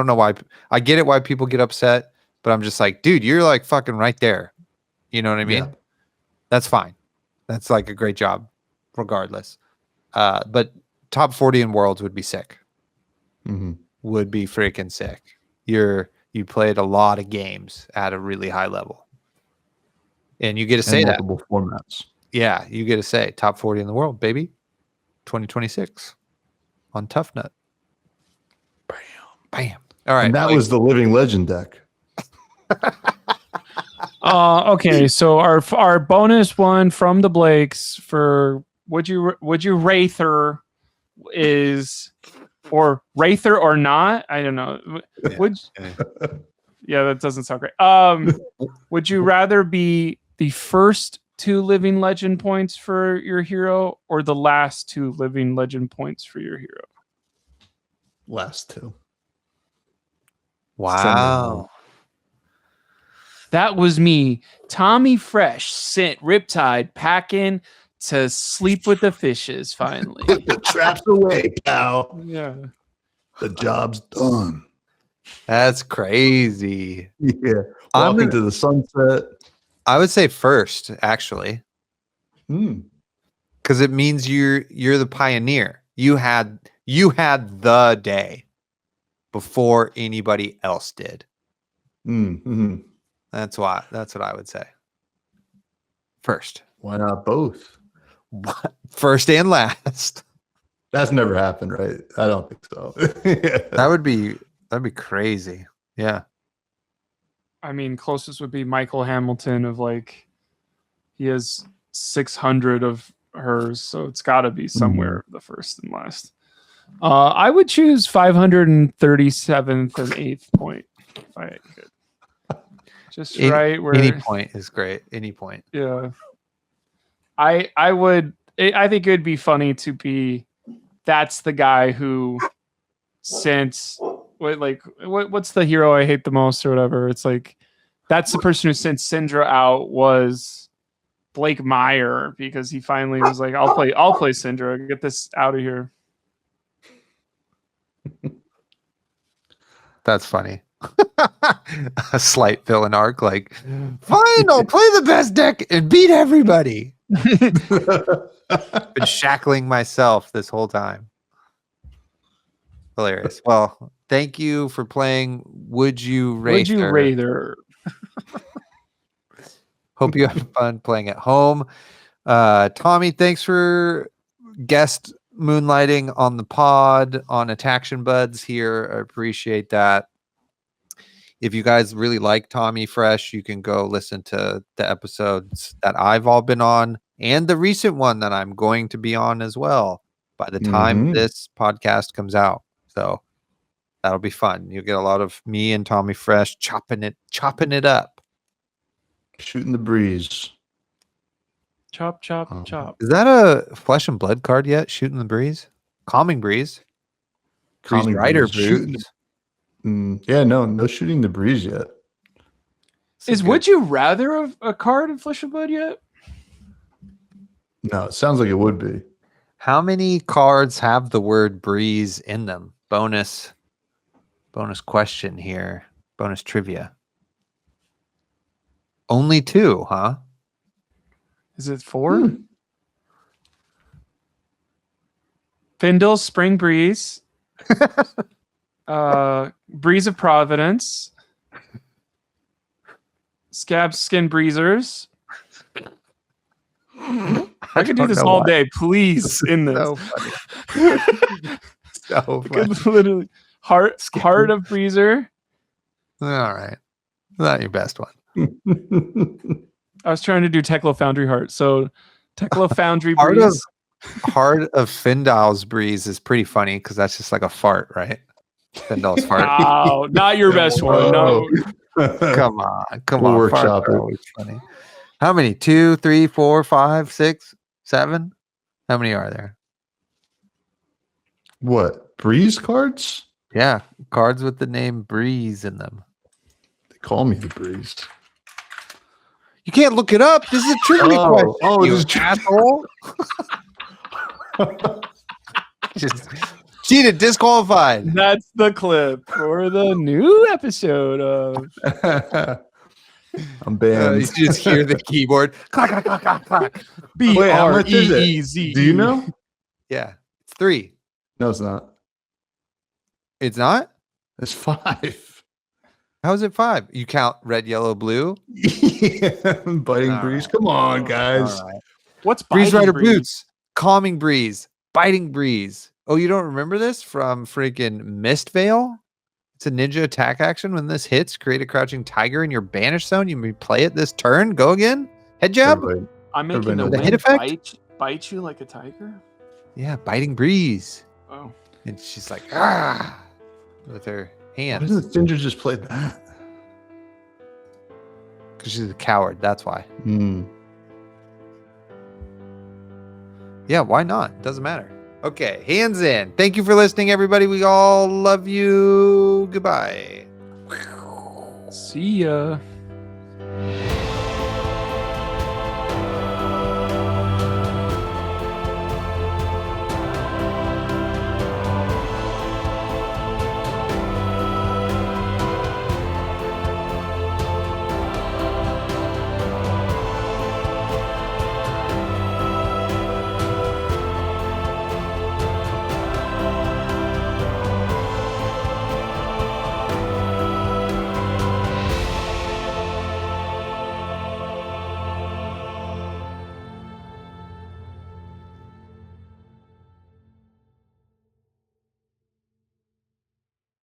know why. I get it why people get upset, but I'm just like, dude, you're like fucking right there. You know what I mean? Yeah. That's fine. That's like a great job regardless. But top 40 in Worlds would be sick. Would be freaking sick. You played a lot of games at a really high level. And you get to say that. Multiple formats. Yeah, you get to say top 40 in the world, baby. 2026 on Tough Nut. Bam. All right. And that was the Living Legend deck. Okay, so our bonus one from the Blakes for would you rather is, or rather or not, I don't know. Yeah, that doesn't sound great. Would you rather be the first 2 living legend points for your hero or the last 2 living legend points for your hero? Last 2. Wow. That was me. Tommy Fresh sent Riptide packing to sleep with the fishes finally. Put the traps away, pal. Yeah. The job's done. That's crazy. Yeah. Walking to the sunset. I would say first, actually. Because it means you're the pioneer. You had the day before anybody else did. Mm-hmm. That's what I would say. First. Why not both? First and last. That's never happened, right? I don't think so. That'd be crazy. Yeah. I mean, closest would be Michael Hamilton of like, he has 600 of hers, so it's got to be somewhere the first and last. I would choose 537th and 8th point if I could. Just right where any point is great. Any point. Yeah. I would. I think it would be funny to be. That's the guy who sent. What's the hero I hate the most or whatever? It's like that's the person who sent Syndra out was Blake Meyer because he finally was like, I'll play Syndra. Get this out of here. That's funny. A slight villain arc, like, fine, I'll play the best deck and beat everybody. Been shackling myself this whole time. Hilarious. Well, thank you for playing Would You Rather. Hope you have fun playing at home. Tommy, thanks for guest moonlighting on the pod on Attaction Buds here. I appreciate that. If you guys really like Tommy Fresh, you can go listen to the episodes that I've all been on and the recent one that I'm going to be on as well by the time this podcast comes out. So that'll be fun. You'll get a lot of me and Tommy Fresh chopping it up. Shooting the breeze. Chop, chop, chop. Is that a Flesh and Blood card yet? Shooting the breeze? Calming breeze? Calming Rider breeze. Shooting. Yeah, no shooting the breeze yet. Would you rather a card in Flesh and Blood yet? No, it sounds like it would be. How many cards have the word breeze in them? Bonus question here. Bonus trivia. Only 2, huh? Is it 4? Findle's Spring Breeze. Breeze of Providence. Scab Skin Breezers. I could do this all day. Please, in this. So funny. So funny. Literally. Heart of Breezer. All right. Not your best one. I was trying to do Tekla Foundry Heart. So Tekla Foundry Breeze. Heart of Findal's Breeze is pretty funny because that's just like a fart, right? Findal's fart. Oh, not your best one. No. Come on. We'll workshop it. Always funny. How many? 2, 3, 4, 5, 6, 7? How many are there? What? Breeze cards? Yeah. Cards with the name Breeze in them. They call me the Breeze. You can't look it up. This is a trivia question. Oh, you asshole. Just cheated, disqualified. That's the clip for the new episode of I'm banned. You just hear the keyboard. Clack, clack, clack, clack, clack. Wait, how much is it? BREEZ. Do you know? Yeah. It's 3. No, it's not. It's not? It's 5. How is it 5? You count red, yellow, blue? Biting breeze. Come on, guys. All right. What's Breeze Rider Breeze? Boots, Calming Breeze, Biting Breeze. Oh, you don't remember this from freaking Mist Veil? It's a ninja attack action. When this hits, create a crouching tiger in your banish zone. You may play it this turn. Go again. Head jab. I'm making the knows. The hit effect? bite you like a tiger. Yeah, Biting Breeze. Oh, And she's like, ah, with her Why hands. doesn't Ginger just play that? Because she's a coward. That's why. Hmm. Yeah, why not? Doesn't matter. Okay, hands in. Thank you for listening, everybody. We all love you. Goodbye. see ya.